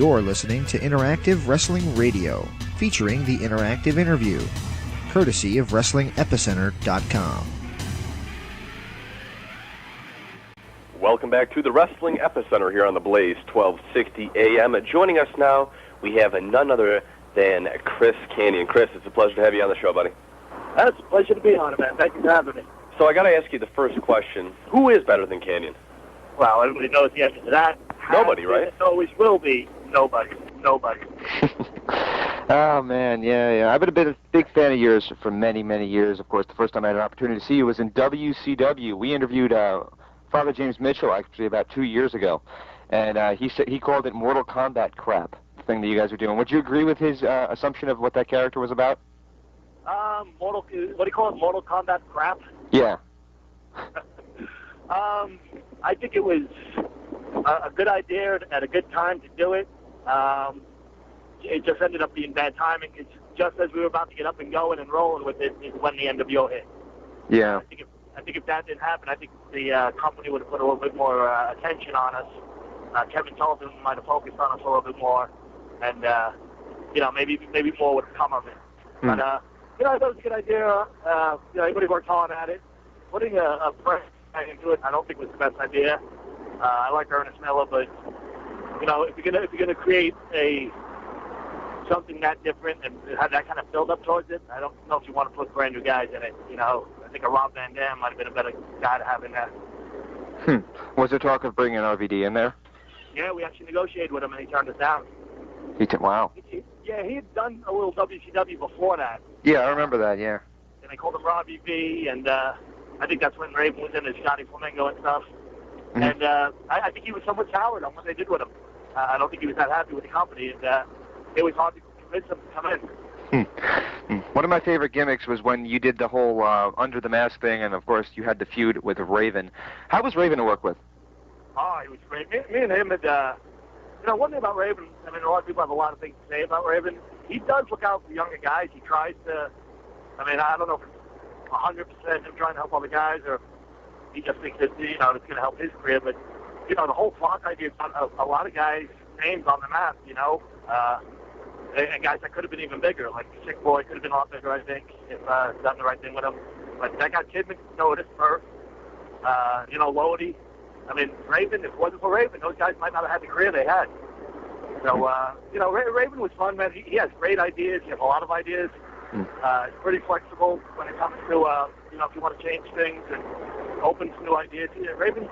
You're listening to Interactive Wrestling Radio, featuring the Interactive Interview, courtesy of WrestlingEpicenter.com. Welcome back to the Wrestling Epicenter here on the Blaze, 1260 AM. Joining us now, we have none other than Chris Kanyon. Chris, it's a pleasure to have you on the show, buddy. It's a pleasure to be on it, man. Thank you for having me. So I got to ask you the first question. Who is better than Kanyon? Well, everybody knows the answer to that. Nobody, right? It always will be nobody. Oh, man, yeah. I've been a big fan of yours for many, many years. Of course, the first time I had an opportunity to see you was in WCW. We interviewed Father James Mitchell, actually, about 2 years ago. And he called it Mortal Kombat crap, the thing that you guys were doing. Would you agree with his assumption of what that character was about? What do you call it, Mortal Kombat crap? Yeah. I think it was a good idea at a good time to do it. It just ended up being bad timing. It's just as we were about to get up and going and rolling with it is when the NWO hit. Yeah. I think if that didn't happen, I think the company would have put a little bit more attention on us. Kevin Sullivan might have focused on us a little bit more, and maybe more would have come of it. But I thought it was a good idea. Everybody worked hard at it. Putting a fresh guy into it, I don't think was the best idea. I like Ernest Miller, but if you're gonna create something that different and have that kind of build up towards it, I don't know if you want to put brand new guys in it. I think a Rob Van Dam might have been a better guy to have in there. Was there talk of bringing RVD in there? Yeah, we actually negotiated with him and he turned us down. Wow. He had done a little WCW before that. Yeah, I remember that. Yeah. And they called him Robbie V, and I think that's when Raven was in as Johnny Flamingo and stuff. Mm-hmm. And I think he was somewhat soured on what they did with him. I don't think he was that happy with the company, and it was hard to convince him to come in. One of my favorite gimmicks was when you did the whole under the mask thing, and of course you had the feud with Raven. How was Raven to work with? Oh, he was great. Me and him had, one thing about Raven, I mean, a lot of people have a lot of things to say about Raven. He does look out for younger guys. He tries to, I don't know if it's 100% him trying to help other guys, or he just thinks that, it's going to help his career. But, the whole flock idea, a lot of guys' names on the map, and guys that could have been even bigger, like Sick Boy could have been a lot bigger, I think, if done the right thing with him. But that got Kidman noticed first. Lodi. I mean, Raven, if it wasn't for Raven, those guys might not have had the career they had. So, Raven was fun, man. He has great ideas. He has a lot of ideas. He's pretty flexible when it comes to, if you want to change things and open to new ideas. Raven's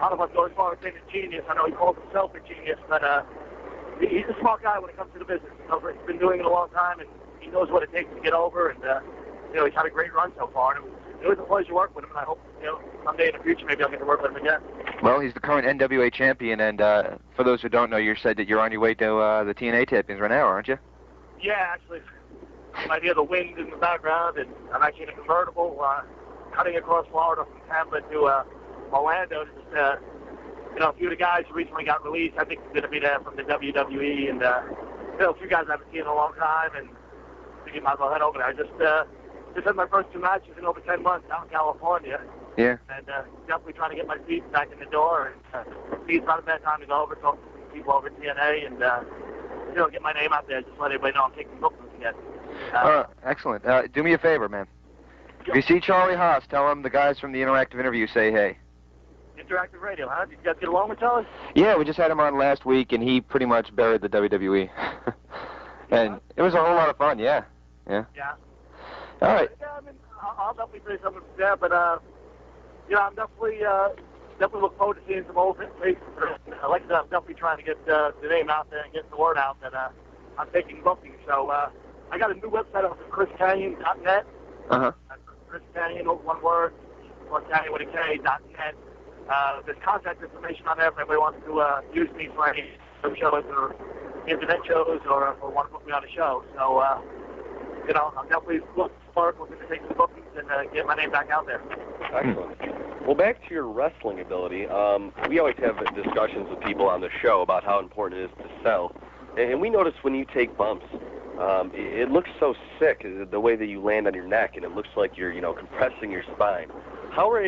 I don't know if I'd go as far as saying a genius. I know he calls himself a genius, but he's a smart guy when it comes to the business. He's been doing it a long time, and he knows what it takes to get over, and, he's had a great run so far, and it was a pleasure to work with him, and I hope, someday in the future maybe I'll get to work with him again. Well, he's the current NWA champion, and for those who don't know, you said that you're on your way to the TNA champions right now, aren't you? Yeah, actually. You might hear the wind in the background, and I'm actually in a convertible cutting across Florida from Tampa to Orlando. A few of the guys who recently got released, I think they're going to be there from the WWE, and a few guys I haven't seen in a long time, and I think you might as well head over there. I just had my first 2 matches in over 10 months out in California. Yeah. And definitely trying to get my feet back in the door. And it's not a bad time to go over, talk to some people over at TNA, and get my name out there. Just let everybody know I'm taking bookings again. Excellent. Do me a favor, man. If you see Charlie Haas, tell him the guys from the Interactive Interview say hey. Interactive Radio, huh? Did you guys get along with Charlie? Yeah, we just had him on last week, and he pretty much buried the WWE. And it was a whole lot of fun, yeah. Yeah. All right. Yeah, I'll definitely say something there, but I'm definitely look forward to seeing some old faces. I'm definitely trying to get the name out there and get the word out that I'm taking bookings. So I got a new website up at chriskanyon.net. Chris Kanyon, one word, plus Kanyon with a K.net. There's contact information on there if anybody wants to use me for any shows or internet shows or want to book me on a show. So, I'm definitely looking to take some bookings and get my name back out there. Excellent. Well, back to your wrestling ability, we always have discussions with people on the show about how important it is to sell. And we notice when you take bumps, it looks so sick, the way that you land on your neck, and it looks like you're, compressing your spine. How are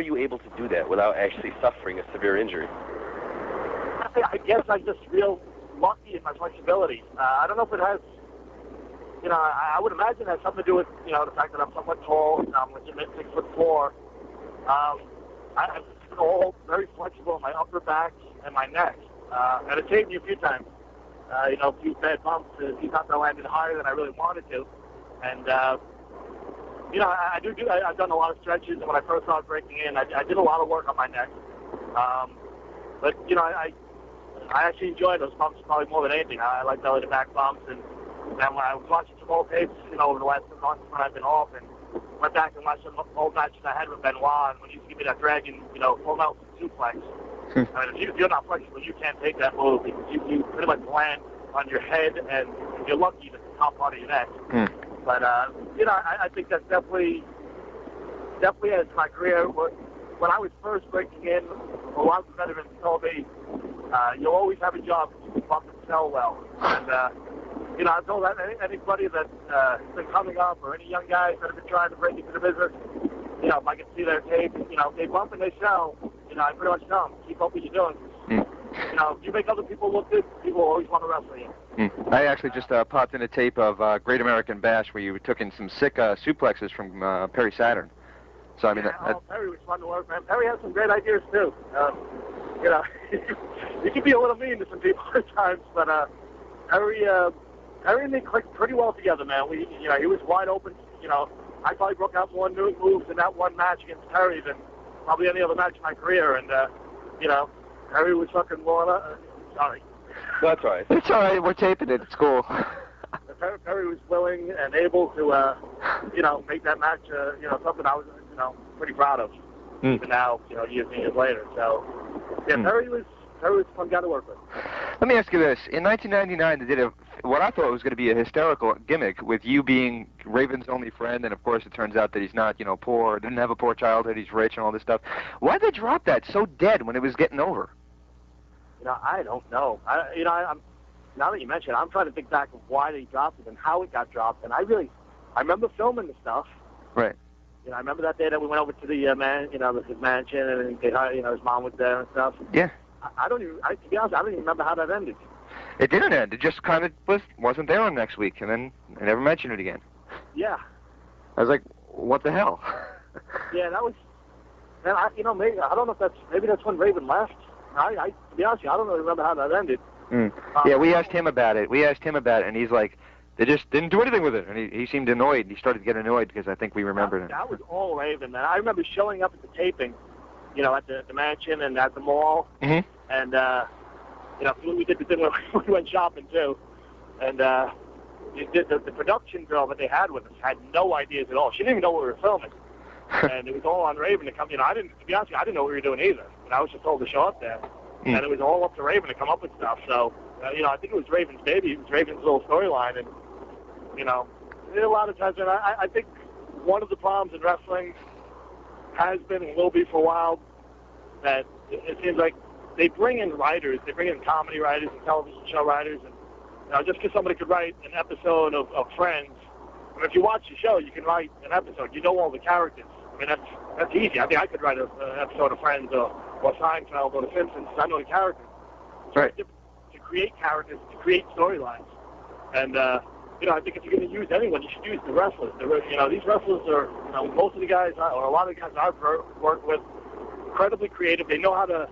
you able to do that without actually suffering a severe injury? I guess I'm just real lucky in my flexibility. I don't know if it has, I would imagine it has something to do with, the fact that I'm somewhat tall, I'm legit 6'4". I'm all very flexible in my upper back and my neck. And it saved me a few times. A few bad bumps, a few times I landed higher than I really wanted to. And, I've done a lot of stretches, and when I first started breaking in, I did a lot of work on my neck. But I actually enjoy those bumps probably more than anything. I like belly to back bumps, and then when I was watching some old tapes, over the last 2 months when I've been off, and went back and watched some old matches I had with Benoit, and when he used to give me that dragon, full Nelson suplex. I mean, if you're not flexible, you can't take that move because you pretty much land on your head, and if you're lucky, that's the top part of your neck. But I think that's definitely as my career. When I was first breaking in, a lot of the veterans told me, you'll always have a job if you bump and sell well. And, I told anybody that's been coming up or any young guys that have been trying to break into the business, if I can see their tape, if they bump and they sell, I pretty much tell them, keep up what you're doing. If you make other people look good, people will always want to wrestle you. I actually just popped in a tape of Great American Bash where you took in some sick suplexes from Perry Saturn. So, I mean, Perry was fun to work, man. Perry has some great ideas, too. You can be a little mean to some people at times, but Perry and me clicked pretty well together, man. He was wide open. I probably broke out more new moves in that one match against Perry than probably any other match in my career. And, Perry was fucking sorry. That's all right. It's all right. We're taping it. It's cool. Perry was willing and able to, make that match, something I was, pretty proud of. Even now, years and years later. So, yeah, Perry was a fun guy to work with. Let me ask you this. In 1999, they did what I thought was going to be a hysterical gimmick with you being Raven's only friend, and of course it turns out that he's not, poor, didn't have a poor childhood, he's rich and all this stuff. Why'd they drop that so dead when it was getting over? I don't know. I'm now that you mention it, I'm trying to think back of why they dropped it and how it got dropped, and I remember filming the stuff. Right. I remember that day that we went over to the his mansion, and his mom was there and stuff. Yeah. To be honest, I don't even remember how that ended. It didn't end. It just kind of wasn't there on next week, and then I never mentioned it again. Yeah. I was like, what the hell? Yeah, that was. And maybe I don't know if maybe that's when Raven left. To be honest with you, I don't really remember how that ended. Yeah, we asked him about it. And he's like, they just didn't do anything with it. And he seemed annoyed. He started to get annoyed because I think we remembered it. That was all Raven, man. I remember showing up at the taping, at the mansion and at the mall. Mm-hmm. And, we did the thing where we went shopping, too. And the production girl that they had with us had no ideas at all. She didn't even know what we were filming. And it was all on Raven to come. To be honest with you, I didn't know what we were doing either. And I was just told to show up there. And it was all up to Raven to come up with stuff. So, I think it was Raven's baby. It was Raven's little storyline. And, a lot of times, and I think one of the problems in wrestling has been and will be for a while that it seems like they bring in writers. They bring in comedy writers and television show writers. And, just because somebody could write an episode of Friends, I mean, if you watch the show, you can write an episode. You know all the characters. I mean, that's easy. I think I could write an episode of Friends or Seinfeld or The Simpsons. I know the characters. It's right. To create characters, to create storylines. And, I think if you're going to use anyone, you should use the wrestlers. These wrestlers are, most of the guys, or a lot of the guys I've worked with, incredibly creative. They know how to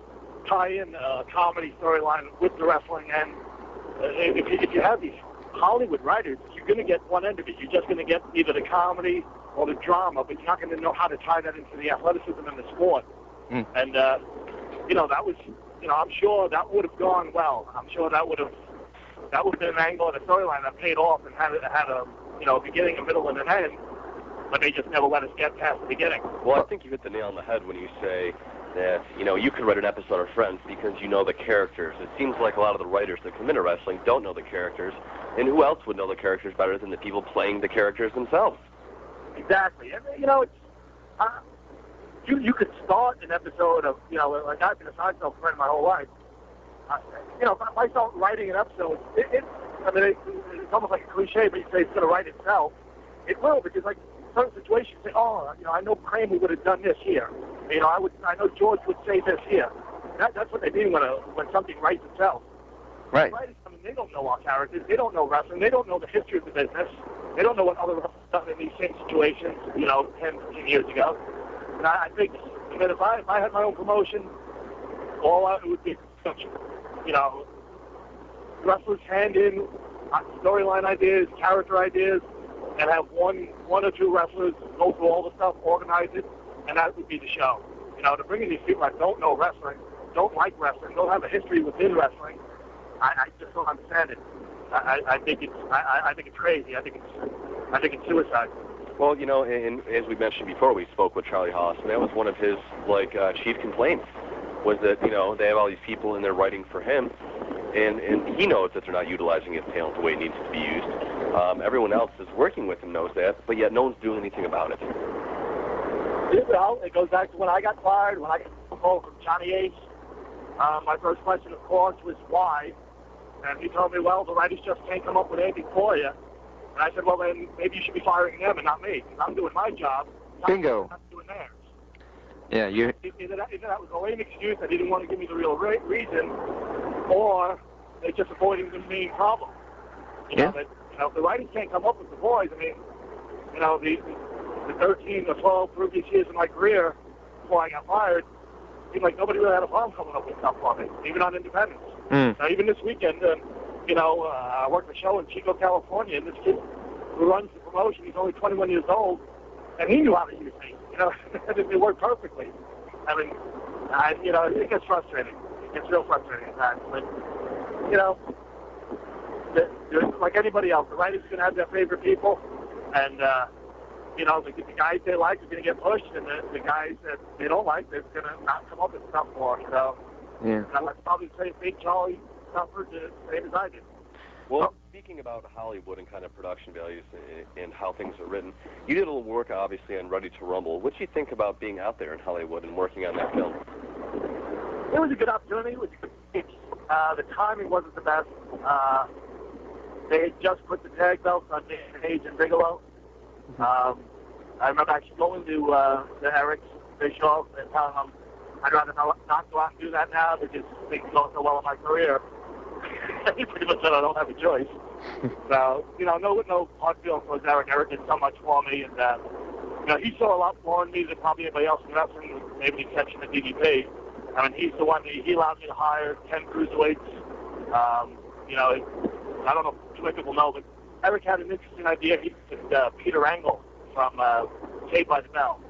tie in a comedy storyline with the wrestling. And if you have these Hollywood writers, you're going to get one end of it. You're just going to get either the comedy or the drama, but you're not going to know how to tie that into the athleticism and the sport. And, that was, I'm sure that would have gone well. I'm sure that would have been an angle of the storyline that paid off and had a beginning, a middle, and an end, but they just never let us get past the beginning. Well, I think you hit the nail on the head when you say that, you could write an episode of Friends because you know the characters. It seems like a lot of the writers that come into wrestling don't know the characters, and who else would know the characters better than the people playing the characters themselves? Exactly. And, you could start an episode of, like I've been a Seinfeld friend my whole life. If I start writing an episode, it's almost like a cliche, but you say it's going to write itself. It will, because like certain situations, you say, I know Kramer would have done this here. I know George would say this here. That's what they mean when something writes itself. Right. Writers, I mean, they don't know our characters. They don't know wrestling. They don't know the history of the business. They don't know what other wrestlers done in these same situations, 10, 15 years ago. And I think that if I had my own promotion, all out it would be, wrestlers hand in storyline ideas, character ideas, and have one or two wrestlers go through all the stuff, organize it, and that would be the show. To bring in these people that don't know wrestling, don't like wrestling, don't have a history within wrestling, I just don't understand it. I think it's crazy. I think it's suicide. Well, and as we mentioned before, we spoke with Charlie Haas, and that was one of his chief complaints, was that they have all these people in there writing for him, and he knows that they're not utilizing his talent the way it needs to be used. Everyone else is working with him knows that, but yet no one's doing anything about it. Well, it goes back to when I got fired, when I got a call from Johnny Ace. My first question, of course, was why. And he told me, well, the writers just can't come up with anything for you. And I said, well, then maybe you should be firing them and not me, because I'm doing my job. Bingo. I'm doing theirs. Yeah, Either that was a lame excuse, they didn't want to give me the real reason, or they're just avoiding the main problem. If the writers can't come up with the boys, I mean, the 13 or 12 previous years of my career before I got fired, it seemed like nobody really had a problem coming up with stuff for me, even on independence. Now, even this weekend, I worked a show in Chico, California, and this kid who runs the promotion, he's only 21 years old, and he knew how to use me. It worked perfectly. I mean, it gets frustrating. It gets real frustrating at times. But, like anybody else, the writers are going to have their favorite people, and, the guys they like are going to get pushed, and the guys that they don't like, they're going to not come up with stuff for. So, I'd probably say Big Charlie suffered the same as I did. Well, speaking about Hollywood and kind of production values and how things are written, you did a little work, obviously, on Ready to Rumble. What do you think about being out there in Hollywood and working on that film? It was a good opportunity. It was a good the timing wasn't the best. They had just put the tag belts on Page and Bigelow. I remember actually going to Eric Bischoff and telling him I'd rather not go out and do that now because things go so well in my career. He pretty much said I don't have a choice. So, no hard feelings towards Eric. Eric did so much for me, and he saw a lot more in me than probably anybody else in wrestling, with maybe the exception of DDP. I mean, he's the one he allowed me to hire 10 cruiserweights. I don't know if too many people know, but Eric had an interesting idea. He said Peter Angle from Saved by the Bell,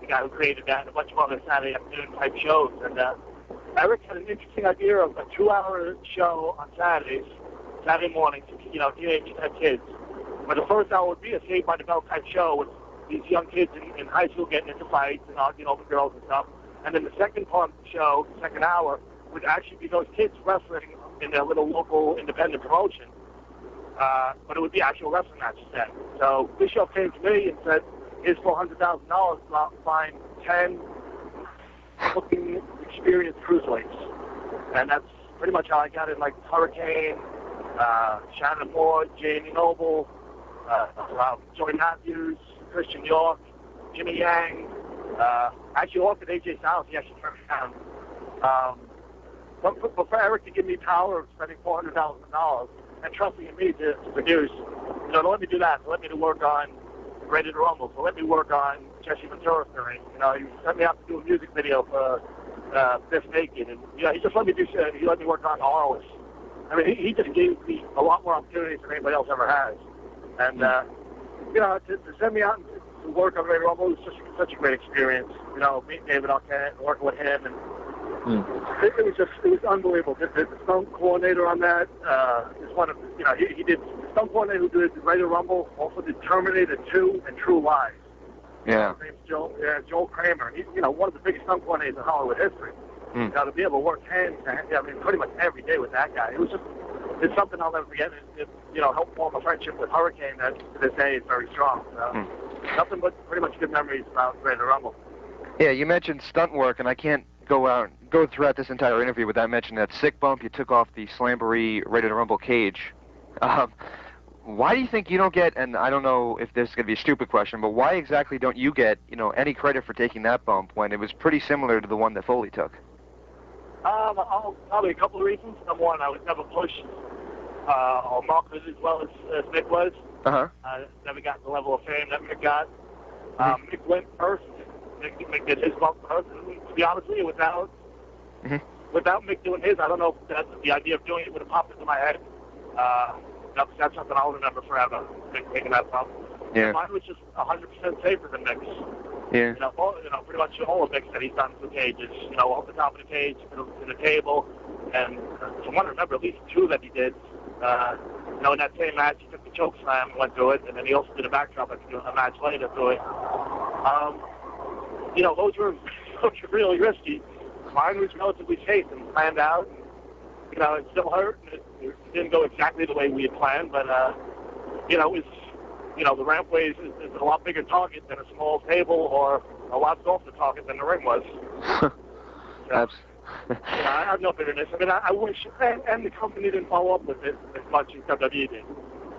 the guy who created that and a bunch of other Saturday afternoon type shows. And Eric had an interesting idea of a 2-hour show on Saturday mornings, teenage type kids. But the first hour would be a Saved by the Bell type show with these young kids in high school getting into fights and arguing over girls and stuff. And then the second part of the show, the second hour, would actually be those kids wrestling in their little local independent promotion. But it would be actual wrestling matches then. So Bischoff came to me and said, here's $400,000 to go out and find 10 looking experienced cruiserweights. And that's pretty much how I got it, like Hurricane, Shannon Moore, Jamie Noble, Joey Matthews, Christian York, Jimmy Yang, actually offered AJ Styles, he actually turned me down. But for Eric to give me power of spending $400,000 and trusting in me to produce, to let me do that, to let me to work on Ready to Rumble, to let me work on Jesse Ventura's ring. He sent me out to do a music video for Biff Naked, and he just let me do shit. He let me work on Harless. I mean, he just gave me a lot more opportunities than anybody else ever has. And to send me out to work on Ready to Rumble was just such a great experience. Meeting David Arquette and working with him, and it was unbelievable. The stunt coordinator on that is one of, he did the stunt coordinator who did Ready to Rumble, also did Terminator 2 and True Lies. Yeah. His name's Joel Kramer. He's, one of the biggest stunt coordinators in Hollywood history. To be able to work hand to hand, pretty much every day with that guy. It's something I'll never forget. It helped form a friendship with Hurricane that to this day is very strong. So nothing but pretty much good memories about Ready to Rumble. Yeah, you mentioned stunt work, and I can't go throughout this entire interview without mentioning that sick bump you took off the Slamboree Ready to Rumble cage. Why do you think you don't get, and I don't know if this is going to be a stupid question, but why exactly don't you get, any credit for taking that bump when it was pretty similar to the one that Foley took? Probably a couple of reasons. Number one, I was never pushed or marketed as well as Mick was. Never got the level of fame that Mick got. Mick went first. Mick did his bump first. And to be honest with you, without Mick doing his, I don't know if the idea of doing it would have popped into my head. That's something I'll remember forever, Mick taking that bump. Yeah. Mine was just 100% safer than Mick's. Yeah. Pretty much all of Mick's that he's done through cages, off the top of the cage to the table. And from what I remember, at least two that he did. In that same match, he took the choke slam and went through it, and then he also did a backdrop a match later through it. Those were really risky. Mine was relatively safe and planned out. It still hurt. It didn't go exactly the way we had planned, but it was. The rampway is a lot bigger target than a small table or a lot softer target than the ring was. I have no bitterness. I mean, I wish, and the company didn't follow up with it as much as WWE did.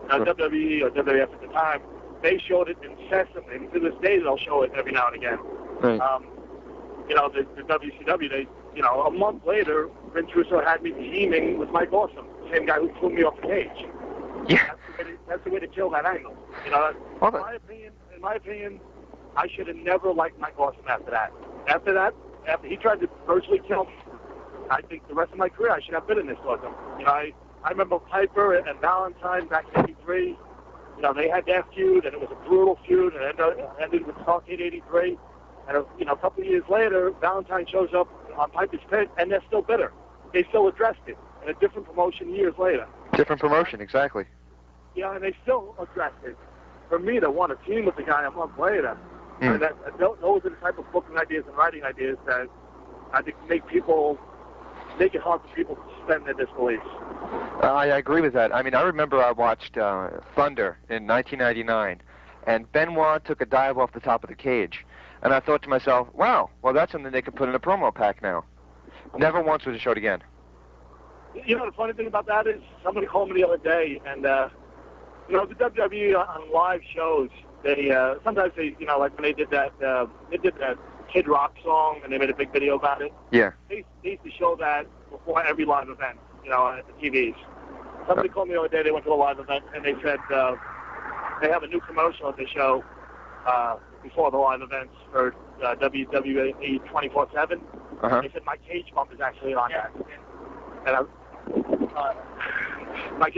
WWE or WWF at the time, they showed it incessantly. And to this day, they'll show it every now and again. Right. The WCW, a month later, Vince Russo had me teaming with Mike Awesome, the same guy who threw me off the cage. Yeah. That's the way to kill that angle. In my opinion, I should have never liked Mike Awesome after that. After he tried to virtually kill me, I think the rest of my career I should have bitterness towards him. I remember Piper and Valentine back in '83. They had their feud, and it was a brutal feud, and it ended with Starcade '83. And a couple of years later, Valentine shows up on Piper's pit, and they're still bitter. They still addressed it in a different promotion years later. Different promotion, exactly. Yeah, and they still addressed it. For me to want to team with the guy a month later, I mean, those are the type of booking ideas and writing ideas that I think make it hard for people to suspend their disbelief. I agree with that. I mean, I remember I watched Thunder in 1999, and Benoit took a dive off the top of the cage. And I thought to myself, wow, well, that's something they could put in a promo pack now. Never once was it showed again. The funny thing about that is somebody called me the other day, and, the WWE on live shows, they sometimes they, like when they did that Kid Rock song, and they made a big video about it. Yeah. They used to show that before every live event, at the TVs. Somebody called me the other day, they went to a live event, and they said they have a new commercial at the show before the live events for WWE 24/7. They said my cage bump is actually on that. And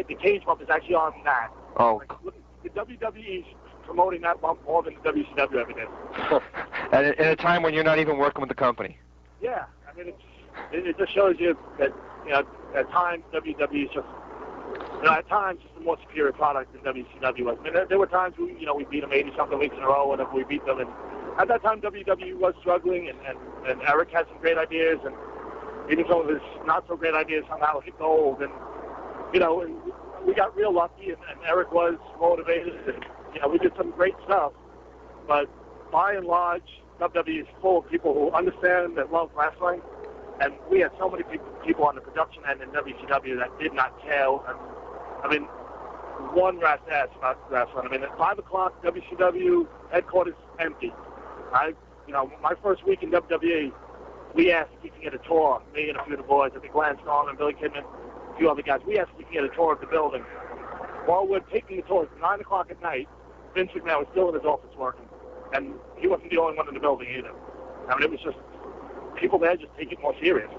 the cage bump is actually on that. Oh. The WWE's promoting that bump more than the WCW ever did. And in a time when you're not even working with the company. Yeah, I mean, it just shows you that, at times WWE is just, at times it's a more superior product than WCW was. I mean, there were times we beat them 80-something weeks in a row whenever we beat them. And at that time, WWE was struggling, and Eric had some great ideas, and even some of his not-so-great ideas somehow hit gold. And, we got real lucky, and Eric was motivated, and, we did some great stuff. But by and large, WWE is full of people who understand and love wrestling, and we had so many people on the production end in WCW that did not care. I mean, one rat's ass about wrestling. I mean, at 5 o'clock, WCW headquarters empty. My first week in WWE, we asked if we could get a tour, me and a few of the boys, I think Lance Storm and Billy Kidman, a few other guys. We asked if we could get a tour of the building. While we're taking the tour, it's 9 o'clock at night, Vince McMahon was still in his office working, and he wasn't the only one in the building either. I mean, it was just, people there just take it more serious.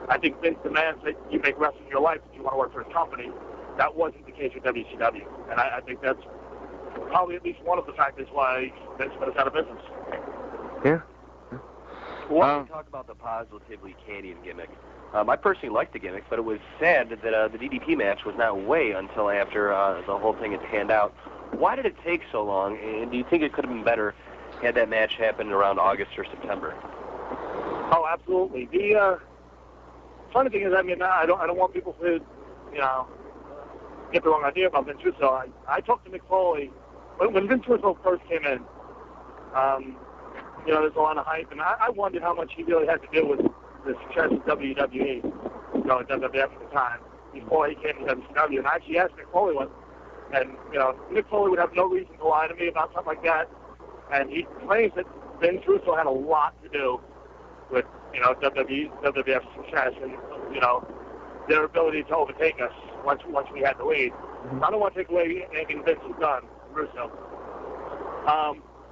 I think Vince demands that you make wrestling your life if you want to work for his company. That wasn't the case with WCW, and I think that's probably at least one of the factors why Vince put us out of business. Yeah. Well, we talk about the Positively Canyon gimmick. I personally liked the gimmick, but it was sad that the DDP match was not way until after the whole thing had panned out. Why did it take so long, and do you think it could have been better had that match happened around August or September? Oh, absolutely. The funny thing is, I mean, I don't want people to, get the wrong idea about Vince Russo. I talked to Mick Foley when Vince Russo first came in. There's a lot of hype, and I wondered how much he really had to do with the success of WWE, WWF at the time, before he came to WCW. And I actually asked Mick Foley once, and, Mick Foley would have no reason to lie to me about something like that. And he claims that Vince Russo had a lot to do with you know, WWF's success and, you know, their ability to overtake us once we had the lead. I don't want to take away anything Vince has done, Russo.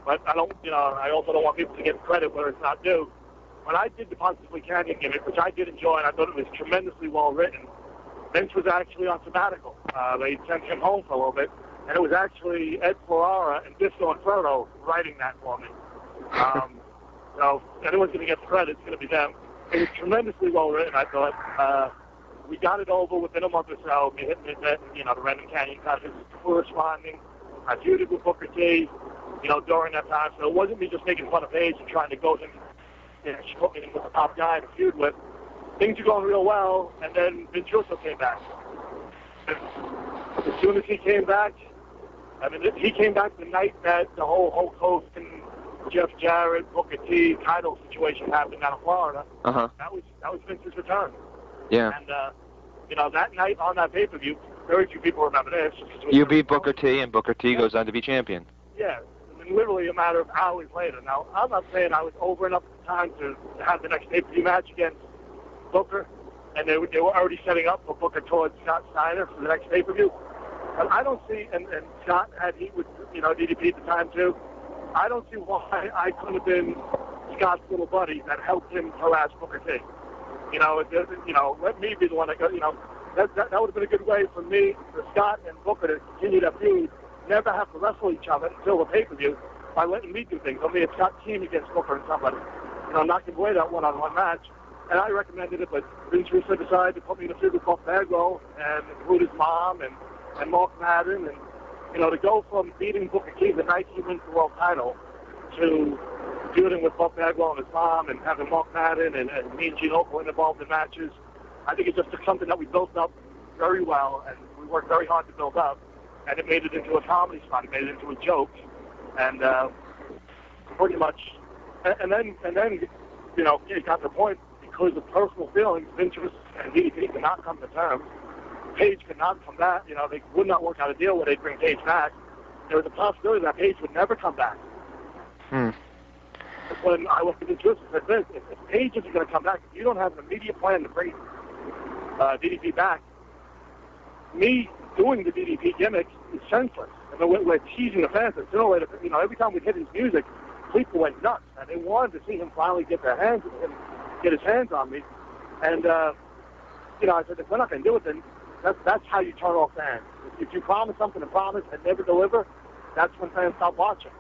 But I don't, you know, I also don't want people to get credit where it's not due. When I did the Possibly Kanyon gimmick, which I did enjoy, and I thought it was tremendously well written, Vince was actually on sabbatical. They sent him home for a little bit, and it was actually Ed Ferrara and Disco Inferno writing that for me. So if anyone's going to get the credit, it's going to be them. It was tremendously well written, I thought. We got it over within a month or so. We hit it, you know, the Random Canyon contest was responding. I feuded with Booker T, you know, during that time. So it wasn't me just making fun of Paige and trying to go him. You know, she put me in with the top guy to feud with. Things were going real well, and then Vince Russo came back. As soon as he came back, I mean, he came back the night that the whole Hulk Hogan, Jeff Jarrett, Booker T title situation happened down in Florida. That was Vince's return. Yeah. And, you know, that night on that pay-per-view, very few people remember this. You beat Booker T, and Booker T goes on to be champion. Yeah, I mean, literally a matter of hours later. Now, I'm not saying I was over enough at the time to have the next pay-per-view match against Booker, and they were already setting up for Booker towards Scott Steiner for the next pay-per-view. But I don't see, and Scott had heat with, you know, DDP at the time too. I don't see why I could have been Scott's little buddy that helped him harass Booker T. You know, let me be the one that goes, you know, that would have been a good way for me, for Scott and Booker to continue that feud, never have to wrestle each other until the pay-per-view by letting me do things. I mean, it's Scott team against Booker and somebody, you know, not giving away that one-on-one match. And I recommended it, but Vince Russo decided to put me in a feud with Buff Bagwell and include his mom and Mark Madden, and, you know, to go from beating Booker T the night he wins the world title to feuding with Buff Bagwell and his mom and having Mark Madden and me and Gene Oakland involved in matches. I think it just took something that we built up very well, and we worked very hard to build up, and it made it into a comedy spot. It made it into a joke, and pretty much, and then, you know, it got to the point because of personal feelings, Vince and DDP could not come to terms. Paige could not come back. You know, they would not work out a deal where they'd bring Paige back. There was a possibility that Paige would never come back. When I went to Vince Russo and said, Vince, if Paige isn't going to come back, if you don't have an immediate plan to bring DDP back, me doing the DDP gimmick is senseless. And then we're teasing the fans. Sooner or later, you know, every time we hit his music, people went nuts. And they wanted to see him finally get his hands on me. And, you know, I said, if we're not going to do it, then that's how you turn off fans. If you promise something and promise and never deliver, that's when fans stop watching.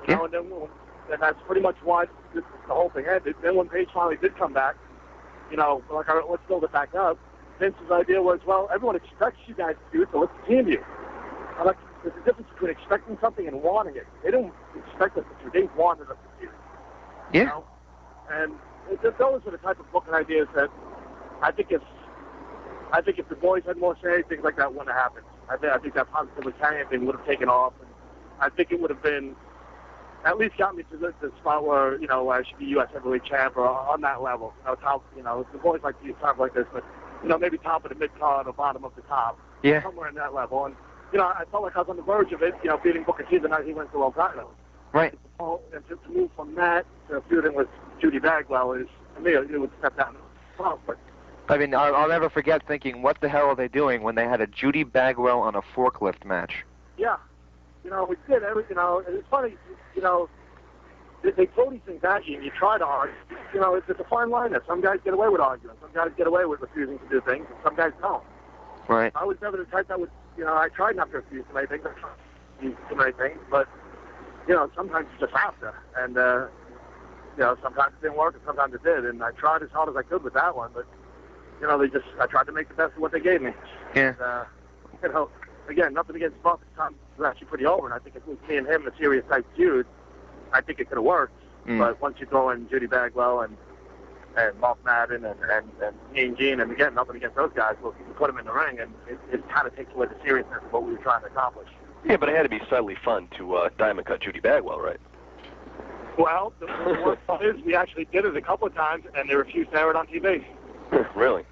You know, and that's pretty much why the whole thing ended. Then when Paige finally did come back, you know, like, all right, let's build it back up. Vince's idea was, well, everyone expects you guys to do it, so let's team you. Like, there's a difference between expecting something and wanting it. They didn't expect us to do it. They wanted us to do it. Yeah. You know? And those are the type of booking ideas that I think if the boys had more say, things like that wouldn't have happened. I think that Possibly Kanyon thing would have taken off, and I think it would have been at least got me to the spot where, you know, I should be U.S. heavyweight champ or on that level. You know, top, you know, the boys like to use time like this, but, you know, maybe top of the mid-card or bottom of the top. Yeah. Somewhere in that level. And, you know, I felt like I was on the verge of it, you know, beating Booker T the night he went to world title. Right. And to move from that to feuding with Judy Bagwell is, to me, it would step down. But I mean, I'll never forget thinking, what the hell are they doing when they had a Judy Bagwell on a forklift match? Yeah. You know, we did everything, you know, and it's funny, you know, they throw these things at you and you try to argue. You know, it's a fine line there. Some guys get away with arguing. Some guys get away with refusing to do things, and some guys don't. Right. I was never the type that would, you know, I tried not to refuse too many things. I tried to refuse too many things, but, you know, sometimes you just have to. And, you know, sometimes it didn't work and sometimes it did. And I tried as hard as I could with that one, but, you know, I tried to make the best of what they gave me. Yeah. And, you know, again, nothing against Buff. The time was actually pretty over, and I think if it was me and him in a serious type feud, I think it could have worked. But once you throw in Judy Bagwell and Mark Madden and me and Gene, and again, nothing against those guys, but you put them in the ring, and it kind of takes away the seriousness of what we were trying to accomplish. Yeah, but it had to be slightly fun to diamond cut Judy Bagwell, right? Well, the worst part is we actually did it a couple of times, and they refused to air it on TV. Really?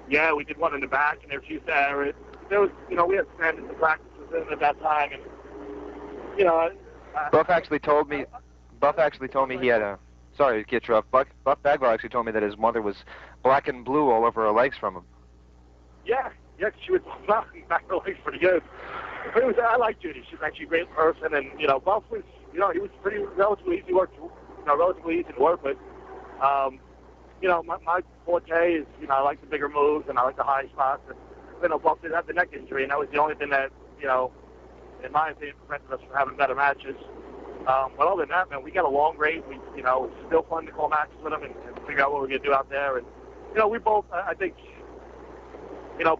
Yeah, we did one in the back, and they refused to air it. There was, you know, we had standards and practices at that time, and, you know... Buff actually told me he had sorry to get you off. Buff Bagwell actually told me that his mother was black and blue all over her legs from him. Yeah, she was back her legs pretty good. But I like Judy. She's actually a great person, and Buff was, he was pretty relatively easy to work, relatively easy to work with. My forte is, I like the bigger moves and I like the high spots. And, Buff did have the neck injury, and that was the only thing that, in my opinion, prevented us from having better matches. But other than that, man, we got along great. It's still fun to call matches with him and figure out what we're going to do out there. And, we both, I think,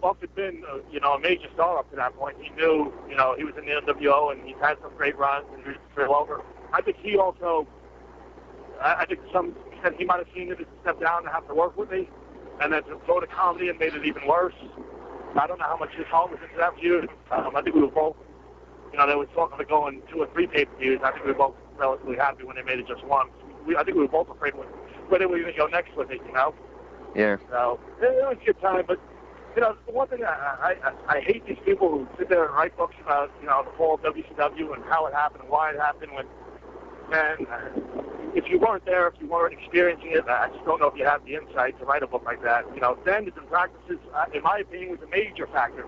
Buff had been, a major star up to that point. He knew, he was in the NWO and he's had some great runs and he was real over. I think he also, I think to some extent he might have seen it as a step down to have to work with me and then to throw the comedy and made it even worse. I don't know how much his heart was into that feud. I think we were both, they were talking about going 2 or 3 pay-per-views. I think we were both relatively happy when they made it just one. I think we were both afraid where they were going to go next with it, Yeah. So it was a good time, but the one thing I hate these people who sit there and write books about, the fall of WCW and how it happened and why it happened when, man, if you weren't there, if you weren't experiencing it, I just don't know if you have the insight to write a book like that. Standards and practices, in my opinion, was a major factor.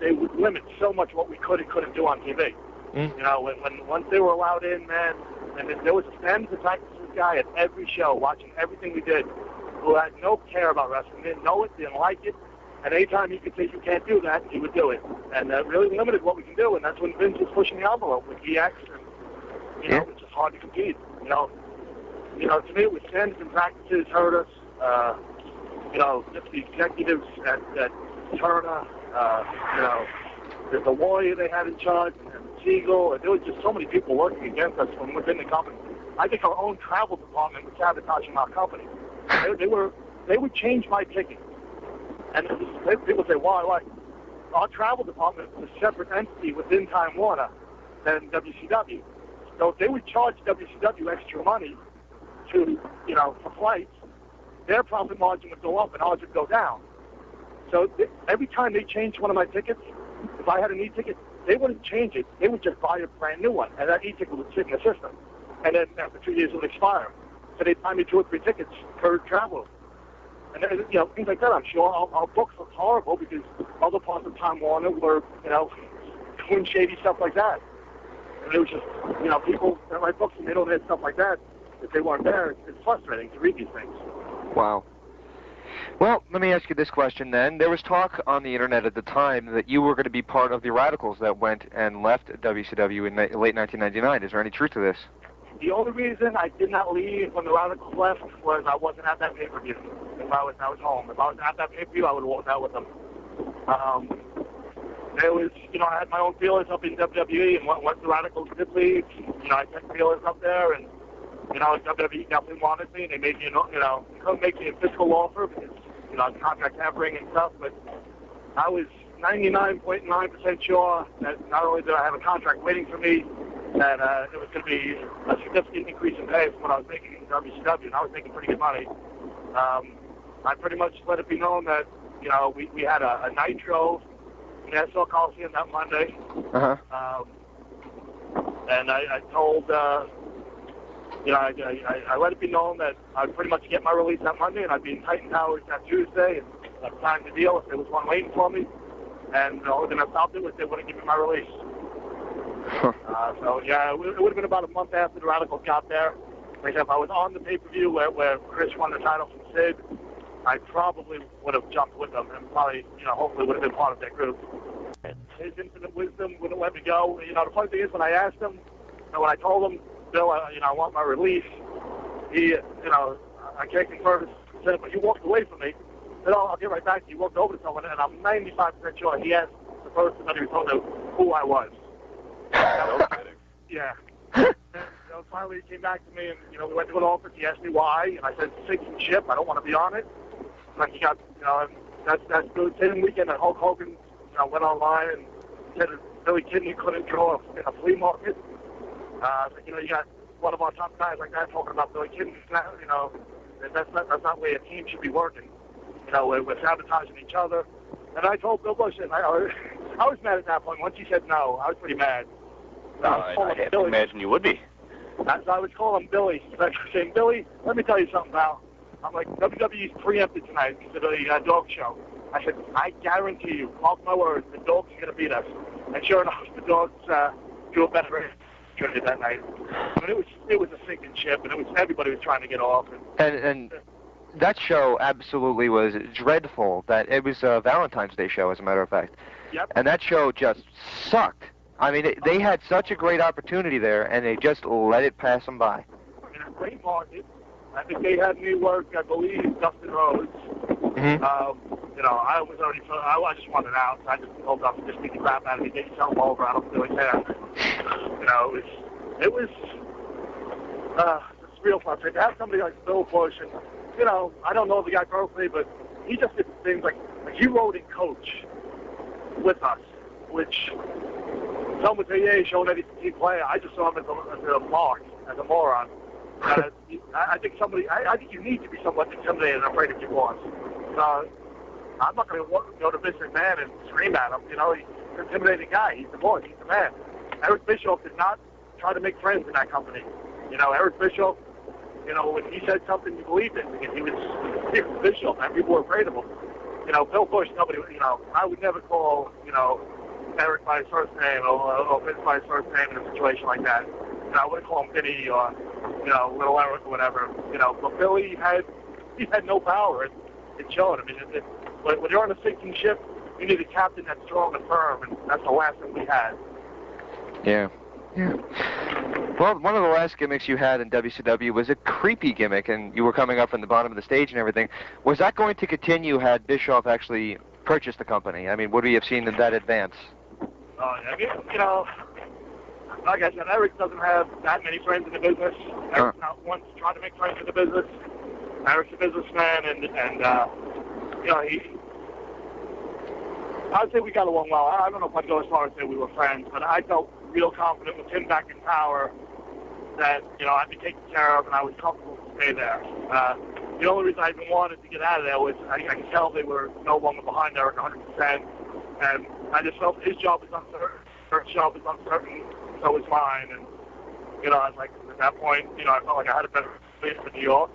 They would limit so much what we could and couldn't do on TV. When once they were allowed in, man, and there was a standards and practices guy at every show watching everything we did who had no care about wrestling, didn't know it, didn't like it, and anytime he could say you can't do that, he would do it. And that really limited what we can do, and that's when Vince was pushing the envelope with EX, and, it's just hard to compete. To me, it was standards and practices hurt us. Just the executives at Turner, the lawyer they had in charge, and Siegel, and there was just so many people working against us from within the company. I think our own travel department was sabotaging our company. They would change my ticket. And people say, why? Our travel department was a separate entity within Time Warner than WCW. So if they would charge WCW extra money for flights, their profit margin would go up and ours would go down. So every time they changed one of my tickets, if I had an e-ticket, they wouldn't change it. They would just buy a brand new one, and that e-ticket would sit in the system. And then after 2 years it would expire. So they'd buy me 2 or 3 tickets per travel. And then, things like that. I'm sure our books look horrible because other parts of Time Warner were, doing shady stuff like that. And it was just, people that write books and they don't have stuff like that. If they weren't there, it's frustrating to read these things. Wow. Well, let me ask you this question then. There was talk on the internet at the time that you were going to be part of the Radicals that went and left WCW in late 1999. Is there any truth to this? The only reason I did not leave when the Radicals left was I wasn't at that pay-per-view. If I was home. If I was at that pay-per-view, I would have walked out with them. There was, I had my own feelers up in WWE, and once the Radicals did leave, I sent feelers up there, and, WWE definitely wanted me, and they made me, they couldn't make me a physical offer because, the contract having and stuff, but I was 99.9% sure that not only did I have a contract waiting for me, that it was going to be a significant increase in pay from what I was making in WCW, and I was making pretty good money. I pretty much let it be known that, we had a Nitro in Nassau Coliseum that Monday. Uh-huh. And I told, I let it be known that I'd pretty much get my release that Monday, and I'd be in Titan Towers that Tuesday, and I'd sign the deal if there was one waiting for me. And the only thing that stopped it was they wouldn't give me my release. So, yeah, it would have been about a month after the Radicals got there. Like if I was on the pay-per-view where Chris won the title from Sid, I probably would have jumped with them and probably, hopefully would have been part of that group. His infinite wisdom wouldn't let me go. The funny thing is when I asked him, when I told him, Bill, I want my release, he, I can't confirm it, said, but you walked away from me. I said, I'll get right back to you. He walked over to someone, and I'm 95% sure he asked the person that he was told who I was. No kidding. Yeah. Finally he came back to me, and, we went to an office. He asked me why, and I said, sinking ship. I don't want to be on it. Like he got, that's the same weekend that Hulk Hogan, went online and said that Billy Kidney couldn't draw in a flea market. You got one of our top guys like that talking about Billy Kidney. That's not the way a team should be working. We're sabotaging each other. And I told Bill Bush, and I was mad at that point. Once he said no, I was pretty mad. I have to imagine you would be. So I would call him Billy. I was saying, Billy, let me tell you something, pal. I'm like, WWE's preempted tonight because of the dog show. I said, I guarantee you, mark my words, the dogs are going to beat us. And sure enough, the dogs drew a better record that night. I mean, it was a sinking ship, and everybody was trying to get off. And that show absolutely was dreadful. That it was a Valentine's Day show, as a matter of fact. Yep. And that show just sucked. I mean, they had such a great opportunity there, and they just let it pass them by. In a great market. I think they had me work, I believe, Dustin Rhodes. Mm-hmm. I just wanted out. So I just told Dustin, just beat the crap out of me, get yourself over. I don't really care. It was it's real frustrating to have somebody like Bill Bush, and I don't know the guy personally, but he just did things like he rode in coach with us, which some would say, yeah, he's showing that he's a team player. I just saw him as a mark, as a moron. I think you need to be somewhat intimidated and afraid of your boss. I'm not going to go to Vince McMahon and scream at him. He's an intimidating guy. He's the boss. He's the man. Eric Bischoff did not try to make friends in that company. Eric Bischoff, when he said something, you believed it because he was Bischoff, and people were afraid of him. Bill Bush, nobody, I would never call, Eric by his first name or Vince by his first name in a situation like that. I wouldn't call him Vinny or, Little Eric or whatever. But Billy had no power. It showed. I mean, when you're on a sinking ship, you need a captain that's strong and firm, and that's the last thing we had. Yeah. Well, one of the last gimmicks you had in WCW was a creepy gimmick, and you were coming up from the bottom of the stage and everything. Was that going to continue had Bischoff actually purchased the company? I mean, would we have seen that advance? I mean, like I said, Eric doesn't have that many friends in the business. Eric's not one to try to make friends in the business. Eric's a businessman, and I'd say we got along well. I don't know if I'd go as far as say we were friends, but I felt real confident with him back in power that, I'd be taken care of and I was comfortable to stay there. The only reason I even wanted to get out of there was I could tell they were no longer behind Eric 100%, and I just felt his job was uncertain, Eric's job was uncertain, so was mine, and, I was like, at that point, I felt like I had a better place for New York.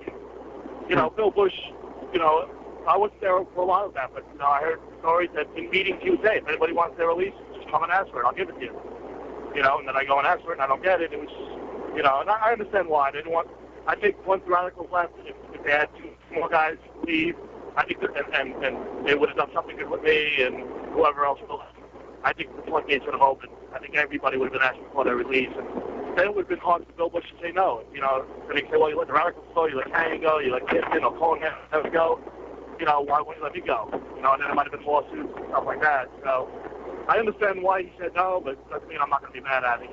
Bill Bush, I wasn't there for a lot of that, but, I heard stories that in meetings he would say, if anybody wants their release, just come and ask for it, I'll give it to you. And then I go and ask for it and I don't get it. It was, and I understand why. I think once the Radicals left, if they had two more guys leave, I think and they would have done something good with me and whoever else will. I think the floodgates would have opened. I think everybody would have been asking for their release, and then it would have been hard for Bill Bush to say no. And he'd say, well, you let the Radicals go, you let Kanyon go, you let Kidman or Cohen never go. Why wouldn't you let me go? And then it might have been lawsuits and stuff like that. So I understand why he said no, but doesn't mean I'm not going to be mad at it,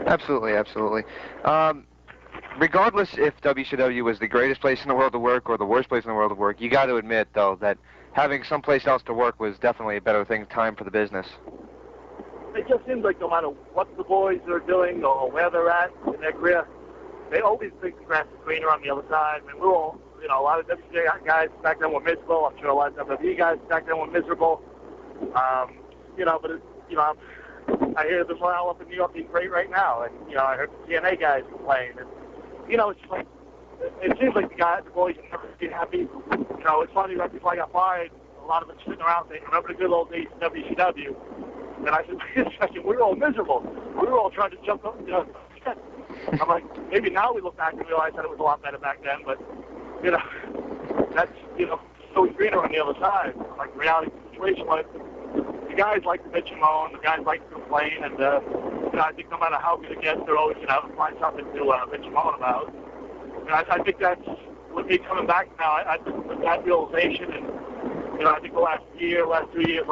Absolutely. Regardless if WCW was the greatest place in the world to work or the worst place in the world to work, you got to admit, though, that having someplace else to work was definitely a better time for the business. It just seems like no matter what the boys are doing or where they're at in their career, they always think the grass is greener on the other side. I mean, we're all, a lot of WCW guys back then were miserable. I'm sure a lot of WWE guys back then were miserable. But I hear the morale up in New York being great right now, and I heard the TNA guys complain, and it's like it seems like the boys have never been happy. It's funny, right before I got fired, a lot of them sitting around saying, "Remember the good old days of WCW?" And I said, "Wait a second, we were all miserable. We were all trying to jump up, I'm like, maybe now we look back and realize that it was a lot better back then, but that's so greener on the other side. Like reality situation, like the guys like to bitch and moan, the guys like to complain, and I think no matter how good it gets, they're always going to find something to bitch and moan about. And I think that's with me coming back now. With that realization, and I think the last 2 years, last 3 years,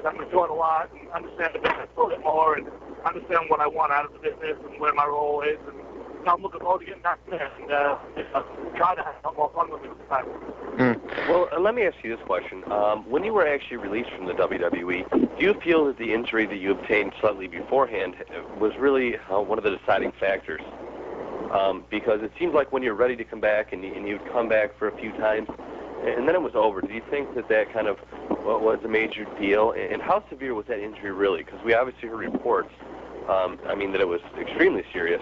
I've matured a lot and understand the business a little bit more, and understand what I want out of the business and where my role is, and I'm looking forward to getting back there and try to have some more fun with it this time. Well, let me ask you this question. When you were actually released from the WWE, do you feel that the injury that you obtained slightly beforehand was really one of the deciding factors? Because it seems like when you're ready to come back and you'd come back for a few times, and then it was over. Do you think that kind of was a major deal? And how severe was that injury really? Because we obviously heard reports, that it was extremely serious.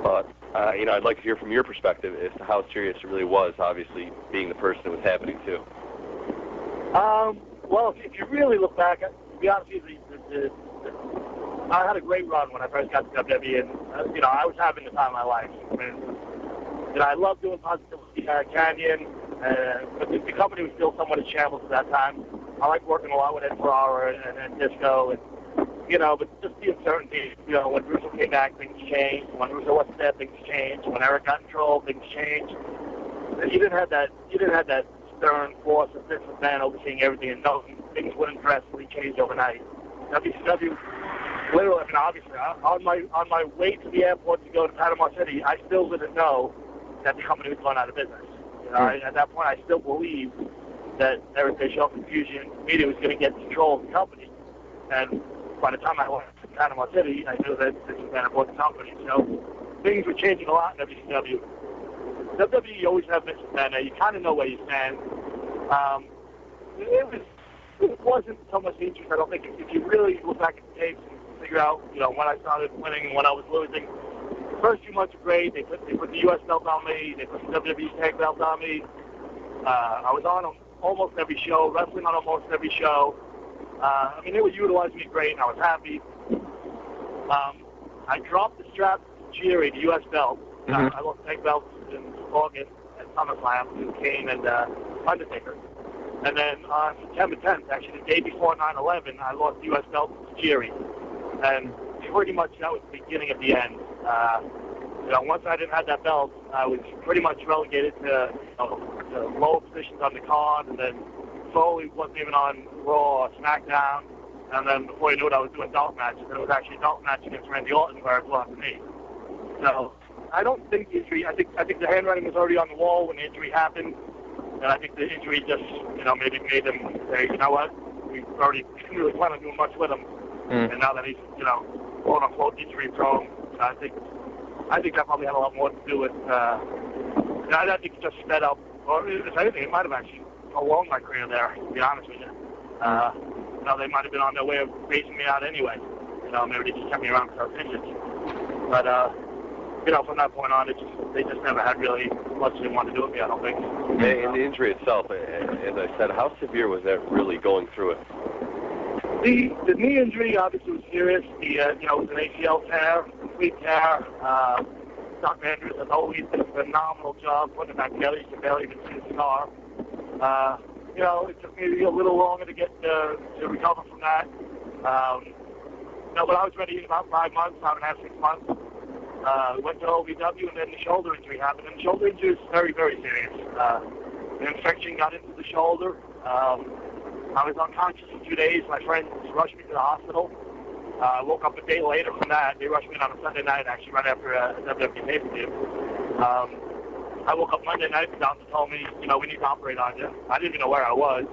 But, I'd like to hear from your perspective as to how serious it really was, obviously, being the person it was happening to. Well, if you really look back, to be honest with you, I had a great run when I first got to WWE, and, I was having the time of my life. I mean, I loved doing Positive Kanyon, but the company was still somewhat in shambles at that time. I liked working a lot with Ed Ferrara and Disco, and, but just the uncertainty, when Russo came back, things changed. When Russo wasn't there, things changed. When Eric got in control, things changed. You didn't have that stern force of Vince McMahon overseeing everything and knowing things wouldn't drastically change overnight. WCW, literally, obviously, on my way to the airport to go to Panama City, I still didn't know that the company was going out of business. At that point, I still believed that Eric Bischoff and Fusion Media was going to get control of the company. And by the time I went to Panama City, I knew that this was an important company. So things were changing a lot in WCW. WWE, you always have Vince McMahon. You kind of know where you stand. It wasn't so much interest. I don't think if you really look back at the tapes and figure out, when I started winning and when I was losing. The first few months were great. They put the U.S. belt on me. They put the WWE tag belt on me. I was on almost every show, wrestling on almost every show. They would utilize me great, and I was happy. I dropped the strap to Jerry, the U.S. belt. I lost tag belts in August at SummerSlam to Kane and Undertaker. And then on September 10th, actually the day before 9/11, I lost the U.S. belt to Jerry. And pretty much that was the beginning of the end. Once I didn't have that belt, I was pretty much relegated to lower positions on the card, and then slowly wasn't even on Raw or Smackdown. And then before you knew it, I was doing dark matches, and it was actually a dark match against Randy Orton where it lost to me. So I don't think the injury. I think the handwriting was already on the wall when the injury happened, and I think the injury just maybe made him say, you know what, we already didn't really plan on doing much with him, and now that he's quote unquote injury prone, I think that probably had a lot more to do with. I think it just sped up, or if anything, it might have actually prolonged my career there. To be honest with you, they might have been on their way of phasing me out anyway. Maybe they just kept me around because I was injured. But from that point on, they just never had really much they wanted to do with me, I don't think. And the injury itself, as I said, how severe was that really going through it? The knee injury obviously was serious. It was an ACL tear, complete tear. Doc Andrews has always done a phenomenal job putting it back together. You can barely even see the scar. It took me a little longer to get to recover from that. But I was ready in about 5 months, 5.5, 6 months. Went to OVW, and then the shoulder injury happened. And the shoulder injury is very, very serious. An infection got into the shoulder. I was unconscious for 2 days. My friends rushed me to the hospital. I woke up a day later from that. They rushed me in on a Sunday night, actually, right after a WWE pay-per-view. I woke up Monday night. The doctor told me, we need to operate on you. I didn't even know where I was.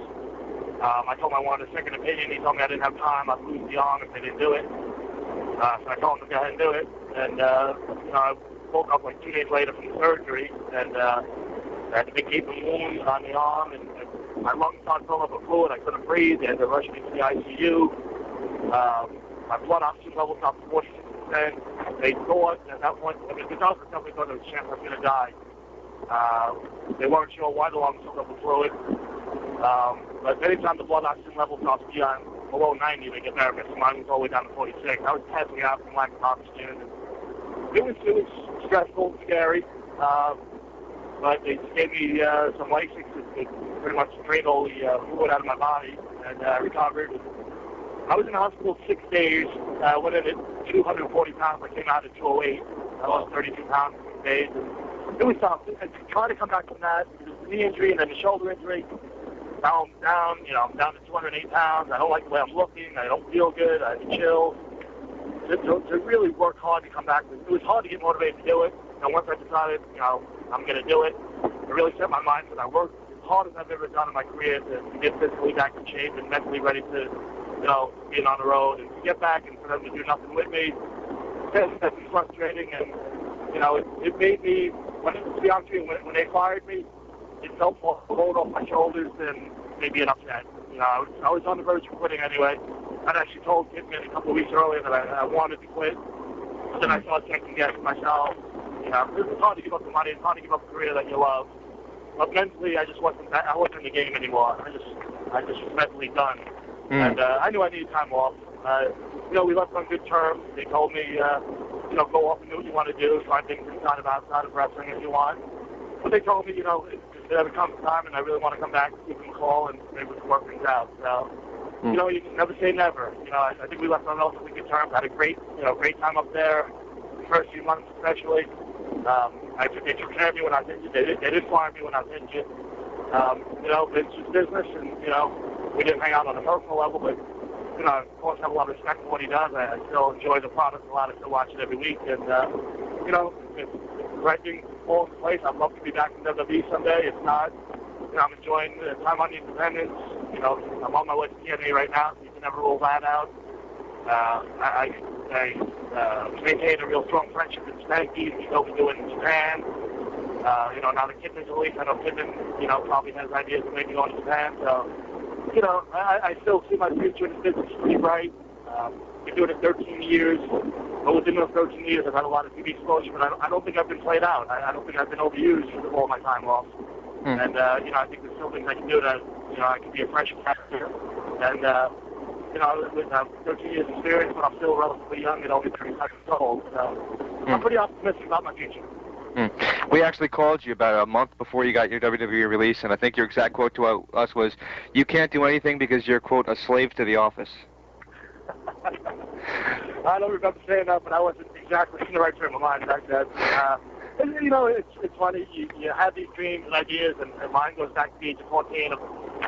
I told him I wanted a second opinion. He told me I didn't have time. I'd lose the arm if they didn't do it. So I told him to go ahead and do it. And, I woke up like 2 days later from the surgery, and I had a big gaping wound on the arm, and my lungs started filling up with fluid. I couldn't breathe. They had to rush me to the ICU. My blood oxygen level dropped to 46%. They thought at that point, the doctor definitely thought there was a chance I was going to die. They weren't sure why the lungs filled up with fluid. But anytime the blood oxygen level drops beyond below 90, they get nervous. Mine was all the way down to 46. I was passing out from lack of oxygen. It was stressful, scary. But they gave me some Lasix to pretty much drain all the fluid out of my body, and recovered. I was in the hospital 6 days. I went in at 240 pounds. I came out at 208. I lost 32 pounds in 6 days. It was tough. And trying to come back from that, the knee injury and then the shoulder injury, I'm down to 208 pounds. I don't like the way I'm looking. I don't feel good. I have chills. To really work hard to come back. It was hard to get motivated to do it. Once I decided, I'm going to do it, I really set my mind to it. I worked as hard as I've ever done in my career to get physically back in shape and mentally ready to, being on the road and to get back and for them to do nothing with me. That's frustrating, and, it made me, to be honest with you, when they fired me, it felt more load off my shoulders than maybe an upset. I was on the verge of quitting anyway. I'd actually told Kidman a couple of weeks earlier that I wanted to quit. But then I started second guessing myself. You know, it's hard to give up the money. It's hard to give up a career that you love. But mentally, I wasn't in the game anymore. I just was mentally done. And I knew I needed time off. You know, we left on good terms. They told me, you know, go off and do what you want to do, try things outside of wrestling if you want. But they told me, you know, if there ever comes a time and I really want to come back, give them a call and maybe we can work things out. So, you know, you can never say never. You know, I think we left on relatively good terms. Had a great time up there, the first few months especially. They took care of me when I was injured. They did fire me when I was injured. You know, it's just business, and, you know, we didn't hang out on a personal level, but, you know, of course, I have a lot of respect for what he does. I still enjoy the product a lot. I still watch it every week. And, you know, if the right thing falls into place, I'd love to be back in WWE someday. If not, you know, I'm enjoying the time on the independents. You know, I'm on my way to TNA right now, so you can never rule that out. I maintain a real strong friendship with Spanky, and still be doing in Japan. You know, now the Kidman's released. I know Kidman, you know, probably has ideas of maybe going to Japan. So, you know, I still see my future in this business pretty bright. Been doing it 13 years. But within those 13 years, I've had a lot of TV exposure, but I don't think I've been played out. I don't think I've been overused for all my time off. And, you know, I think there's still things I can do that, you know, I can be a fresh character. And, you know, with 13 years experience, but I'm still relatively young at only 35 years old. So I'm pretty optimistic about my future. We actually called you about a month before you got your WWE release, and I think your exact quote to us was, "You can't do anything because you're, quote, a slave to the office." I don't remember saying that, but I wasn't exactly in the right frame of mind back then. And, you know, it's funny. You have these dreams and ideas, and mine goes back to the age of 14 of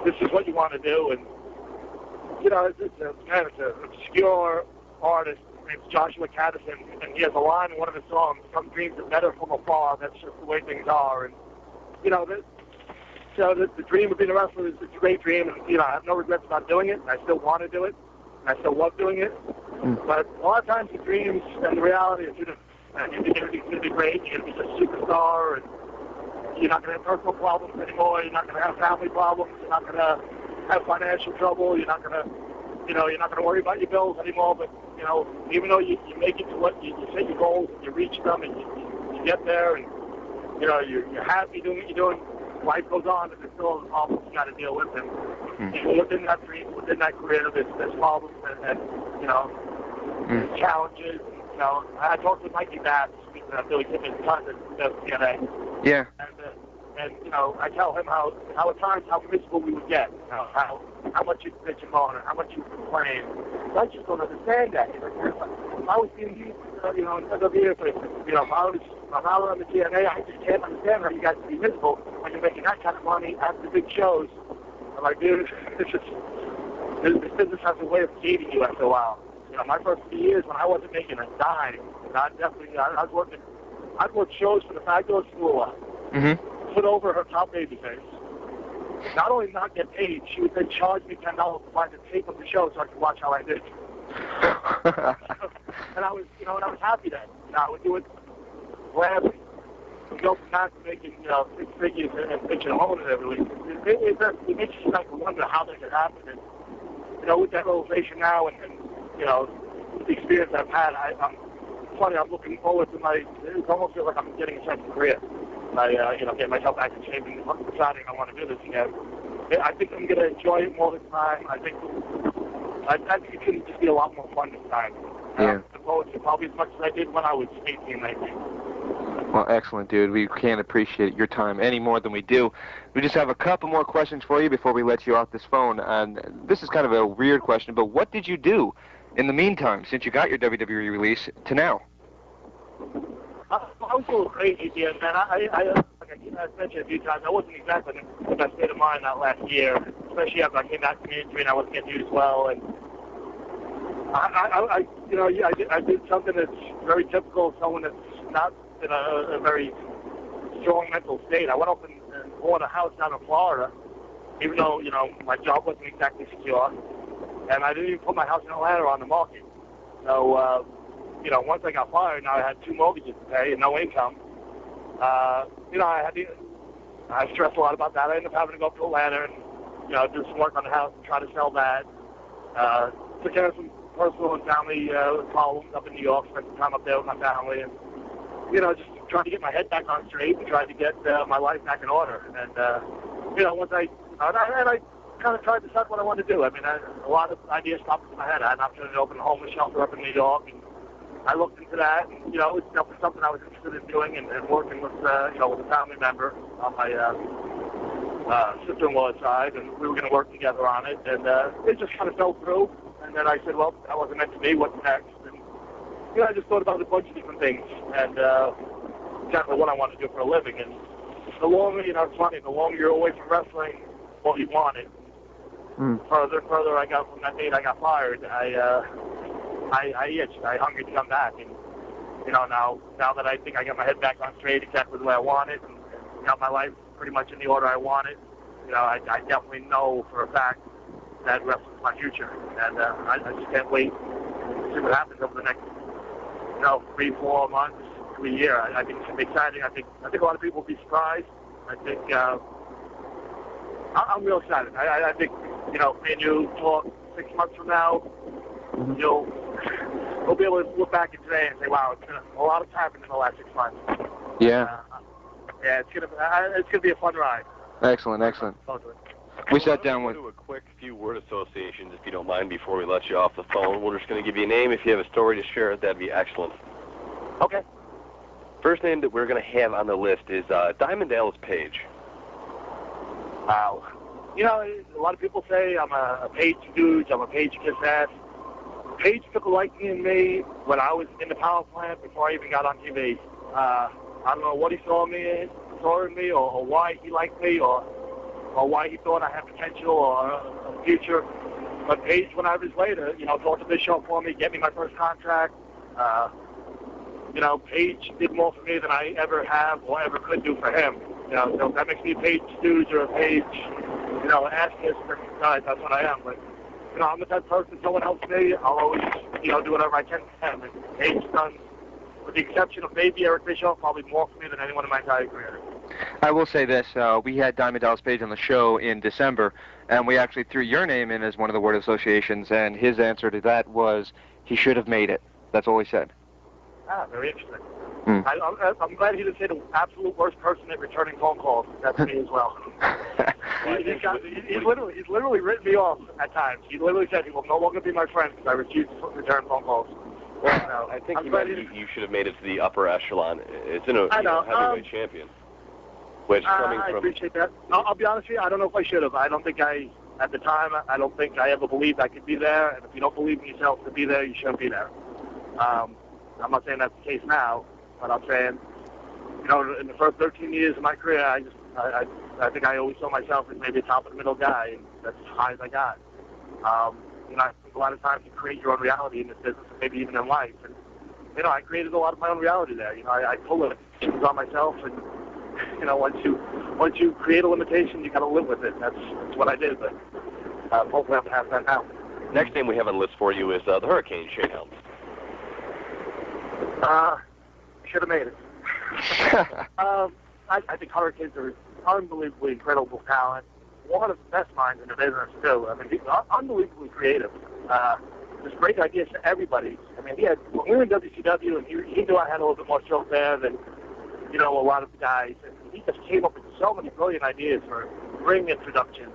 this is what you want to do. And, you know, it's an obscure artist. Named Joshua Caddison, and he has a line in one of his songs, "Some dreams are better from afar, that's just the way things are." And, you know, the dream of being a wrestler is a great dream, and, you know, I have no regrets about doing it, and I still want to do it, and I still love doing it. But a lot of times the dreams and the reality are two different. And you think everything's going to be great, you're going to be a superstar, and you're not going to have personal problems anymore, you're not going to have family problems, you're not going to have financial trouble, you're not going to, you know, you're not going to worry about your bills anymore. But, you know, even though you make it to what you set your goals and you reach them and you get there and, you know, you're happy doing what you're doing, life goes on, and there's still problems you got to deal with. And within that dream, within that career, there's problems and you know, challenges. You know, I talked with Mikey Bass, Billy Kidman's cousin, does TNA. Yeah. And, you know, I tell him how at times how miserable we would get, you know, how much you bitch and moan and how much you complain. I just don't understand that. If I was being used, you know, in WWE, you know, if I was on the TNA, I just can't understand how you guys can be miserable when you're making that kind of money at the big shows. I'm like, dude, it's just, this business has a way of gating you after a while. You know, my first few years when I wasn't making a dime, I'd work shows for the fabulous Moolah. Put over her top babyface. Not only not get paid, she would then charge me $10 to buy the tape of the show so I could watch how I did. And I was, you know, and I was happy then. You know, I would do it gladly. We go from that to making, you know, 6 figures and bitching and moaning every week. It makes you like wonder how that could happen. And, you know, with that realization now and you know, the experience I've had, I'm looking forward to it almost feels like I'm getting a second career. You know, get myself back in shape and deciding I want to do this again. I think I'm going to enjoy it more this time. I think it's going to just be a lot more fun this time. Yeah. I'm looking forward to it probably as much as I did when I was 18, 19. Well, excellent, dude. We can't appreciate your time any more than we do. We just have a couple more questions for you before we let you off this phone. And this is kind of a weird question, but what did you do in the meantime, since you got your WWE release to now? I was a little crazy here, man. Like I mentioned a few times, I wasn't exactly in the best state of mind that last year, especially after I came back from injury and I wasn't getting used well. And I did something that's very typical of someone that's not in a very strong mental state. I went up and bought a house down in Florida, even though, you know, my job wasn't exactly secure. And I didn't even put my house in Atlanta on the market. So, you know, once I got fired, now I had 2 mortgages to pay and no income. You know, I stressed a lot about that. I ended up having to go up to Atlanta and, you know, do some work on the house and try to sell that. Took care of some personal and family problems up in New York, spent some time up there with my family. And, just trying to get my head back on straight and trying to get my life back in order. And, once I kind of tried to decide what I wanted to do. I mean, a lot of ideas popped into my head. I had an opportunity to open a homeless shelter up in New York, and I looked into that, and, it's definitely something I was interested in doing and working with, with a family member on my sister-in-law's side, and we were going to work together on it, and it just kind of fell through. And then I said, well, that wasn't meant to be. What's next? And, I just thought about a bunch of different things, and exactly what I wanted to do for a living. And the longer, it's funny, the longer you're away from wrestling, what you wanted. Further I got from that date I got fired, I itched. I hungered to come back. And, now that I think I got my head back on straight exactly the way I wanted and got my life pretty much in the order I wanted, I definitely know for a fact that wrestling's my future. And I just can't wait to see what happens over the next, 3-4 months to a year. I think it's going to be exciting. I think a lot of people will be surprised. I think I'm real excited. I think, me and you talk 6 months from now, we'll be able to look back at today and say, wow, a lot has happened in the last 6 months. Yeah. Yeah, it's gonna be a fun ride. Excellent. We sat down with... We'll do a quick few word associations, if you don't mind, before we let you off the phone. We're just going to give you a name. If you have a story to share, that'd be excellent. Okay. First name that we're going to have on the list is Diamond Dallas Page. Wow. A lot of people say I'm a Page dude, I'm a Page kiss ass. Page took a liking in me when I was in the power plant before I even got on TV. I don't know what he saw in me, or why he liked me, or why he thought I had potential or a future. But Page, when I was later, talked to this show for me, get me my first contract. Page did more for me than I ever have or ever could do for him. So that makes me a Page stooge or a Page, ass kiss. That's what I am. But, I'm the type of person, someone helps me, I'll always, do whatever I can for him. And Page done, with the exception of maybe Eric Bischoff, probably more for me than anyone in my entire career. I will say this, we had Diamond Dallas Page on the show in December, and we actually threw your name in as one of the word associations, and his answer to that was he should have made it. That's all he said. Ah, very interesting. I'm glad he didn't say the absolute worst person at returning phone calls. That's me as well. He's literally written me off at times. He literally said he will no longer be my friend because I refuse to return phone calls. Well, I think you should have made it to the upper echelon. It's in a heavyweight champion. Which coming I from... appreciate that. I'll be honest with you, I don't know if I should have. I don't think at the time, I don't think I ever believed I could be there. And if you don't believe in yourself to be there, you shouldn't be there. I'm not saying that's the case now, but I'm saying, in the first 13 years of my career, I think I always saw myself as maybe a top-of-the-middle guy, and that's as high as I got. I think a lot of times you create your own reality in this business, and maybe even in life. And, I created a lot of my own reality there. I pull limitations on myself, and, once you create a limitation, you got to live with it. That's what I did, but hopefully I'm past that now. Next name we have on the list for you is the Hurricane, Shane Helms. Should have made it. I think Hurricanes are unbelievably incredible talent. One of the best minds in the business, too. I mean, he's unbelievably creative. Just great ideas to everybody. I mean, when we were in WCW, and he knew I had a little bit more stroke there than, a lot of the guys. And he just came up with so many brilliant ideas for ring introductions.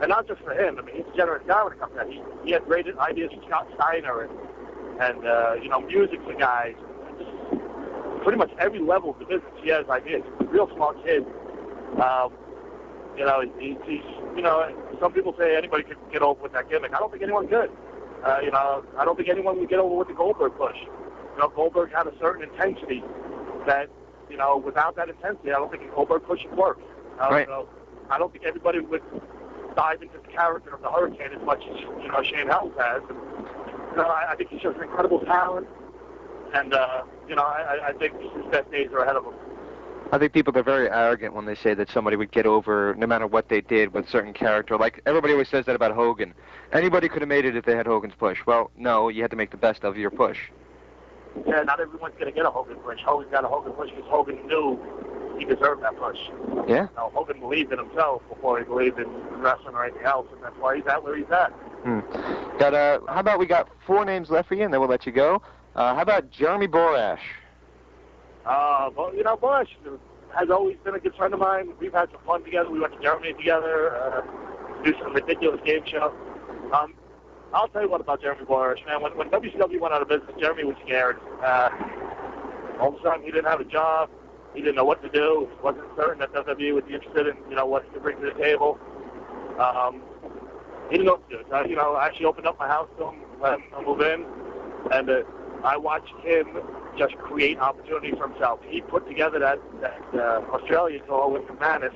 And not just for him. I mean, he's a generous guy when it comes to that. He had great ideas for Scott Steiner and music for guys. Pretty much every level of the business, he has ideas. He's a real smart kid. He's some people say anybody could get over with that gimmick. I don't think anyone could. I don't think anyone would get over with the Goldberg push. Goldberg had a certain intensity that, without that intensity, I don't think a Goldberg push would work. Right. So I don't think everybody would dive into the character of the Hurricane as much as, Shane Helms has. And, I think he's just an incredible talent. And, I think his best days are ahead of him. I think people are very arrogant when they say that somebody would get over no matter what they did with certain character. Like, everybody always says that about Hogan. Anybody could have made it if they had Hogan's push. Well, no, you had to make the best of your push. Yeah, not everyone's going to get a Hogan push. Hogan got a Hogan push because Hogan knew he deserved that push. Yeah. Hogan believed in himself before he believed in wrestling or anything else, and that's why he's at where he's at. How about we got 4 names left for you, and then we'll let you go. How about Jeremy Borash? But, you know, Bush has always been a good friend of mine. We've had some fun together. We went to Germany together, do some ridiculous game show. I'll tell you what about Jeremy Borash, man. When WCW went out of business, Jeremy was scared. All of a sudden, he didn't have a job. He didn't know what to do. He wasn't certain that WWE would be interested in, you know, what he could bring to the table. He didn't know what to do. So, you know, I actually opened up my house to him, let him move in, and I watched him just create opportunity for himself. He put together that Australia tour with McMahon.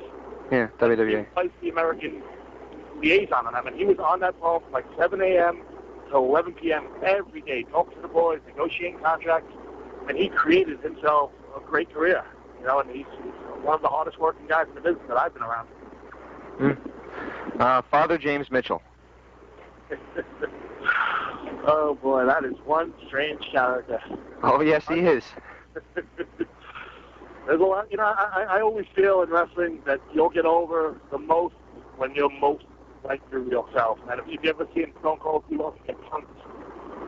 Yeah, WWE. He replaced the American liaison on him, and he was on that phone from like 7 a.m. to 11 p.m. every day, talking to the boys, negotiating contracts, and he created himself a great career. You know, and he's one of the hardest working guys in the business that I've been around. Father James Mitchell. Oh boy, that is one strange character. Oh yes, he is. There's a lot, you know. I always feel in wrestling that you'll get over the most when you're most like your real self. And if you've ever seen Stone Cold Steve Austin get punked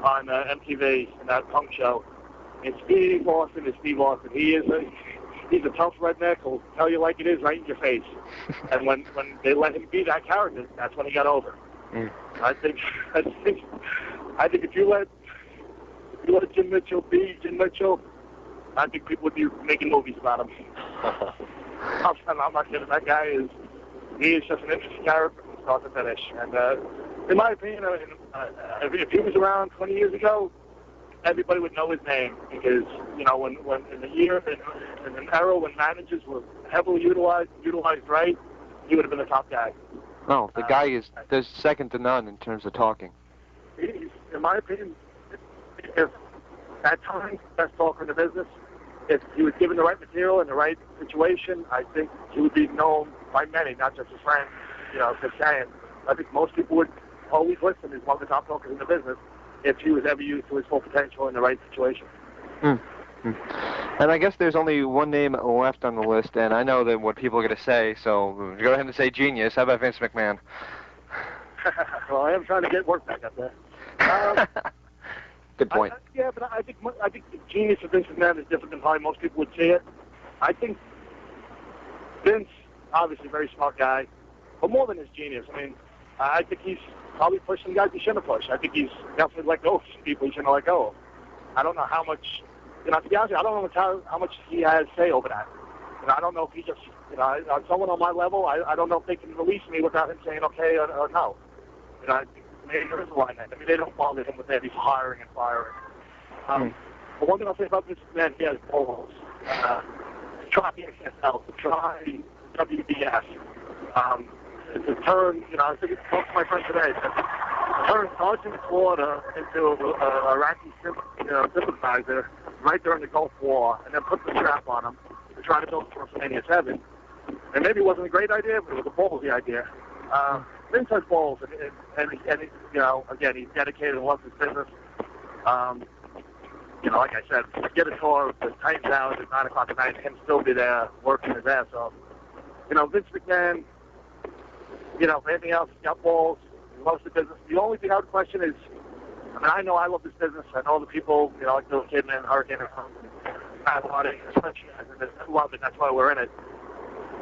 on MTV in that punk show, and Steve Austin is Steve Austin. He's a tough redneck who'll tell you like it is right in your face. And when they let him be that character, that's when he got over. I think if you let Jim Mitchell be Jim Mitchell, I think people would be making movies about him. I'm not kidding. That guy is just an interesting character from start to finish. And in my opinion, if he was around 20 years ago, everybody would know his name because, you know, when in an era when managers were heavily utilized right, he would have been the top guy. Oh, the guy there's second to none in terms of talking. He's, in my opinion, if at times the best talker in the business, if he was given the right material in the right situation, I think he would be known by many, not just his friends, you know, Chris Kanyon. I think most people would always listen as one of the top talkers in the business if he was ever used to his full potential in the right situation. And I guess there's only one name left on the list, and I know that what people are going to say, so go ahead and say genius. How about Vince McMahon? Well, I am trying to get work back up there. Good point. But I think the genius of Vince McMahon is different than probably most people would see it. I think Vince, obviously a very smart guy, but more than his genius. I mean, I think he's probably pushed some guys he shouldn't have pushed. I think he's definitely let go of some people he shouldn't have let go of. I don't know how much, you know, to be honest with you, I don't know how much he has say over that. You know, I don't know if he just, you know, someone on my level, I don't know if they can release me without him saying okay or no. You know, I think maybe there is a line there. I mean, they don't bother him with that. He's hiring and firing. But one thing I'll say about this man, he has balls. Try XSL, to try WBS. To turn, you know, I was talking to my friend today, to turn Sergeant Slaughter into a Iraqi sympathizer right during the Gulf War, and then put the strap on him to try to build WrestleMania 7. And maybe it wasn't a great idea, but it was a ballsy idea. Vince has balls, and you know, again, he's dedicated and loves his business. You know, like I said, get a tour with Titans hours at 9 o'clock at night, him still be there working his ass off. You know, Vince McMahon, you know, if anything else, he's got balls, he loves the business. The only thing I would question is, I mean, I know I love this business. I know the people, you know, like Bill Kidman, Hurricane, Matt Hardy, who love it. That's why we're in it.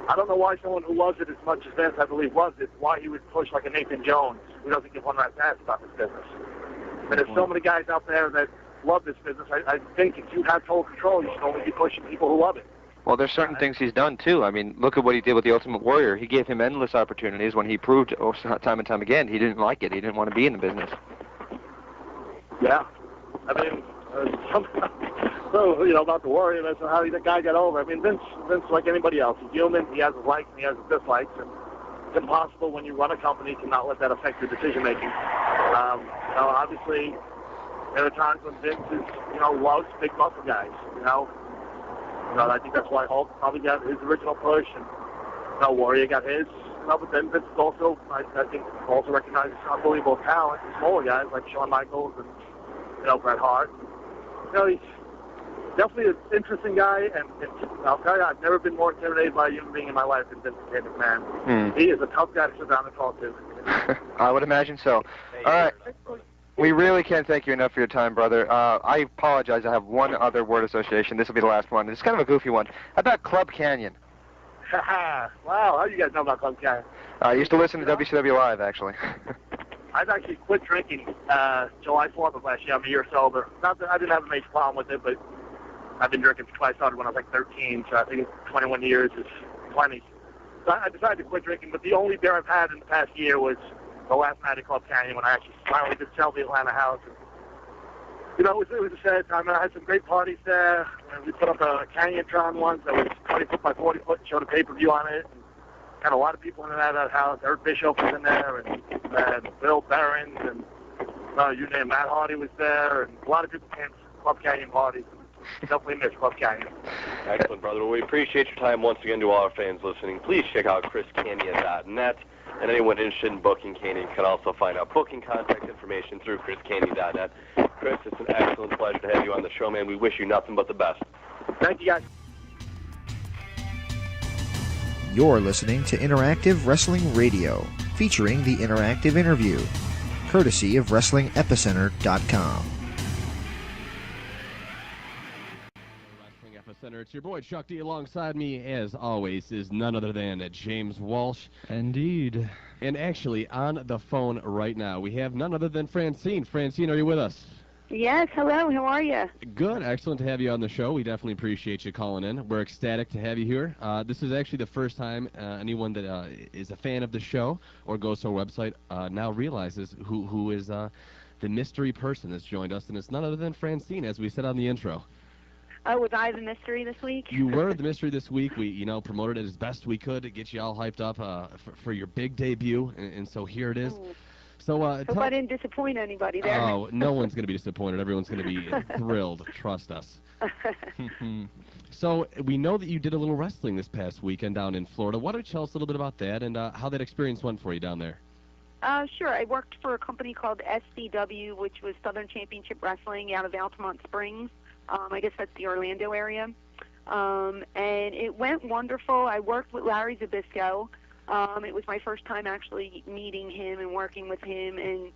I don't know why someone who loves it as much as Vince, I believe, loves it, why he would push like a Nathan Jones who doesn't give one rat's ass about this business. But there's so many guys out there that love this business. I think if you have total control, you should only be pushing people who love it. Well, there's certain things he's done, too. I mean, look at what he did with the Ultimate Warrior. He gave him endless opportunities when he proved time and time again he didn't like it. He didn't want to be in the business. Yeah. I mean, so, you know, about the Warrior, that's how the guy got over. I mean, Vince, like anybody else, he's human. He has his likes and he has his dislikes. And it's impossible when you run a company to not let that affect your decision-making. You know, obviously, there are times when Vince is, you know, loves big muscle guys, you know. You know, I think that's why Hulk probably got his original push, and you know, Warrior got his. You know, but then Vince is also, I think, also recognizes unbelievable talent in smaller guys like Shawn Michaels and, you know, Bret Hart. You know, he's definitely an interesting guy, and I'll tell you, I've never been more intimidated by a human being in my life than Vince McMahon. He is a tough guy to sit down and talk to. I would imagine so. All right. We really can't thank you enough for your time, brother. I apologize. I have one other word association. This will be the last one. It's kind of a goofy one. How about Club Canyon? Wow, how do you guys know about Club Canyon? I used to listen to WCW Live, actually. I've actually quit drinking July 4th of last year. I'm a year sober. Not that I didn't have a major problem with it, but I've been drinking since I started when I was like 13, so I think 21 years is plenty. So I decided to quit drinking, but the only beer I've had in the past year was the last night at Club Canyon when I actually finally did sell the Atlanta house. And, you know, it was a sad time, and I had some great parties there. And we put up a Canyotron once that was 20 foot by 40 foot and showed a pay-per-view on it. And had a lot of people in and out of that house. Eric Bischoff was in there, and Bill Behrens, and you name it, Matt Hardy was there, and a lot of people came to Club Canyon parties. Definitely miss Club Canyon. Excellent, brother. Well, we appreciate your time once again to all our fans listening. Please check out chriskanyon.net, and anyone interested in booking Kanyon can also find out booking contact information through chriskanyon.net. Chris, it's an excellent pleasure to have you on the show, man. We wish you nothing but the best. Thank you, guys. You're listening to Interactive Wrestling Radio, featuring the interactive interview, courtesy of WrestlingEpicenter.com. Epicenter. It's your boy Chuck D. Alongside me, as always, is none other than James Walsh. Indeed. And actually, on the phone right now, we have none other than Francine. Francine, are you with us? Yes, hello, how are you? Good, excellent to have you on the show. We definitely appreciate you calling in. We're ecstatic to have you here. This is actually the first time anyone that is a fan of the show or goes to our website now realizes who is the mystery person that's joined us, and it's none other than Francine, as we said on the intro. Oh, was I the mystery this week? You were the mystery this week. We, promoted it as best we could to get you all hyped up for your big debut, and so here it is. Ooh. So, Hope I didn't disappoint anybody there. Oh, no one's going to be disappointed. Everyone's going to be thrilled. Trust us. So, we know that you did a little wrestling this past weekend down in Florida. Why don't you tell us a little bit about that and how that experience went for you down there? Sure. I worked for a company called SCW, which was Southern Championship Wrestling out of Altamont Springs. I guess that's the Orlando area. And it went wonderful. I worked with Larry Zbyszko. It was my first time actually meeting him and working with him, and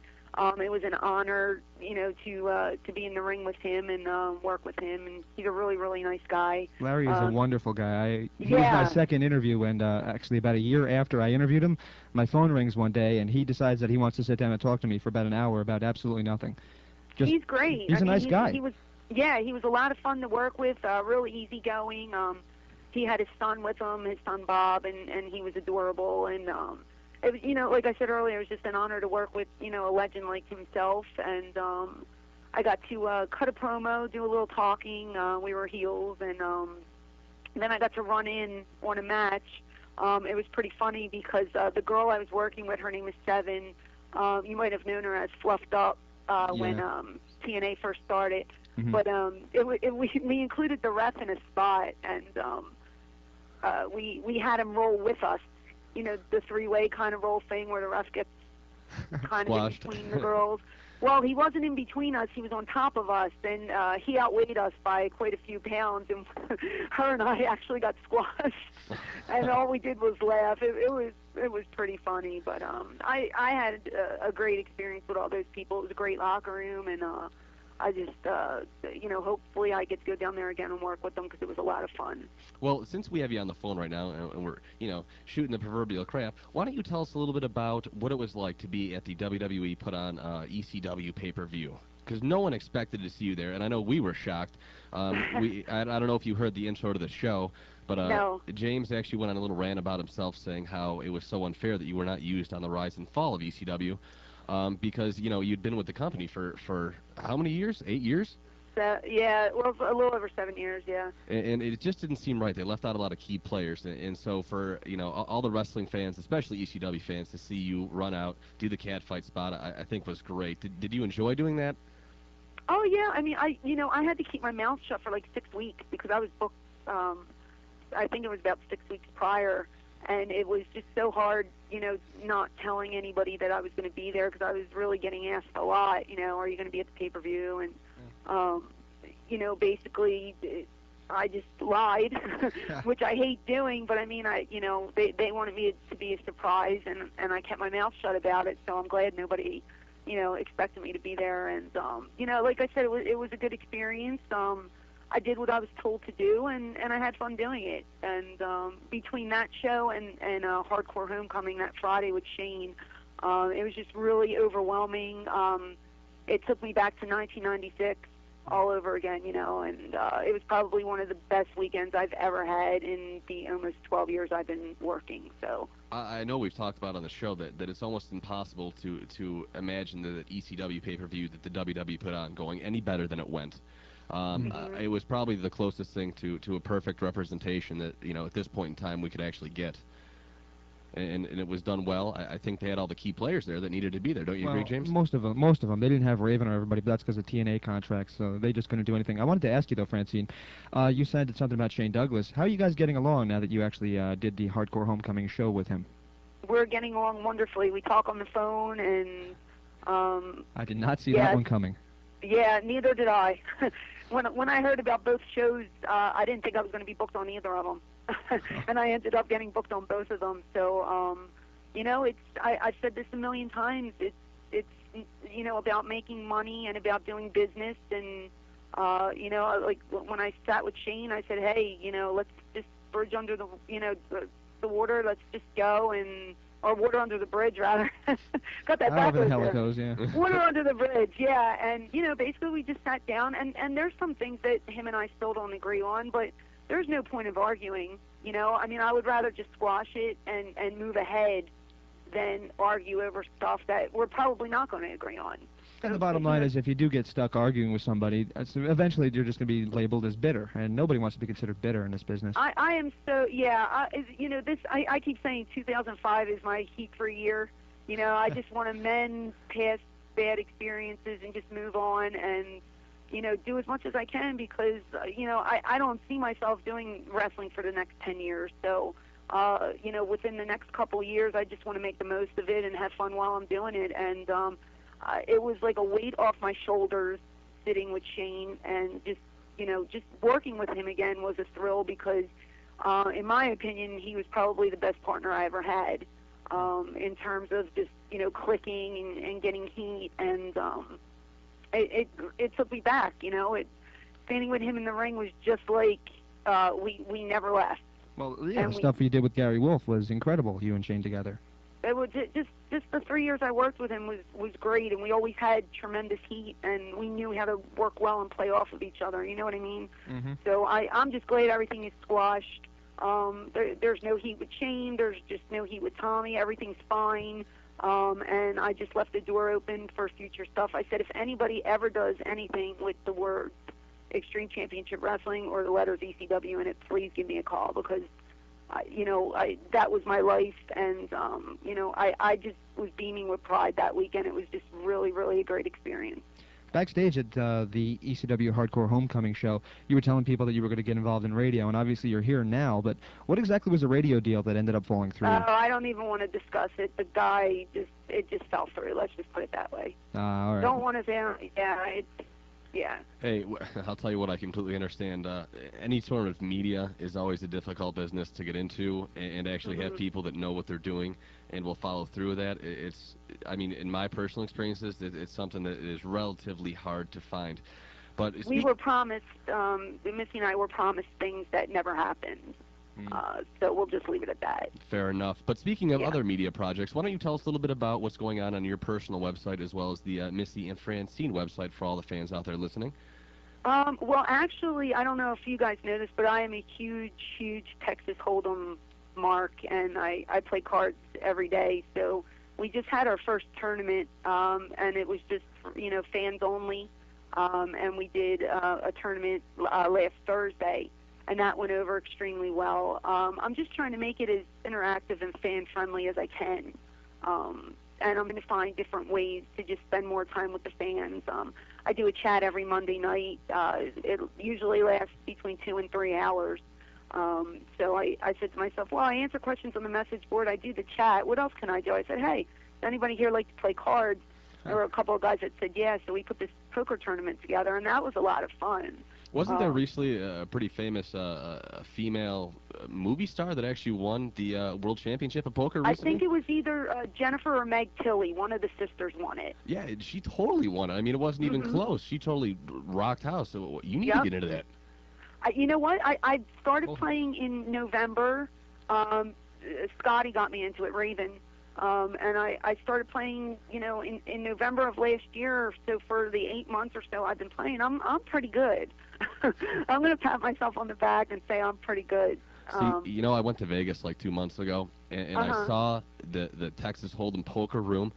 it was an honor, to be in the ring with him and work with him. And he's a really, really nice guy. Larry is a wonderful guy. He yeah. was my second interview, and actually about a year after I interviewed him, my phone rings one day, and he decides that he wants to sit down and talk to me for about an hour about absolutely nothing. He's great. He's a nice guy. He was a lot of fun to work with, really easygoing. He had his son with him, his son Bob, and he was adorable. And, it was, like I said earlier, it was just an honor to work with, a legend like himself. And I got to cut a promo, do a little talking. We were heels. And then I got to run in on a match. It was pretty funny because the girl I was working with, her name is Seven. You might have known her as Fluffed Up when TNA first started. Mm-hmm. But we included the ref in a spot, and we had him roll with us, the three-way kind of roll thing where the ref gets kind of in between the girls. Well, he wasn't in between us. He was on top of us, and he outweighed us by quite a few pounds, and her and I actually got squashed, and all we did was laugh. It was pretty funny, but I had a great experience with all those people. It was a great locker room, and I just, hopefully I get to go down there again and work with them because it was a lot of fun. Well, since we have you on the phone right now and we're, shooting the proverbial crap, why don't you tell us a little bit about what it was like to be at the WWE put on ECW pay-per-view? Because no one expected to see you there, and I know we were shocked. I don't know if you heard the intro to the show, but no. James actually went on a little rant about himself saying how it was so unfair that you were not used on the rise and fall of ECW. Because, you'd been with the company for how many years? 8 years? Yeah, well, a little over 7 years, yeah. And it just didn't seem right. They left out a lot of key players. And so for, all the wrestling fans, especially ECW fans, to see you run out, do the catfight spot, I think was great. Did you enjoy doing that? Oh, yeah. I mean, I had to keep my mouth shut for like 6 weeks because I was booked, I think it was about 6 weeks prior. And it was just so hard, not telling anybody that I was going to be there because I was really getting asked a lot, are you going to be at the pay-per-view? And, basically I just lied, which I hate doing, but I mean, they wanted me to be a surprise, and I kept my mouth shut about it, so I'm glad nobody expecting me to be there. And, like I said, it was a good experience. I did what I was told to do, and I had fun doing it. And between that show and Hardcore Homecoming that Friday with Shane, it was just really overwhelming. It took me back to 1996 all over again, and it was probably one of the best weekends I've ever had in the almost 12 years I've been working. So I know we've talked about on the show that it's almost impossible to imagine the ECW pay-per-view that the WWE put on going any better than it went. It was probably the closest thing to a perfect representation that at this point in time we could actually get. And it was done well. I think they had all the key players there that needed to be there. Don't you agree, James? Most of them. They didn't have Raven or everybody, but that's because of TNA contracts, so they just couldn't do anything. I wanted to ask you, though, Francine, you said something about Shane Douglas. How are you guys getting along now that you actually did the Hardcore Homecoming show with him? We're getting along wonderfully. We talk on the phone, and... I did not see that one coming. Yeah, neither did I. When I heard about both shows, I didn't think I was going to be booked on either of them. And I ended up getting booked on both of them. So, I've said this a million times. It's about making money and about doing business. And, like when I sat with Shane, I said, hey, let's just bridge under the water. Let's just go or water under the bridge, rather. Got that backwards. However the hell it goes, yeah. Water under the bridge, yeah. And, basically we just sat down, and there's some things that him and I still don't agree on, but there's no point of arguing, I would rather just squash it and move ahead than argue over stuff that we're probably not going to agree on. And the bottom line is, if you do get stuck arguing with somebody, eventually you're just going to be labeled as bitter, and nobody wants to be considered bitter in this business. I am so, yeah, I keep saying 2005 is my heat-free year. I just want to mend past bad experiences and just move on and, do as much as I can because, I don't see myself doing wrestling for the next 10 years. So, within the next couple of years, I just want to make the most of it and have fun while I'm doing it. And it was like a weight off my shoulders sitting with Shane and just working with him again was a thrill because, in my opinion, he was probably the best partner I ever had in terms of just, clicking and getting heat. And it took me back, standing with him in the ring was just like we never left. Well, yeah, the stuff you did with Gary Wolf was incredible, you and Shane together. It was just the 3 years I worked with him was great, and we always had tremendous heat, and we knew how to work well and play off of each other, you know what I mean? Mm-hmm. So I'm just glad everything is squashed. There's no heat with Shane, there's just no heat with Tommy, everything's fine. And I just left the door open for future stuff. I said if anybody ever does anything with the word Extreme Championship Wrestling or the letters ECW in it, please give me a call because, that was my life. And, I just was beaming with pride that weekend. It was just really, really a great experience. Backstage at the ECW Hardcore Homecoming show, you were telling people that you were going to get involved in radio, and obviously you're here now, but what exactly was the radio deal that ended up falling through? Oh, I don't even want to discuss it. The guy, it just fell through. Let's just put it that way. All right. Don't want to say, yeah. Hey, I'll tell you what, I completely understand. Any sort of media is always a difficult business to get into and actually have people that know what they're doing and will follow through with that. In my personal experiences, it's something that is relatively hard to find. But we were promised, Missy and I were promised things that never happened. So we'll just leave it at that. Fair enough. But speaking of other media projects, why don't you tell us a little bit about what's going on your personal website as well as the Missy and Francine website for all the fans out there listening? Well, actually, I don't know if you guys know this, but I am a huge, huge Texas Hold'em mark, and I play cards every day. So we just had our first tournament, and it was just, fans only. And we did a tournament last Thursday. And that went over extremely well. I'm just trying to make it as interactive and fan-friendly as I can. And I'm going to find different ways to just spend more time with the fans. I do a chat every Monday night. It usually lasts between 2 and 3 hours. So I said to myself, well, I answer questions on the message board. I do the chat. What else can I do? I said, hey, does anybody here like to play cards? There were a couple of guys that said, yeah, so we put this poker tournament together, and that was a lot of fun. Wasn't there recently a pretty famous female movie star that actually won the World Championship of Poker recently? I think it was either Jennifer or Meg Tilly. One of the sisters won it. Yeah, she totally won it. I mean, it wasn't even close. She totally rocked house. So you need to get into that. You know what? I started playing in November. Scotty got me into it, Raven. And I started playing, in November of last year. So for the 8 months or so I've been playing, I'm pretty good. I'm going to pat myself on the back and say I'm pretty good. See, I went to Vegas like 2 months ago, and I saw the Texas Hold'em poker room,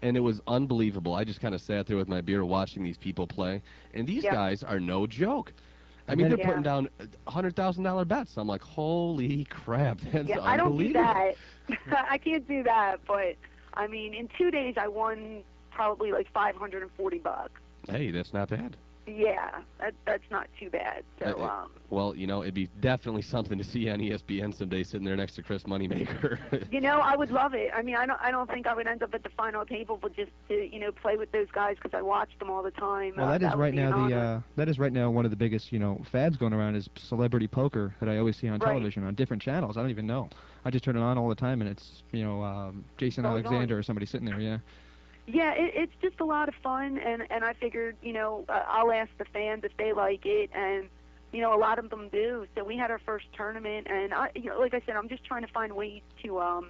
and it was unbelievable. I just kind of sat there with my beer watching these people play, and these guys are no joke. I mean, they're putting down $100,000 bets. I'm like, holy crap, that's unbelievable. I don't do that. I can't do that, but, I mean, in 2 days I won probably like $540. Hey, that's not bad. Yeah, that's not too bad. So, well, it'd be definitely something to see on ESPN someday, sitting there next to Chris Moneymaker. I would love it. I mean, I don't think I would end up at the final table, but just to play with those guys because I watch them all the time. Well, that is right now that is right now one of the biggest fads going around is celebrity poker that I always see on television on different channels. I don't even know. I just turn it on all the time, and it's Jason Alexander or somebody sitting there. Yeah. Yeah, it's just a lot of fun, and I figured, I'll ask the fans if they like it, and, a lot of them do. So we had our first tournament, and, like I said, I'm just trying to find ways to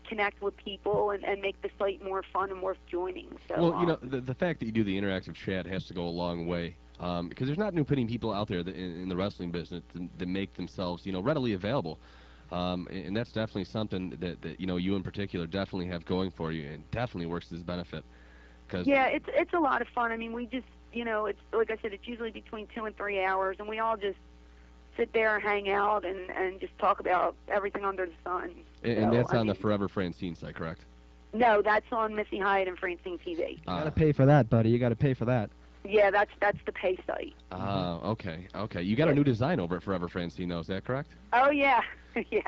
connect with people and make the site more fun and worth joining. So, well, the fact that you do the interactive chat has to go a long way, because there's not many people out there that in the wrestling business that make themselves, readily available. And that's definitely something that you in particular definitely have going for you, and definitely works to his benefit. Yeah, it's a lot of fun. I mean, we just it's like I said, it's usually between 2 and 3 hours, and we all just sit there and hang out and just talk about everything under the sun. And that's on the Forever Francine site, correct? No, that's on Missy Hyatt and Francine TV. You gotta pay for that, buddy. You gotta pay for that. Yeah, that's the pay site. Okay. You got a new design over at Forever Francine, though. Is that correct? Oh yeah, yeah.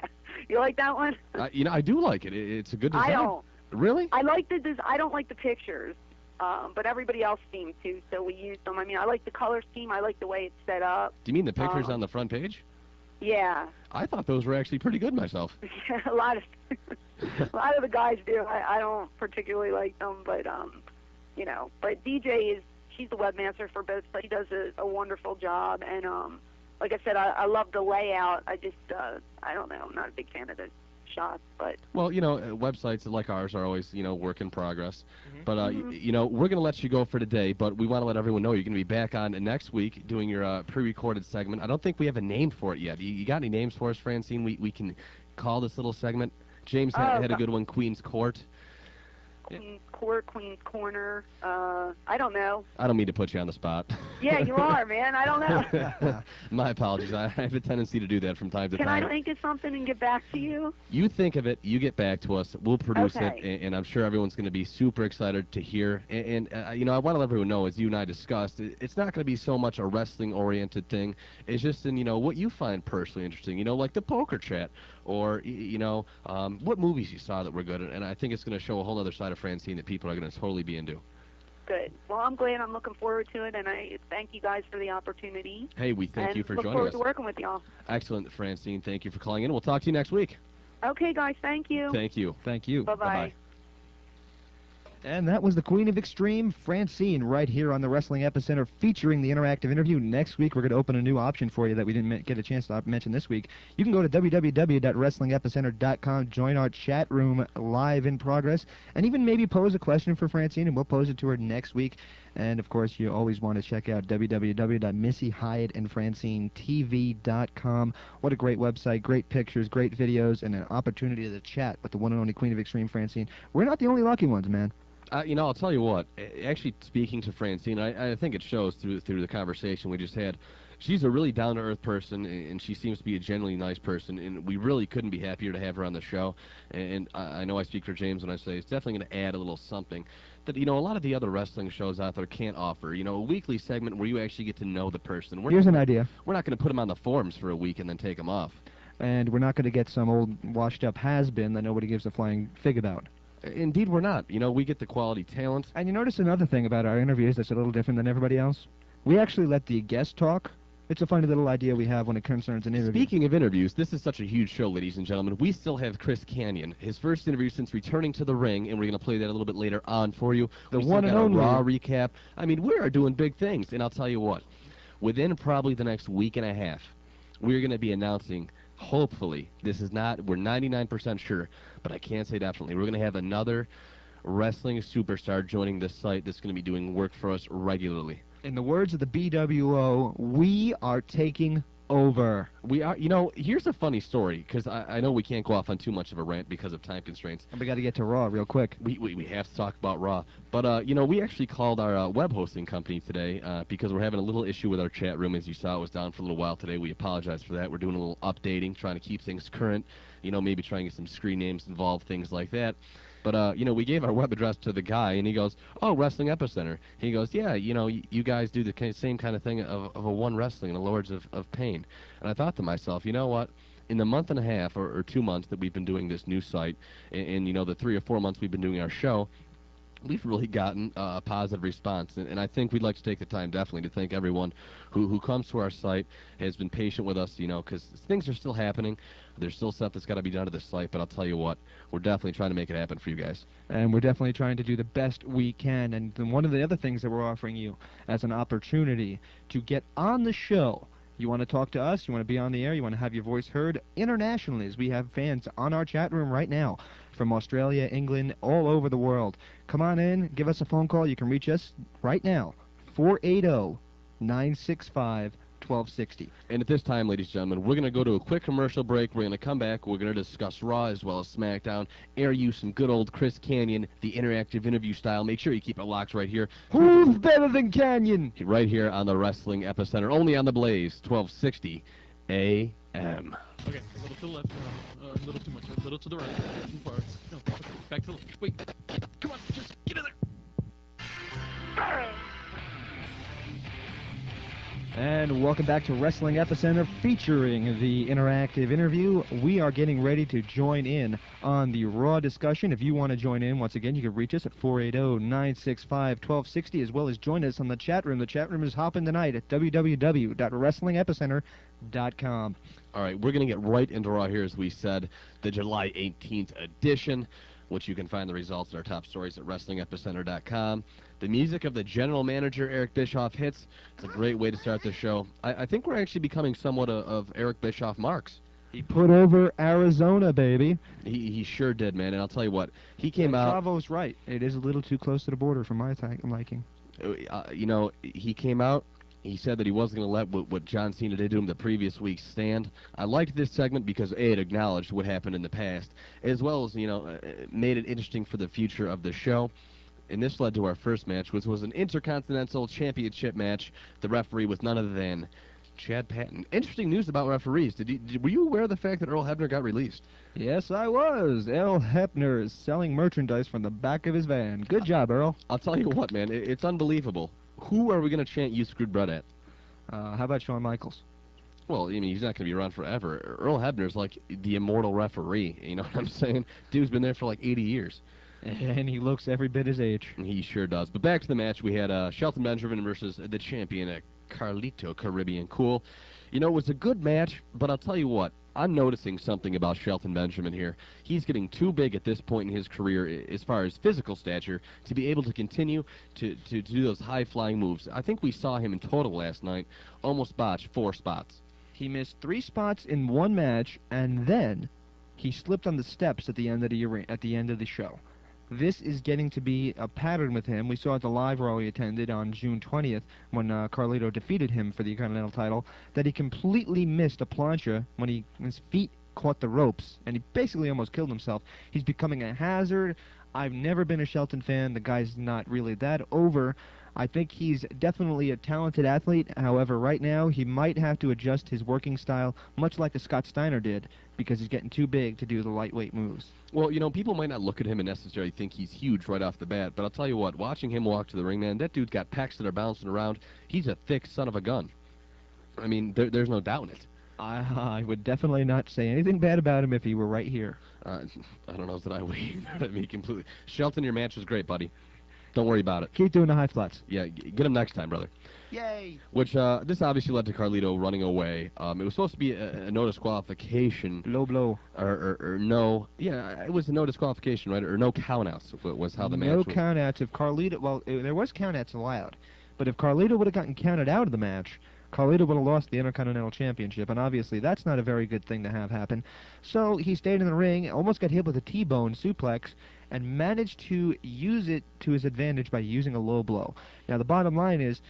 You like that one? I do like it. It's a good design. I don't. Really? I like the I don't like the pictures, but everybody else seemed to, so we used them. I mean, I like the color scheme. I like the way it's set up. Do you mean the pictures on the front page? Yeah. I thought those were actually pretty good myself. Yeah, a lot of the guys do. I don't particularly like them, but but DJ she's the webmaster for both, but she does a wonderful job, and like I said, I love the layout. I just I don't know, I'm not a big fan of the shots, but well, websites like ours are always work in progress. But we're gonna let you go for today, but we want to let everyone know you're gonna be back on next week doing your pre-recorded segment. I don't think we have a name for it yet. You got any names for us, Francine? We can call this little segment. James had a good one, Queen's Court. Queen's Court, Queen's Corner. I don't know. I don't mean to put you on the spot. Yeah, you are, man. I don't know. My apologies. I have a tendency to do that from time to time. Can I think of something and get back to you? You think of it. You get back to us. We'll produce it, and I'm sure everyone's going to be super excited to hear. And I want to let everyone know, as you and I discussed, it's not going to be so much a wrestling-oriented thing. It's just in, what you find personally interesting, like the poker chat, or, what movies you saw that were good. And I think it's going to show a whole other side of Francine that people are going to totally be into. Good. Well, I'm glad. I'm looking forward to it, and I thank you guys for the opportunity. Hey, we thank you for joining us. Look forward to working with y'all. Excellent, Francine. Thank you for calling in. We'll talk to you next week. Okay, guys. Thank you. Thank you. Thank you. Bye-bye. And that was the Queen of Extreme, Francine, right here on the Wrestling Epicenter, featuring the interactive interview. Next week, we're going to open a new option for you that we didn't get a chance to mention this week. You can go to www.wrestlingepicenter.com, join our chat room live in progress, and even maybe pose a question for Francine, and we'll pose it to her next week. And, of course, you always want to check out www.MissyHyattandFrancineTV.com. What a great website, great pictures, great videos, and an opportunity to chat with the one and only Queen of Extreme, Francine. We're not the only lucky ones, man. I'll tell you what, actually speaking to Francine, I think it shows through the conversation we just had. She's a really down-to-earth person, and she seems to be a genuinely nice person, and we really couldn't be happier to have her on the show. And I know I speak for James when I say it's definitely going to add a little something that, a lot of the other wrestling shows out there can't offer. A weekly segment where you actually get to know the person. Here's an idea. We're not going to put them on the forums for a week and then take them off. And we're not going to get some old washed-up has-been that nobody gives a flying fig about. Indeed, we're not. We get the quality talent. And you notice another thing about our interviews that's a little different than everybody else? We actually let the guest talk, It's a funny little idea we have when it concerns an interview. Speaking of interviews, this is such a huge show, ladies and gentlemen. We still have Chris Kanyon, his first interview since returning to the ring, and we're going to play that a little bit later on for you. The We one still and got a only. Raw recap. I mean, we are doing big things, and I'll tell you what. Within probably the next week and a half, we're going to be announcing, hopefully, this is not, we're 99% sure, but I can't say definitely, we're going to have another wrestling superstar joining this site that's going to be doing work for us regularly. In the words of the BWO, we are taking over. We are, you know, here's a funny story, because I know we can't go off on too much of a rant because of time constraints. And we got to get to Raw real quick. We have to talk about Raw. But, you know, we actually called our web hosting company today because we're having a little issue with our chat room. As you saw, it was down for a little while today. We apologize for that. We're doing a little updating, trying to keep things current, you know, maybe trying to get some screen names involved, things like that. But, you know, we gave our web address to the guy, and he goes, oh, Wrestling Epicenter. He goes, yeah, you know, you guys do the same kind of thing of a One Wrestling and the Lords of Pain. And I thought to myself, you know what? In the month and a half or 2 months that we've been doing this new site, and you know, the 3 or 4 months we've been doing our show, we've really gotten a positive response, and I think we'd like to take the time definitely to thank everyone who comes to our site, has been patient with us, you know, because things are still happening. There's still stuff that's got to be done to the site, but I'll tell you what, we're definitely trying to make it happen for you guys. And we're definitely trying to do the best we can. And then one of the other things that we're offering you as an opportunity to get on the show. You want to talk to us, you want to be on the air, you want to have your voice heard internationally, as we have fans on our chat room right now from Australia, England, all over the world. Come on in, give us a phone call. You can reach us right now, 480-965-1260. And at this time, ladies and gentlemen, we're going to go to a quick commercial break. We're going to come back. We're going to discuss Raw as well as SmackDown, air you some good old Chris Kanyon, the interactive interview style. Make sure you keep it locked right here. Who's better than Kanyon? Right here on the Wrestling Epicenter, only on the Blaze, 1260 AM. Okay, a little to the left, a little too much, a little to the right, too far. No, okay, back to the left. Wait, come on, just get in there. And welcome back to Wrestling Epicenter, featuring the interactive interview. We are getting ready to join in on the Raw discussion. If you want to join in, once again, you can reach us at 480-965-1260, as well as join us on the chat room. The chat room is hopping tonight at www.wrestlingepicenter.com. All right, we're going to get right into Raw here, as we said, the July 18th edition, which you can find the results in our top stories at WrestlingEpicenter.com. The music of the general manager, Eric Bischoff, hits. It's a great way to start the show. I think we're actually becoming somewhat of Eric Bischoff marks. He put over Arizona, baby. He sure did, man. And I'll tell you what, he came out. Chavo's right. It is a little too close to the border for my liking. You know, he came out. He said that he wasn't going to let what John Cena did to him the previous week stand. I liked this segment because A, it acknowledged what happened in the past, as well as, you know, made it interesting for the future of the show. And this led to our first match, which was an Intercontinental Championship match. The referee was none other than Chad Patton. Interesting news about referees. Were you aware of the fact that Earl Hebner got released? Yes, I was. Earl Hebner is selling merchandise from the back of his van. Good job, Earl. I'll tell you what, man, it's unbelievable. Who are we going to chant "You Screwed Brett" at? How about Shawn Michaels? Well, I mean, he's not going to be around forever. Earl Hebner's like the immortal referee. You know what I'm saying? Dude's been there for like 80 years. And he looks every bit his age. He sure does. But back to the match, we had Shelton Benjamin versus the champion, Carlito Caribbean Cool. You know, it was a good match, but I'll tell you what, I'm noticing something about Shelton Benjamin here. He's getting too big at this point in his career as far as physical stature to be able to continue to do those high-flying moves. I think we saw him in total last night almost botch 4 spots. He missed 3 spots in one match, and then he slipped on the steps at the end of the show. This is getting to be a pattern with him. We saw at the live Raw he attended on June 20th when Carlito defeated him for the Continental title, that he completely missed a plancha when his feet caught the ropes, and he basically almost killed himself. He's becoming a hazard. I've never been a Shelton fan. The guy's not really that over. I think he's definitely a talented athlete. However, right now he might have to adjust his working style, much like the Scott Steiner did, because he's getting too big to do the lightweight moves. Well, you know, people might not look at him and necessarily think he's huge right off the bat, but I'll tell you what, watching him walk to the ring, man, that dude's got pecs that are bouncing around. He's a thick son of a gun. I mean, there's no doubt in it. I would definitely not say anything bad about him if he were right here. I don't know that I would either. I mean, completely. Shelton, your match was great, buddy. Don't worry about it. Keep doing the high flats. Yeah, get him next time, brother. Yay! Which, this obviously led to Carlito running away. It was supposed to be a no disqualification. Low blow. Or no. Yeah, it was a no disqualification, right? Or no countouts was how the match was. No countouts. If Carlito... Well, there was countouts allowed. But if Carlito would have gotten counted out of the match, Carlito would have lost the Intercontinental Championship, and obviously that's not a very good thing to have happen. So he stayed in the ring, almost got hit with a T-bone suplex, and managed to use it to his advantage by using a low blow. Now, the bottom line is,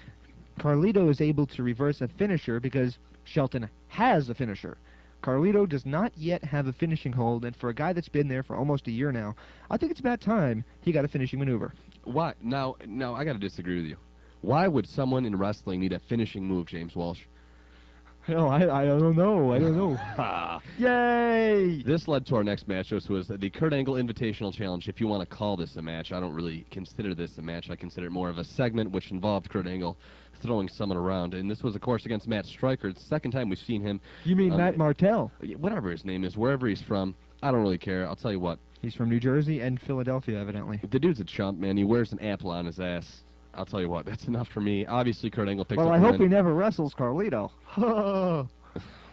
Carlito is able to reverse a finisher because Shelton has a finisher. Carlito does not yet have a finishing hold, and for a guy that's been there for almost a year now, I think it's about time he got a finishing maneuver. Why? Now, I gotta disagree with you. Why would someone in wrestling need a finishing move, James Walsh? No, I don't know. I don't know. Yay! This led to our next match, which was the Kurt Angle Invitational Challenge. If you want to call this a match, I don't really consider this a match. I consider it more of a segment which involved Kurt Angle throwing someone around. And this was, of course, against Matt Stryker. It's the second time we've seen him. You mean Matt Martell? Whatever his name is, wherever he's from. I don't really care. I'll tell you what. He's from New Jersey and Philadelphia, evidently. The dude's a chump, man. He wears an apple on his ass. I'll tell you what, that's enough for me. Obviously, Kurt Angle picks up Well, I hope he never wrestles Carlito.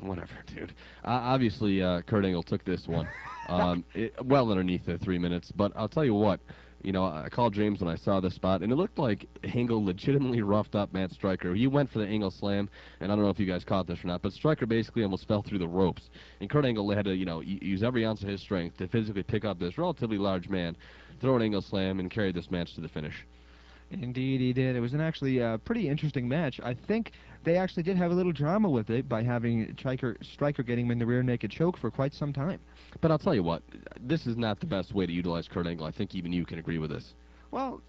Whatever, dude. Obviously, Kurt Angle took this one well underneath the 3 minutes. But I'll tell you what, I called James when I saw this spot, and it looked like Angle legitimately roughed up Matt Stryker. He went for the Angle slam, and I don't know if you guys caught this or not, but Stryker basically almost fell through the ropes. And Kurt Angle had to, use every ounce of his strength to physically pick up this relatively large man, throw an Angle slam, and carry this match to the finish. Indeed, he did. It was actually a pretty interesting match. I think they actually did have a little drama with it by having Stryker getting him in the rear naked choke for quite some time. But I'll tell you what, this is not the best way to utilize Kurt Angle. I think even you can agree with this. Well,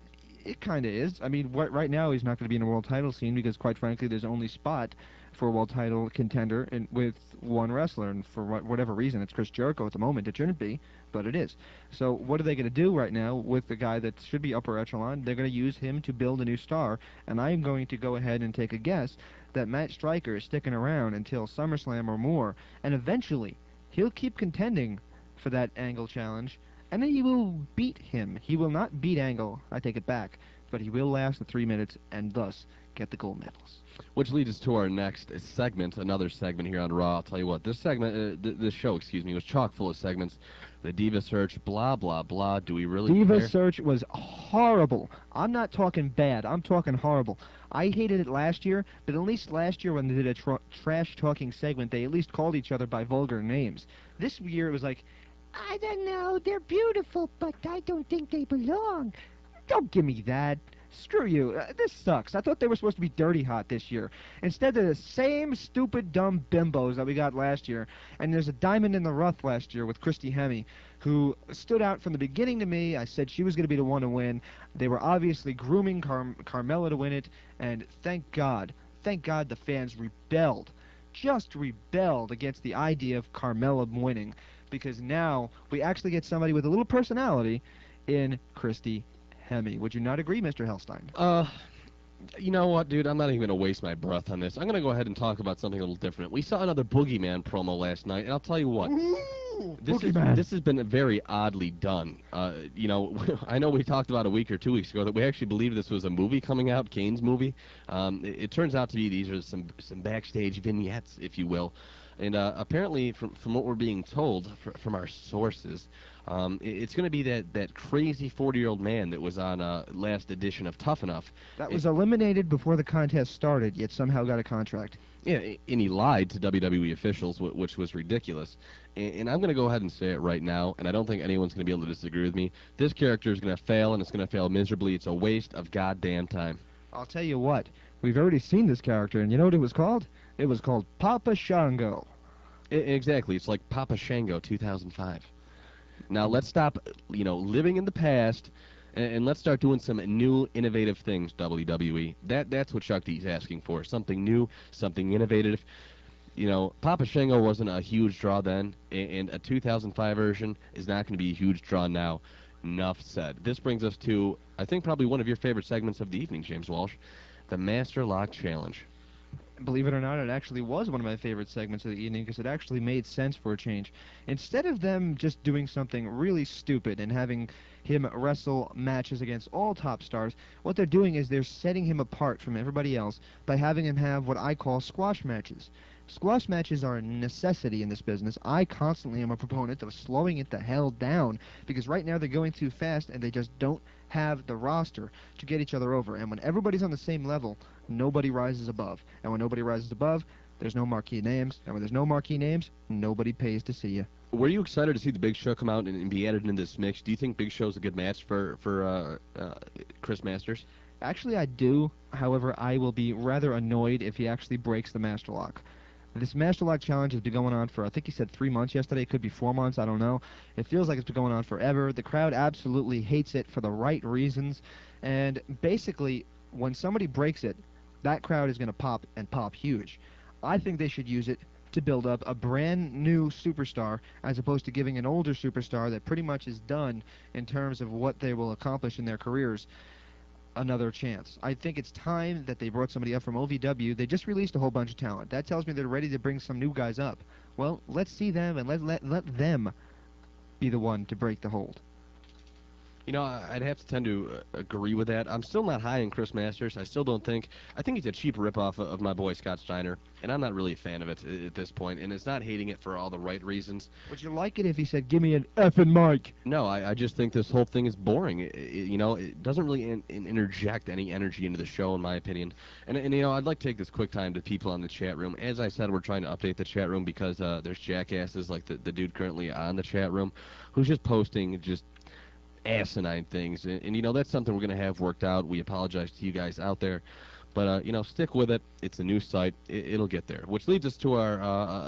it kind of is. I mean, right now he's not going to be in a world title scene because, quite frankly, there's only spot for a world title contender with one wrestler, and for whatever reason, it's Chris Jericho at the moment. It shouldn't be, but it is. So what are they going to do right now with the guy that should be upper echelon? They're going to use him to build a new star, and I'm going to go ahead and take a guess that Matt Stryker is sticking around until SummerSlam or more, and eventually he'll keep contending for that Angle challenge, and then he will beat him. He will not beat Angle, I take it back, but he will last the 3 minutes and thus get the gold medals. Which leads us to our next segment, another segment here on Raw. I'll tell you what, this segment, this show, was chock full of segments. The Diva Search, blah, blah, blah. Do we really care? Diva Search was horrible. I'm not talking bad. I'm talking horrible. I hated it last year, but at least last year when they did a trash-talking segment, they at least called each other by vulgar names. This year it was like, I don't know, they're beautiful, but I don't think they belong. Don't give me that. Screw you. This sucks. I thought they were supposed to be dirty hot this year. Instead, they're the same stupid, dumb bimbos that we got last year. And there's a diamond in the rough last year with Christy Hemme, who stood out from the beginning to me. I said she was going to be the one to win. They were obviously grooming Carmella to win it, and thank God the fans rebelled. Just rebelled against the idea of Carmella winning, because now we actually get somebody with a little personality in Christy Hemme. Would you not agree, Mr. Hellstein? You know what, dude? I'm not even going to waste my breath on this. I'm going to go ahead and talk about something a little different. We saw another Boogeyman promo last night, and I'll tell you what. This has been very oddly done. I know we talked about a week or 2 weeks ago that we actually believed this was a movie coming out, Kane's movie. It turns out to be these are some backstage vignettes, if you will. And apparently, from what we're being told from our sources, it's going to be that crazy 40-year-old man that was on last edition of Tough Enough. That was eliminated before the contest started, yet somehow got a contract. Yeah, and he lied to WWE officials, which was ridiculous. And I'm going to go ahead and say it right now, and I don't think anyone's going to be able to disagree with me. This character is going to fail, and it's going to fail miserably. It's a waste of goddamn time. I'll tell you what. We've already seen this character, and you know what it was called? It was called Papa Shango. Exactly. It's like Papa Shango 2005. Now, let's stop, living in the past, and let's start doing some new, innovative things, WWE. That's what Chuck D's asking for. Something new, something innovative. Papa Shango wasn't a huge draw then, and a 2005 version is not going to be a huge draw now. Enough said. This brings us to, I think, probably one of your favorite segments of the evening, James Walsh, the Master Lock Challenge. believe it or not, it actually was one of my favorite segments of the evening because it actually made sense for a change. Instead of them just doing something really stupid and having him wrestle matches against all top stars, what they're doing is they're setting him apart from everybody else by having him have what I call squash matches. Squash matches are a necessity in this business. I constantly am a proponent of slowing it the hell down because right now they're going too fast and they just don't have the roster to get each other over. And when everybody's on the same level, nobody rises above. And when nobody rises above, there's no marquee names. And when there's no marquee names, nobody pays to see you. Were you excited to see the Big Show come out and be added into this mix? Do you think Big Show's a good match for Chris Masters? Actually, I do. However, I will be rather annoyed if he actually breaks the Master Lock. This Master Lock challenge has been going on for, I think he said 3 months yesterday. It could be 4 months. I don't know. It feels like it's been going on forever. The crowd absolutely hates it for the right reasons. And basically, when somebody breaks it, that crowd is going to pop and pop huge. I think they should use it to build up a brand new superstar as opposed to giving an older superstar that pretty much is done in terms of what they will accomplish in their careers another chance. I think it's time that they brought somebody up from OVW. They just released a whole bunch of talent. That tells me they're ready to bring some new guys up. Well, let's see them and let them be the one to break the hold. You know, I'd have to tend to agree with that. I'm still not high on Chris Masters. I think he's a cheap ripoff of my boy Scott Steiner, and I'm not really a fan of it at this point, and it's not hating it for all the right reasons. Would you like it if he said, give me an effing mic? No, I just think this whole thing is boring. It doesn't really interject any energy into the show, in my opinion. And I'd like to take this quick time to people on the chat room. As I said, we're trying to update the chat room because there's jackasses like the dude currently on the chat room who's just posting just asinine things, and that's something we're going to have worked out. We apologize to you guys out there, but stick with it. It's a new site. It'll get there, which leads us to our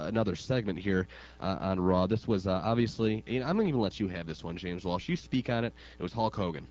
another segment here on Raw. This was obviously, I'm going to even let you have this one, James Walsh. You speak on it. It was Hulk Hogan.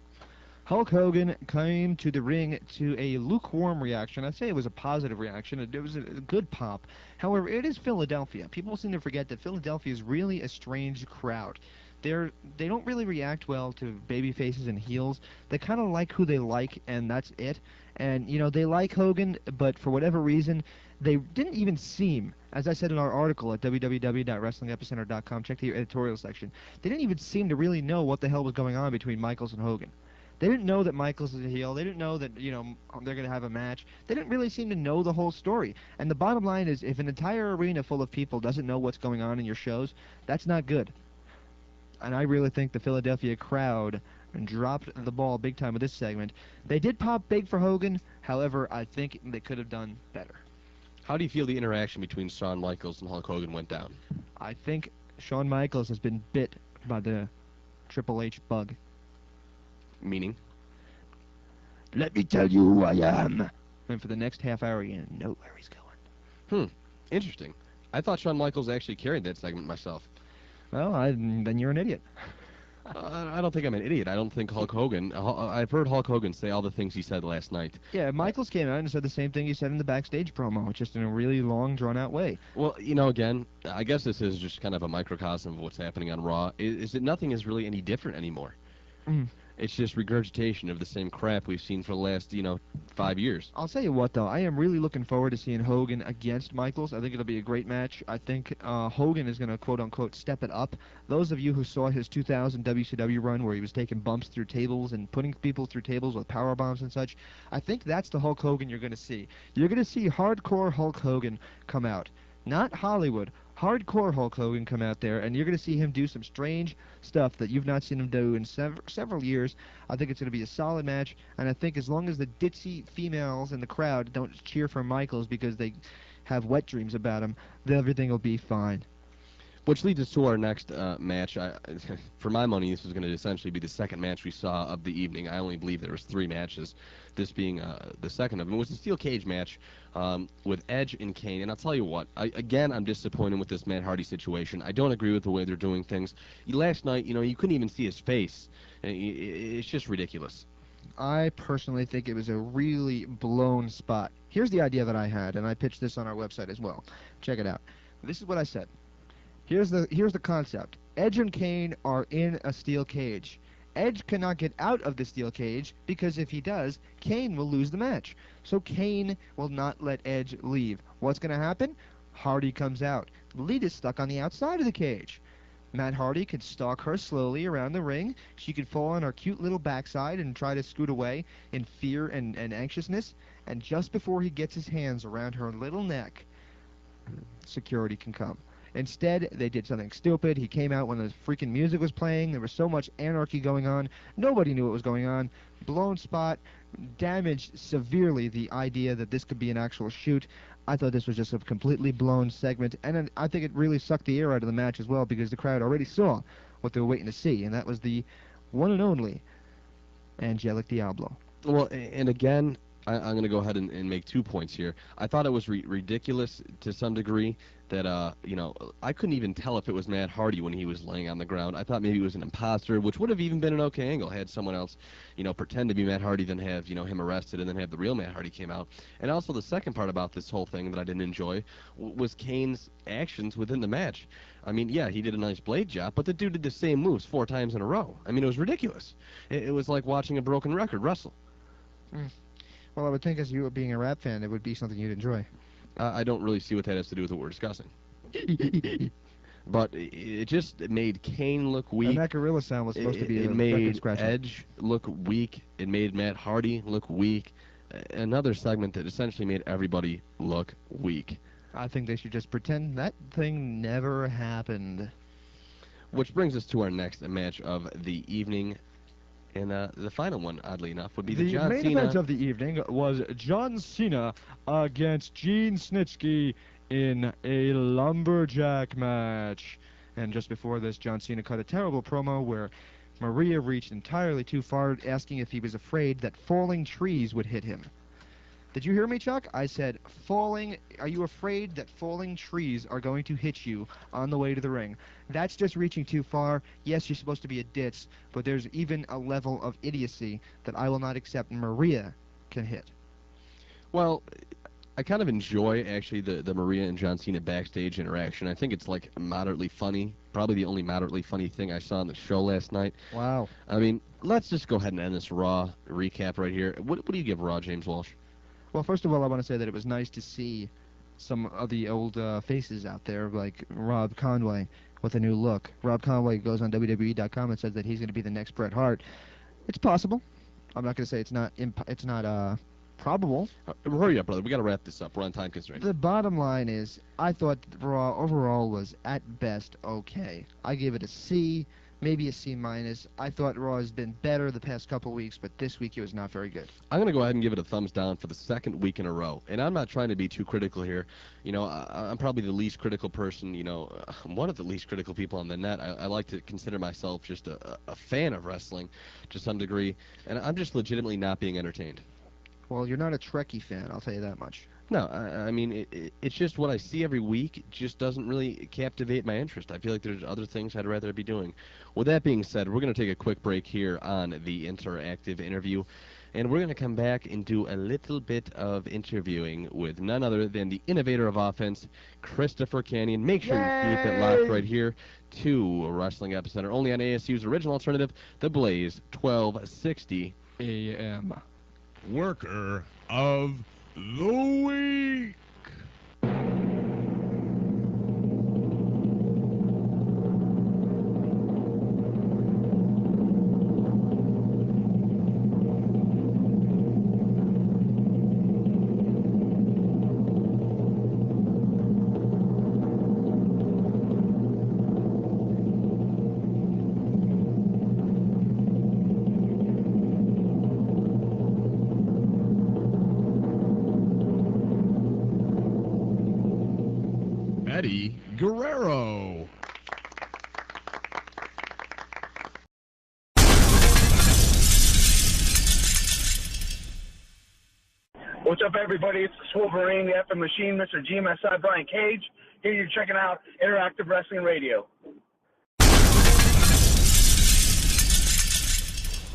Hulk Hogan came to the ring to a lukewarm reaction. I'd say it was a positive reaction. It was a good pop. However, it is Philadelphia. People seem to forget that Philadelphia is really a strange crowd. They don't really react well to baby faces and heels. They kind of like who they like, and that's it. And, they like Hogan, but for whatever reason, they didn't even seem, as I said in our article at www.wrestlingepicenter.com, check the editorial section, they didn't even seem to really know what the hell was going on between Michaels and Hogan. They didn't know that Michaels is a heel. They didn't know that, they're going to have a match. They didn't really seem to know the whole story. And the bottom line is, if an entire arena full of people doesn't know what's going on in your shows, that's not good. And I really think the Philadelphia crowd dropped the ball big time with this segment. They did pop big for Hogan. However, I think they could have done better. How do you feel the interaction between Shawn Michaels and Hulk Hogan went down? I think Shawn Michaels has been bit by the Triple H bug. Meaning? Let me tell you who I am. And for the next half hour, you're going to know where he's going. Interesting. I thought Shawn Michaels actually carried that segment myself. Well, then you're an idiot. I don't think I'm an idiot. I don't think Hulk Hogan... I've heard Hulk Hogan say all the things he said last night. Yeah, Michaels came out and said the same thing he said in the backstage promo, just in a really long, drawn-out way. Well, again, I guess this is just kind of a microcosm of what's happening on Raw, is that nothing is really any different anymore. It's just regurgitation of the same crap we've seen for the last, 5 years. I'll tell you what, though. I am really looking forward to seeing Hogan against Michaels. I think it'll be a great match. I think Hogan is going to, quote-unquote, step it up. Those of you who saw his 2000 WCW run where he was taking bumps through tables and putting people through tables with power bombs and such, I think that's the Hulk Hogan you're going to see. You're going to see hardcore Hulk Hogan come out. Not Hollywood. Hardcore Hulk Hogan come out there, and you're going to see him do some strange stuff that you've not seen him do in several years. I think it's going to be a solid match, and I think as long as the ditzy females in the crowd don't cheer for Michaels because they have wet dreams about him, then everything will be fine. Which leads us to our next match. For my money, this is going to essentially be the second match we saw of the evening. I only believe there was 3 matches, this being the second of them. It was a steel cage match with Edge and Kane. And I'll tell you what, again, I'm disappointed with this Matt Hardy situation. I don't agree with the way they're doing things. Last night, you couldn't even see his face. It's just ridiculous. I personally think it was a really blown spot. Here's the idea that I had, and I pitched this on our website as well. Check it out. This is what I said. Here's the concept. Edge and Kane are in a steel cage. Edge cannot get out of the steel cage because if he does, Kane will lose the match. So Kane will not let Edge leave. What's going to happen? Hardy comes out. Lita's stuck on the outside of the cage. Matt Hardy could stalk her slowly around the ring. She could fall on her cute little backside and try to scoot away in fear and anxiousness. And just before he gets his hands around her little neck, security can come. Instead, they did something stupid. He came out when the freaking music was playing. There was so much anarchy going on. Nobody knew what was going on. Blown spot, damaged severely the idea that this could be an actual shoot. I thought this was just a completely blown segment, and I think it really sucked the air out of the match as well because the crowd already saw what they were waiting to see, and that was the one and only Angelic Diablo. Well, and again, I'm going to go ahead and make 2 points here. I thought it was ridiculous to some degree that, you know, I couldn't even tell if it was Matt Hardy when he was laying on the ground. I thought maybe it was an imposter, which would have even been an okay angle had someone else, you know, pretend to be Matt Hardy, then have, you know, him arrested, and then have the real Matt Hardy came out. And also the second part about this whole thing that I didn't enjoy was Kane's actions within the match. I mean, yeah, he did a nice blade job, but the dude did the same moves 4 times in a row. I mean, it was ridiculous. It was like watching a broken record wrestle. Well, I would think as you being a rap fan, it would be something you'd enjoy. I don't really see what that has to do with what we're discussing. But it just made Kane look weak. And that gorilla sound was supposed to be it a made scratcher. Edge look weak. It made Matt Hardy look weak. Another segment that essentially made everybody look weak. I think they should just pretend that thing never happened. Which brings us to our next match of the evening. And the final one, oddly enough, would be the John Cena. The main event of the evening was John Cena against Gene Snitsky in a lumberjack match. And just before this, John Cena cut a terrible promo where Maria reached entirely too far, asking if he was afraid that falling trees would hit him. Did you hear me, Chuck? I said, are you afraid that falling trees are going to hit you on the way to the ring? That's just reaching too far. Yes, you're supposed to be a ditz, but there's even a level of idiocy that I will not accept Maria can hit. Well, I kind of enjoy, actually, the Maria and John Cena backstage interaction. I think it's, like, moderately funny. Probably the only moderately funny thing I saw on the show last night. Wow. I mean, let's just go ahead and end this Raw recap right here. What do you give Raw, James Walsh? Well, first of all, I want to say that it was nice to see some of the old faces out there, like Rob Conway with a new look. Rob Conway goes on WWE.com and says that he's going to be the next Bret Hart. It's possible. I'm not going to say it's not probable. Hurry up, brother. We got to wrap this up. We're on time constraints. The bottom line is, I thought Raw overall was at best okay. I gave it a C, maybe a C-. I thought Raw has been better the past couple weeks, but this week it was not very good. I'm going to go ahead and give it a thumbs down for the second week in a row. And I'm not trying to be too critical here. You know, I'm probably the least critical person, you know, one of the least critical people on the net. I like to consider myself just a fan of wrestling to some degree, and I'm just legitimately not being entertained. Well, you're not a Trekkie fan, I'll tell you that much. No, I mean, it's just what I see every week just doesn't really captivate my interest. I feel like there's other things I'd rather be doing. With that being said, we're going to take a quick break here on the interactive interview, and we're going to come back and do a little bit of interviewing with none other than the innovator of offense, Christopher Kanyon. Make sure you keep it locked right here to Wrestling Epicenter, only on ASU's original alternative, The Blaze, 1260 AM. Worker of the Week. Eddie Guerrero. What's up, everybody? It's the Wolverine, the effing machine, Mr. GMSI, Brian Cage. Here you're checking out Interactive Wrestling Radio.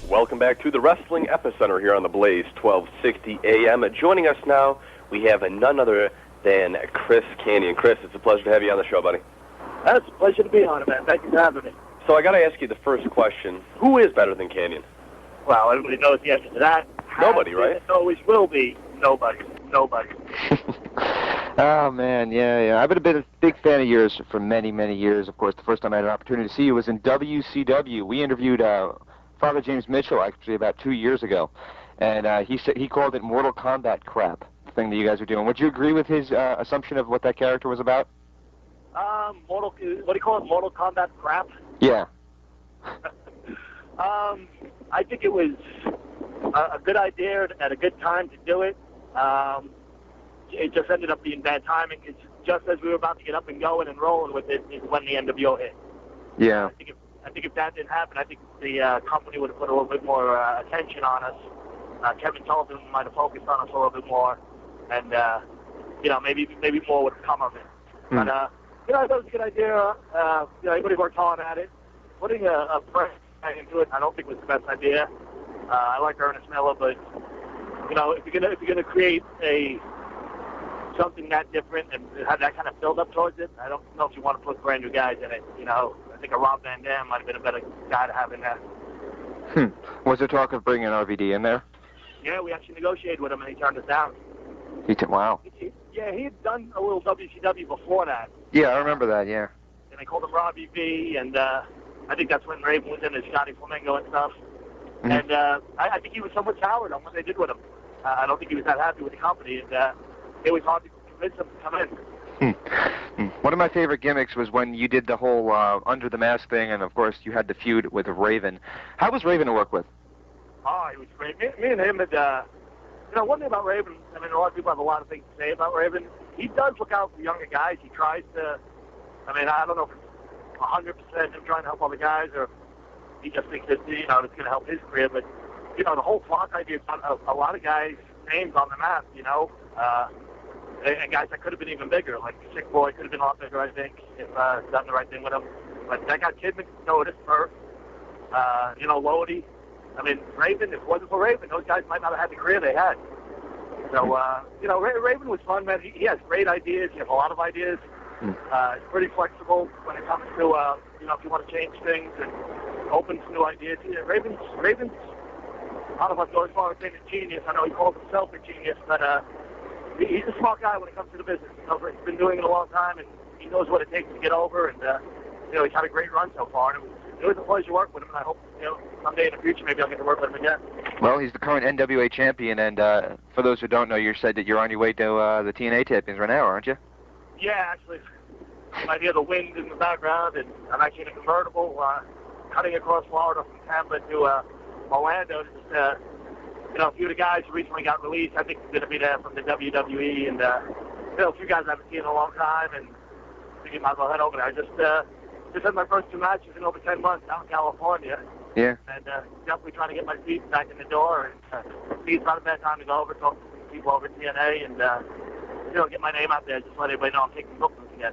Welcome back to the Wrestling Epicenter here on the Blaze, 1260 AM. Joining us now, we have none other than Chris Kanyon. Chris, it's a pleasure to have you on the show, buddy. It's a pleasure to be on it, man. Thank you for having me. So I got to ask you the first question. Who is better than Kanyon? Well, everybody knows the answer to that. Nobody, right? It always will be nobody. Nobody. Oh, man, yeah. I've been a big fan of yours for many, many years. Of course, the first time I had an opportunity to see you was in WCW. We interviewed Father James Mitchell actually about 2 years ago, and he called it Mortal Kombat crap, the thing that you guys were doing. Would you agree with his assumption of what that character was about? What do you call it? Mortal Kombat crap? Yeah. I think it was a good idea at a good time to do it. It just ended up being bad timing. It's just as we were about to get up and going and rolling with it is when the NWO hit. Yeah. I think if that didn't happen, I think the company would have put a little bit more attention on us. Kevin Sullivan might have focused on us a little bit more, and maybe more would have come of it. But I thought it was a good idea. Everybody worked hard at it. Putting a fresh guy into it, I don't think was the best idea. I like Ernest Miller, but if you're gonna create something that different and have that kind of build up towards it, I don't know if you want to put brand new guys in it. I think a Rob Van Dam might have been a better guy to have in there. Was there talk of bringing RVD in there? Yeah, we actually negotiated with him and he turned us down. Wow. Yeah, he had done a little WCW before that. Yeah, I remember that. Yeah. And they called him Robbie V, and I think that's when Raven was in as Scotty Flamingo and stuff. Mm-hmm. And I think he was somewhat soured on what they did with him. I don't think he was that happy with the company, and it was hard to convince him to come in. One of my favorite gimmicks was when you did the whole under the mask thing, and of course you had the feud with Raven. How was Raven to work with? Oh, he was great. Me and him had, one thing about Raven, I mean, a lot of people have a lot of things to say about Raven. He does look out for younger guys. He tries to, I don't know if it's 100% him trying to help other guys, or he just thinks that, it's going to help his career. But, the whole flock idea, a lot of guys' names on the map, and guys that could have been even bigger. Like Sick Boy could have been a lot bigger, I think, if done the right thing with him. But that got Kid McNotice hurt. Lodi. Raven, if it wasn't for Raven, those guys might not have had the career they had. So, Raven was fun, man. He has great ideas. He has a lot of ideas. He's pretty flexible when it comes to, if you want to change things and open to new ideas. Raven's I don't know if I'd go as far as saying a genius. I know he calls himself a genius, but he's a smart guy when it comes to the business. He's been doing it a long time, and he knows what it takes to get over. And he's had a great run so far. And it was a pleasure to work with him. And I hope someday in the future maybe I'll get to work with him again. Well, he's the current NWA champion, and for those who don't know, you said that you're on your way to the TNA champions right now, aren't you? Yeah, actually, you might hear the wind in the background, and I'm actually in a convertible cutting across Florida from Tampa to Orlando. A few of the guys who recently got released, I think are going to be there from the WWE, and a few guys I haven't seen in a long time, and I think you might as well head over there. I just had my first 2 matches in over 10 months out in California. Yeah. And definitely trying to get my feet back in the door, and it's not a bad time to go over, talk to some people over at TNA, and get my name out there, just let everybody know I'm taking bookings again.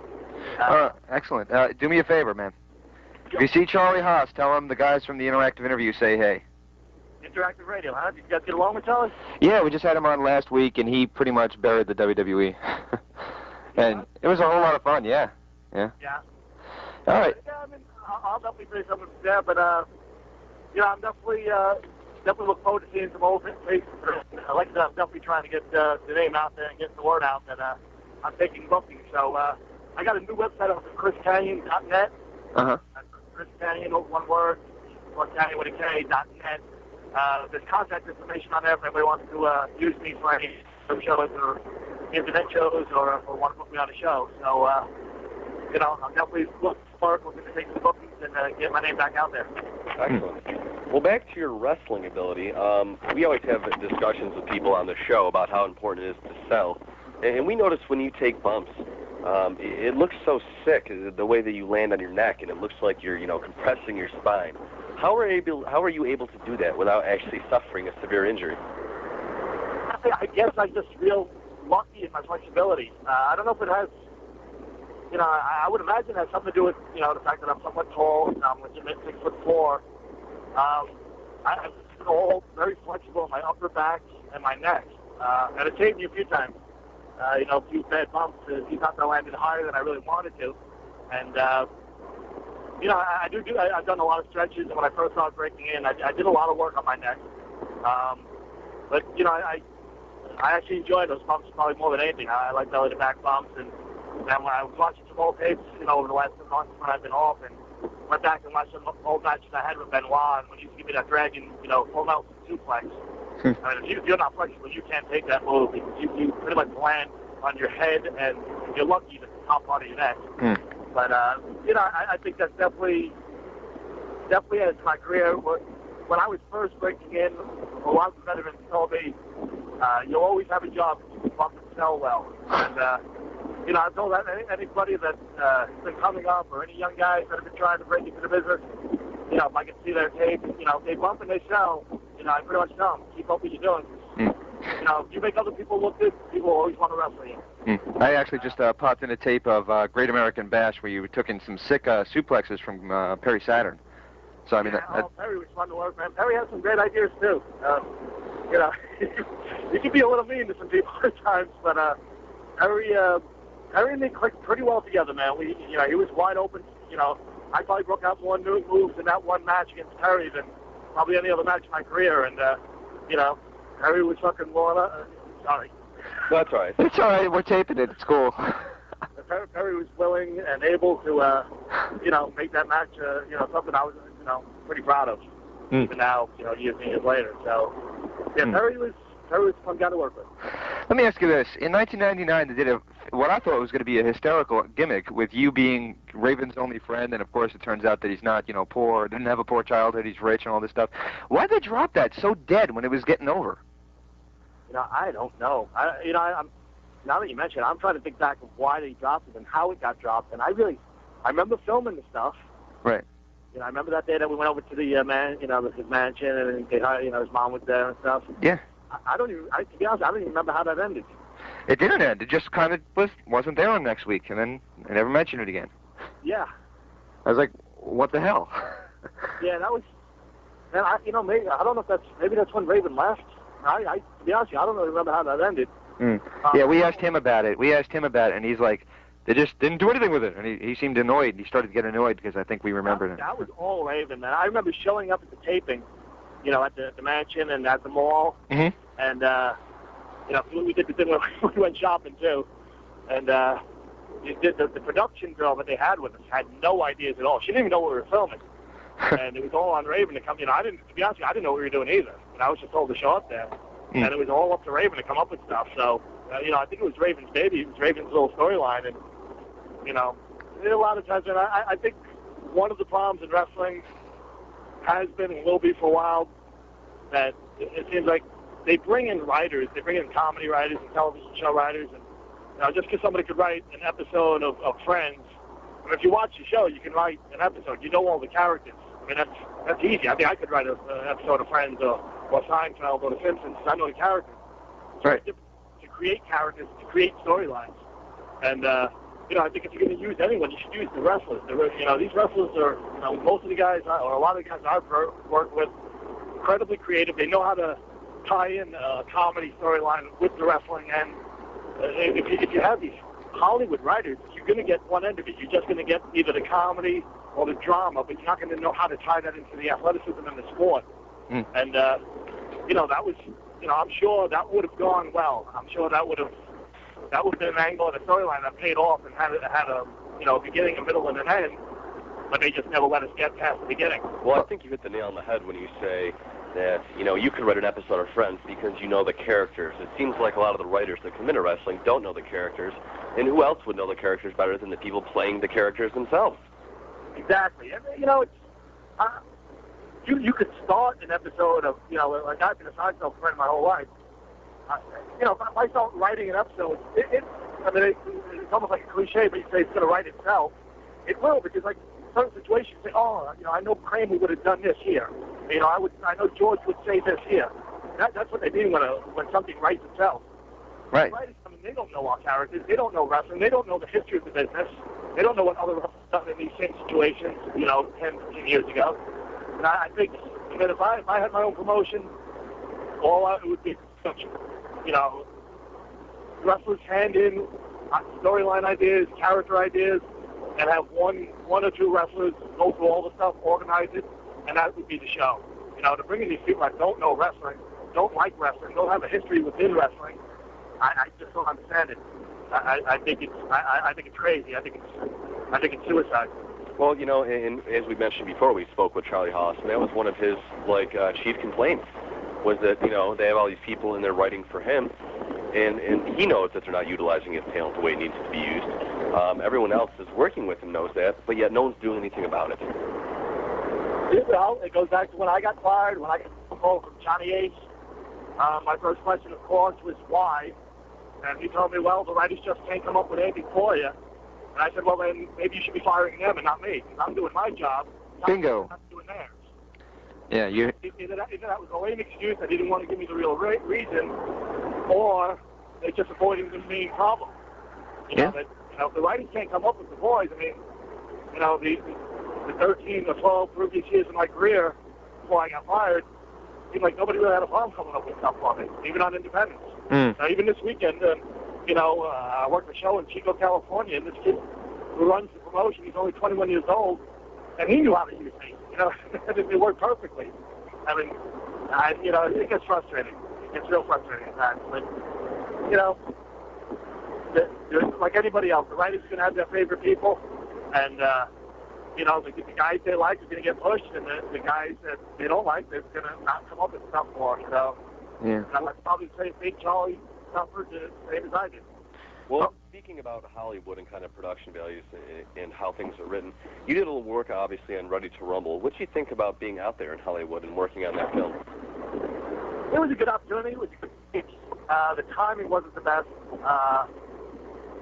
Excellent. Do me a favor, man. If you see Charlie Haas, tell him the guys from the Interactive Interview say hey. Interactive Radio, huh? Did you guys get along with Charlie? Yeah, we just had him on last week, and he pretty much buried the WWE. And it was a whole lot of fun, yeah. Yeah. All right. Yeah, I'll definitely say something there, but, I'm definitely look forward to seeing some old faces. I'm definitely trying to get the name out there and get the word out that I'm taking bookings. So I got a new website up at chriskanyon.net. Uh-huh. Chris Kanyon, one word, or Kanyon with a K.net. There's contact information on there if anybody wants to use me for any shows or internet shows or want to book me on a show. So, I'm definitely looking to take some bookings and get my name back out there. Excellent. Well, back to your wrestling ability, we always have discussions with people on the show about how important it is to sell. And we notice when you take bumps, it looks so sick, the way that you land on your neck, and it looks like you're, compressing your spine. How are you able to do that without actually suffering a severe injury? I guess I'm just real lucky in my flexibility. I don't know if it has, I would imagine it has something to do with, the fact that I'm somewhat tall, I'm legit 6'4". I'm all very flexible in my upper back and my neck. And it saved me a few times. A few bad bumps. He thought I landed higher than I really wanted to. And, you know, I've done a lot of stretches, and when I first started breaking in, I did a lot of work on my neck. But, you know, I actually enjoyed those bumps probably more than anything. I like belly to back bumps, and when I was watching some old tapes, you know, over the last 2 months when I've been off, and went back and watched some old matches I had with Benoit, and when he used to give me that dragon, you know, full Nelson suplex. I mean, if you're not flexible, you can't take that move. You pretty much land on your head, and if you're lucky, even the top part of your neck. But, you know, I think that's definitely as my career. When I was first breaking in, a lot of the veterans told me, you'll always have a job if you can bump and sell well. And, you know, I've told anybody that's been coming up, or any young guys that have been trying to break into the business, you know, if I can see their tape, you know, if they bump and they sell, you know, I pretty much tell them, keep up what you're doing. You know, if you make other people look good, people will always want to wrestle you. I actually just popped in a tape of Great American Bash where you took in some sick suplexes from Perry Saturn. So, I mean... Perry was fun to work, man. Perry has some great ideas, too. You know, he can be a little mean to some people at times, but Perry and me clicked pretty well together, man. You know, he was wide open. You know, I probably broke out more new moves in that one match against Perry than probably any other match in my career, and, you know, Perry was fucking sorry. That's all right. It's all right. We're taping it. It's cool. Perry was willing and able to, you know, make that match, you know, something I was, you know, pretty proud of. Even now, you know, years and years later. So, yeah, Perry was a fun guy to work with. Let me ask you this. In 1999, they did what I thought was going to be a hysterical gimmick with you being Raven's only friend, and of course it turns out that he's not, you know, poor, didn't have a poor childhood, he's rich and all this stuff. Why'd they drop that so dead when it was getting over? You know, I don't know. I'm now that you mention it, I'm trying to think back of why they dropped it and how it got dropped, and I remember filming the stuff. Right. You know, I remember that day that we went over to the his mansion, and you know, his mom was there and stuff. Yeah. To be honest, I don't even remember how that ended. It didn't end. It just kind of wasn't there on next week, and then I never mentioned it again. Yeah. I was like, what the hell? Yeah, that was. And maybe I don't know if maybe that's when Raven left. To be honest with you, I don't really remember how that ended. Yeah, we asked him about it. And he's like, they just didn't do anything with it. And he seemed annoyed. He started to get annoyed because I think we remembered it. That was all Raven, man. I remember showing up at the taping, you know, at the mansion and at the mall. And, you know, we did the thing where we went shopping, too. And the production girl that they had with us had no ideas at all. She didn't even know what we were filming. And it was all on Raven to come. You know, to be honest with you, I didn't know what we were doing either. And I was just told to show up there. And it was all up to Raven to come up with stuff. So, you know, I think it was Raven's baby. It was Raven's little storyline. And, you know, a lot of times, and I think one of the problems in wrestling has been and will be for a while that it seems like they bring in writers. They bring in comedy writers and television show writers. And, you know, just because somebody could write an episode of Friends, I mean, if you watch the show, you can write an episode. You know all the characters. I mean, that's easy. I think I could write an episode of Friends or Seinfeld or The Simpsons. I know the characters. It's right. To create characters, to create storylines. And, you know, I think if you're going to use anyone, you should use the wrestlers. You know, these wrestlers are, you know, most of the guys, or a lot of the guys I've worked with, incredibly creative. They know how to tie in a comedy storyline with the wrestling. And if you have these Hollywood writers, you're going to get one end of it. You're just going to get either the comedy or the drama, but you're not going to know how to tie that into the athleticism and the sport. And, you know, that was, you know, I'm sure that would have gone well. I'm sure that would have been an angle and a storyline that paid off and had a, you know, beginning, a middle, and an end, but they just never let us get past the beginning. Well, I think you hit the nail on the head when you say that, you know, you could write an episode of Friends because you know the characters. It seems like a lot of the writers that come into wrestling don't know the characters, and who else would know the characters better than the people playing the characters themselves? Exactly. And, you know, it's, you could start an episode of, you know, like I've been a Seinfeld friend my whole life. You know, if I start writing an episode, it's almost like a cliche, but you say it's going to write itself. It will, because like certain situations, you say, oh, you know, I know Kramer would have done this here. You know, I know George would say this here. That's what they mean when something writes itself. Right. Writers, I mean, they don't know our characters. They don't know wrestling. They don't know the history of the business. They don't know what other wrestlers done in these same situations, you know, 10, 15 years ago. And I think that if I had my own promotion, it would be production. You know, wrestlers hand in storyline ideas, character ideas, and have one or two wrestlers go through all the stuff, organize it, and that would be the show. You know, to bring in these people that don't know wrestling, don't like wrestling, don't have a history within wrestling, I just don't understand it. I think it's crazy. I think it's suicide. Well, you know, and as we mentioned before, we spoke with Charlie Haas, and that was one of his chief complaints, was that, you know, they have all these people in there writing for him, and he knows that they're not utilizing his talent the way it needs to be used. Everyone else is working with him knows that, but yet no one's doing anything about it. Well, it goes back to when I got fired, when I got a call from Johnny Ace. My first question, of course, was why. And he told me, well, the writers just can't come up with anything for you. And I said, well, then maybe you should be firing them and not me, because I'm doing my job. Bingo. I'm doing theirs. Yeah, you. Either that was a lame excuse that he didn't want to give me the real reason, or they're just avoiding the main problem. You know, if the writers can't come up with the boys, I mean, you know, the 13 or 12 previous years of my career before I got fired, it seemed like nobody really had a problem coming up with stuff for me, even on independence. Even this weekend, you know, I worked a show in Chico, California, and this kid who runs the promotion, he's only 21 years old, and he knew how to use me. You know, it worked perfectly. I mean, you know, it gets frustrating. It gets real frustrating at times. But, you know, like anybody else, the writers are going to have their favorite people, and, you know, the guys they like are going to get pushed, and the guys that they don't like, they're going to not come up with stuff for. So, I'd probably say Big Charlie suffered the same as I did. Well, speaking about Hollywood and kind of production values and how things are written, you did a little work, obviously, on Ready to Rumble. What do you think about being out there in Hollywood and working on that film? It was a good opportunity. It was a good the timing wasn't the best.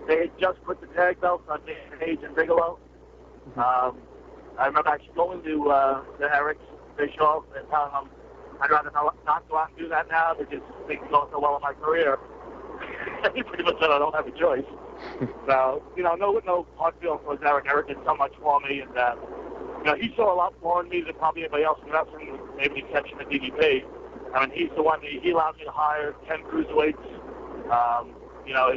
They had just put the tag belts on Page and Bigelow. I remember actually going to Eric Bischoff and telling him I'd rather not go out and do that now because things are going so well in my career. He pretty much said I don't have a choice. So, you know, no hard feelings towards Eric. Eric did so much for me, and you know, he saw a lot more in me than probably anybody else in wrestling, with maybe the exception of DDP. I mean, he's the one that he allowed me to hire 10 cruiserweights. You know,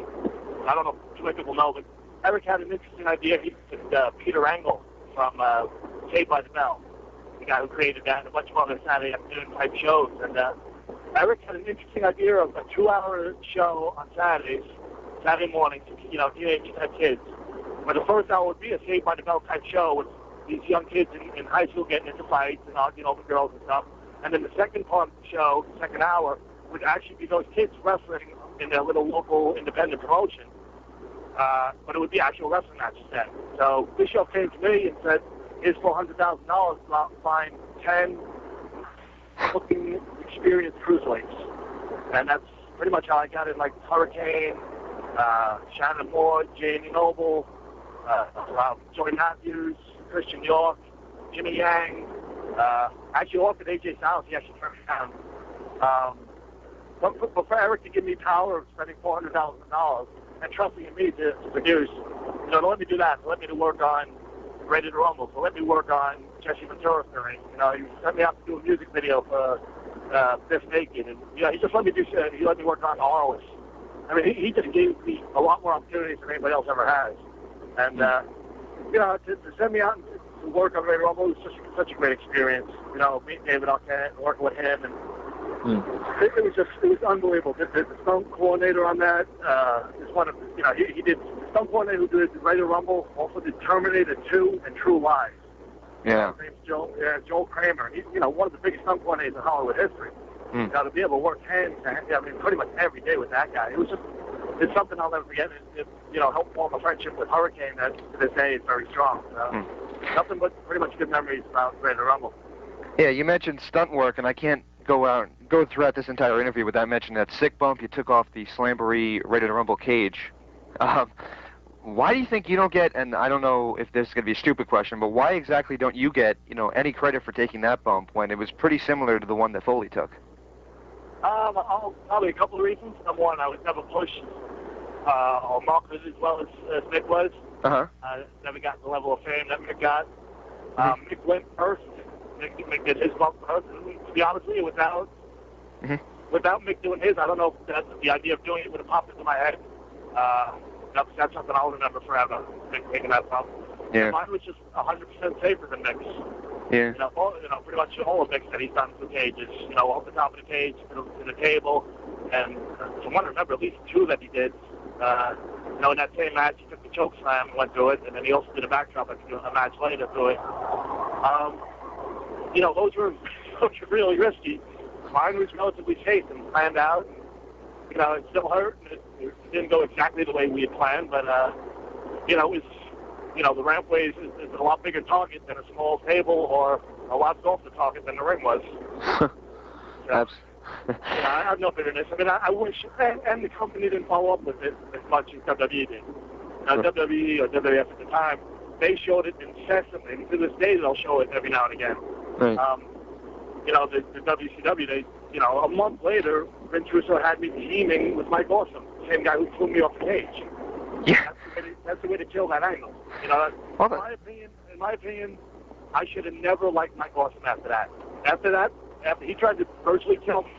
I don't know if too many people know, but Eric had an interesting idea. He took Peter Angle from Saved by the Bell, the guy who created that, and a bunch of other Saturday afternoon type shows. And Eric had an interesting idea of a 2-hour show on Saturday mornings, you know, teenagers and kids. But the first hour would be a Saved by the Bell type show with these young kids in high school getting into fights and arguing over girls and stuff. And then the second part of the show, the second hour, would actually be those kids wrestling in their little local independent promotion. But it would be actual wrestling matches then. So Bischoff came to me and said, here's $400,000 to go out and find 10 looking experienced cruiserweights. And that's pretty much how I got it, like Hurricane, Shannon Moore, Jamie Noble, Joey Matthews, Christian York, Jimmy Yang, actually offered AJ Styles, he actually turned me down. But for Eric to give me power of spending $400,000 and trusting in me to produce, you know, to let me do that, to let me to work on Ready to Rumble, to let me work on Jesse Ventura's story. You know, he sent me out to do a music video for Biff Naked, and you know, he just let me do shit. He let me work on Harless. I mean, he just gave me a lot more opportunities than anybody else ever has. And you know, to send me out and to work on Ready to Rumble was just such a great experience. You know, meeting David Arquette and working with him, and it was unbelievable. The stunt coordinator on that is one of, you know, he did the stunt coordinator who did Ready to Rumble, also did Terminator 2 and True Lies. Yeah. His name's Joel Kramer. He's, you know, one of the biggest stunt coordinators in Hollywood history. You know, to be able to work hand to hand, I mean, pretty much every day with that guy. It's something I'll never forget. It you know, helped form a friendship with Hurricane that to this day is very strong. Nothing but pretty much good memories about Ready to Rumble. Yeah, you mentioned stunt work, and I can't go throughout this entire interview without mentioning that sick bump you took off the Slamboree Ready to Rumble cage. Why do you think you don't get, and I don't know if this is going to be a stupid question, but why exactly don't you get, you know, any credit for taking that bump when it was pretty similar to the one that Foley took? Probably a couple of reasons. Number one, I was never pushed or marketed as well as Mick was. Never got the level of fame that Mick got. Mick went first. Mick did his bump first. And to be honest with you, without Mick doing his, I don't know if the idea of doing it would have popped into my head. That's something I'll remember forever, Mick making that bump. Yeah. And mine was just 100% safer than Mick's. Yeah. Pretty much all of Mick's that he's done through cages. Off the top of the cage to the table, and from what I remember, at least 2 that he did. In that same match, he took the choke slam and went through it, and then he also did a backdrop a match later through it. Those were really risky. Mine was relatively safe and planned out. It still hurt. It didn't go exactly the way we had planned, but it was. The rampway is a lot bigger target than a small table, or a lot softer target than the ring was. I have no bitterness. I mean, I wish, and the company didn't follow up with it as much as WWE did. WWE or WWF at the time, they showed it incessantly. And to this day, they'll show it every now and again. Right. The WCW, a month later, Vince Russo had me teaming with Mike Awesome, the same guy who threw me off the cage. Yeah. That's the way to kill that angle. In my opinion, I should have never liked Mike Awesome after that. After he tried to virtually kill me,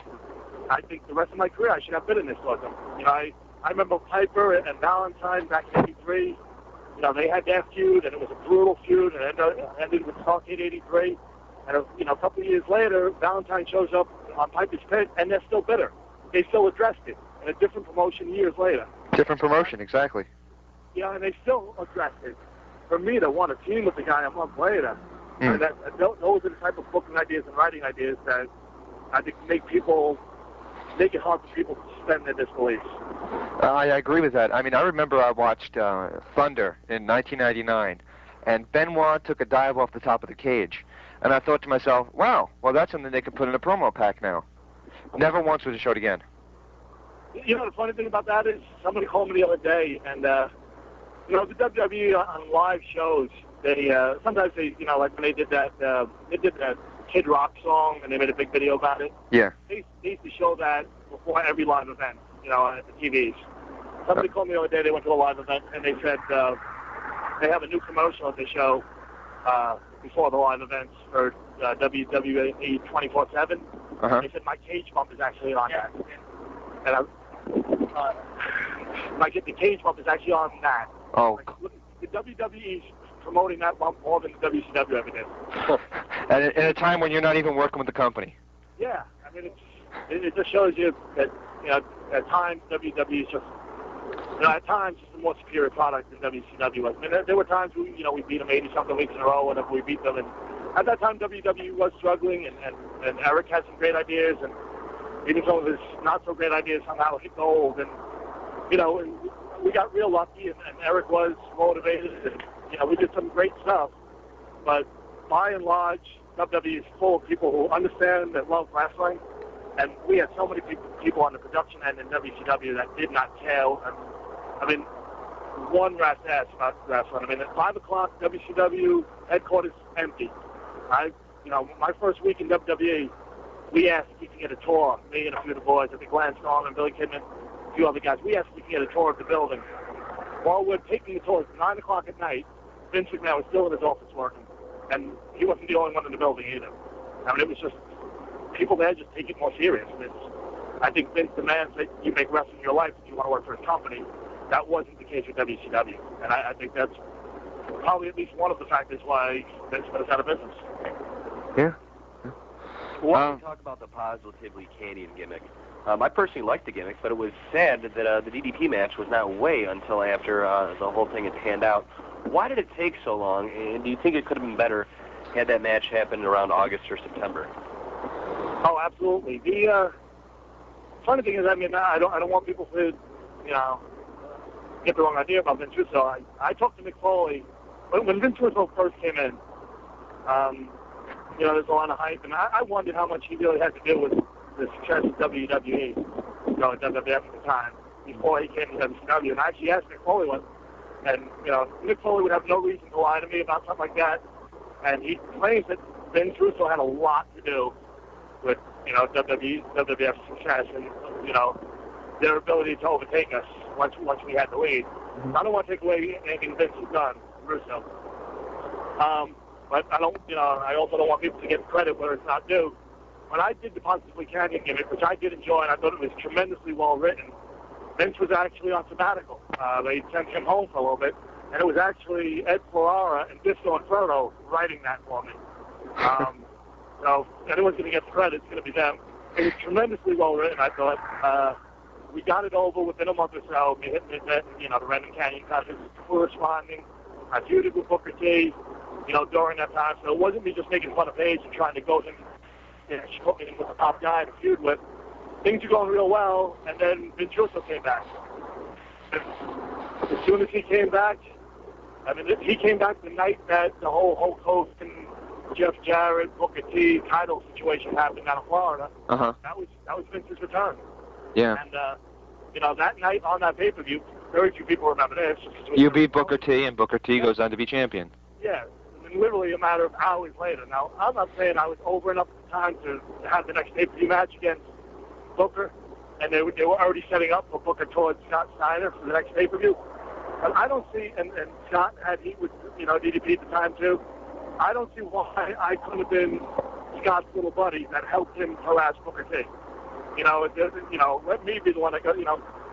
I think the rest of my career I should have bitterness towards him. I remember Piper and Valentine back in '83. They had their feud, and it was a brutal feud, and it ended with Starrcade '83. And a couple of years later, Valentine shows up on Piper's pit, and they're still bitter. They still addressed it in a different promotion years later. Different promotion, exactly. And they still addressed it. For me to want to team with the guy a month later, those are the type of booking ideas and writing ideas that I think make it hard for people to suspend their disbelief. I agree with that. I mean, I remember I watched Thunder in 1999, and Benoit took a dive off the top of the cage. And I thought to myself, wow, well, that's something they could put in a promo pack now. Never once was it showed again. The funny thing about that is somebody called me the other day, and, the WWE on live shows, they sometimes they, like when they did that Kid Rock song, and they made a big video about it. Yeah. They used to show that before every live event, at the TVs. Somebody called me the other day, they went to a live event, and they said they have a new commercial at the show before the live events for WWE 24/7. Uh-huh. They said my cage bump is actually on that. And the cage bump is actually on that. Oh. The WWE's promoting that bump more than the WCW ever did. And in a time when you're not even working with the company. Yeah, I mean, it just shows you that, at times WWE is just, at times it's a more superior product than WCW was. I mean, there were times we beat them 80-something weeks in a row whenever we beat them, and at that time WWE was struggling, and Eric had some great ideas, and even some of his not-so-great ideas somehow hit gold, and, we got real lucky, and Eric was motivated, and, we did some great stuff, but by and large, WWE is full of people who understand and love wrestling, and we had so many people on the production end in WCW that did not care. I mean, one rat's ass about wrestling. I mean, at 5 o'clock, WCW headquarters empty. My first week in WWE, we asked if we could get a tour, me and a few of the boys, I think Lance Storm and Billy Kidman, a few other guys. We asked if we could get a tour of the building. While we're taking the tour, it's 9 o'clock at night, Vince McMahon was still in his office working, and he wasn't the only one in the building either. I mean, it was just, people there just take it more serious. I think Vince demands that you make wrestling your life if you want to work for his company. That wasn't the case with WCW, and I think that's probably at least one of the factors why Vince put us out of business. Yeah. Well, we talk about the Positively Canyon gimmick. I personally liked the gimmick, but it was sad that the DDP match was not way until after the whole thing had panned out. Why did it take so long, and do you think it could have been better had that match happened around August or September? Oh, absolutely. The funny thing is, I mean, I don't want people to, get the wrong idea about Vince Russo. I talked to Mick Foley when Vince Russo first came in. There's a lot of hype, and I wondered how much he really had to do with the success of WWE, WWF at the time, before he came to WCW. And I actually asked Mick Foley once, and, Mick Foley would have no reason to lie to me about something like that. And he claims that Vince Russo had a lot to do with, WWF's success and, their ability to overtake us once we had the lead. I don't want to take away anything Vince has done, Russo. But I don't, I also don't want people to get credit where it's not due. When I did the Positively Canyon gimmick, which I did enjoy, and I thought it was tremendously well written, Vince was actually on sabbatical. They sent him home for a little bit, and it was actually Ed Ferrara and Disco Inferno writing that for me. So if anyone's going to get the credit, it's going to be them. It was tremendously well written, I thought. We got it over within a month or so. We hit the Random Canyon contest, corresponding. I feuded with Booker T, during that time. So it wasn't me just making fun of Paige and trying to go him. She put me in with the top guy to feud with. Things were going real well, and then Vince Russo came back. As soon as he came back, he came back the night that the whole Hulk Hogan, Jeff Jarrett, Booker T title situation happened down in Florida. Uh-huh. That was Vince's return. Yeah. And that night on that pay-per-view, very few people remember this. You beat Booker T, and Booker T goes on to be champion. Yeah, literally a matter of hours later. Now, I'm not saying I was over enough at the time to have the next pay-per-view match against Booker, and they were already setting up for Booker towards Scott Steiner for the next pay-per-view. But I don't see, and Scott had heat with DDP at the time too. I don't see why I couldn't have been Scott's little buddy that helped him harass Booker T. Let me be the one that goes.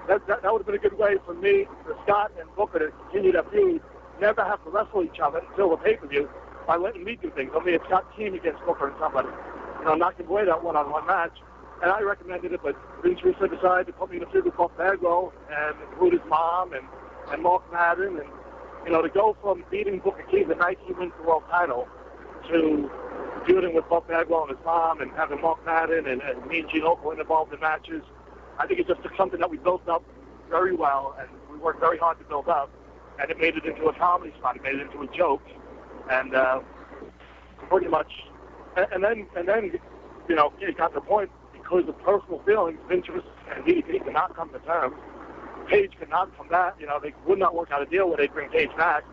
That would have been a good way for me, for Scott and Booker to continue that feud, never have to wrestle each other until the pay-per-view by letting me do things. I mean, it's Scott team against Booker and somebody, not give away that one-on-one match. And I recommended it, but Vince Russo decided to put me in a feud with Buff Bagwell and include his mom and Mark Madden, and to go from beating Booker T the night he wins the world title to feuding with Buff Bagwell and his mom and having Mark Madden and me and Gene Oakland involved in matches. I think it just took something that we built up very well, and we worked very hard to build up, and it made it into a comedy spot. It made it into a joke, and pretty much, and then it got to the point because of personal feelings, Vince and DDP could not come to terms. Paige could not come back. They would not work out a deal where they'd bring Paige back.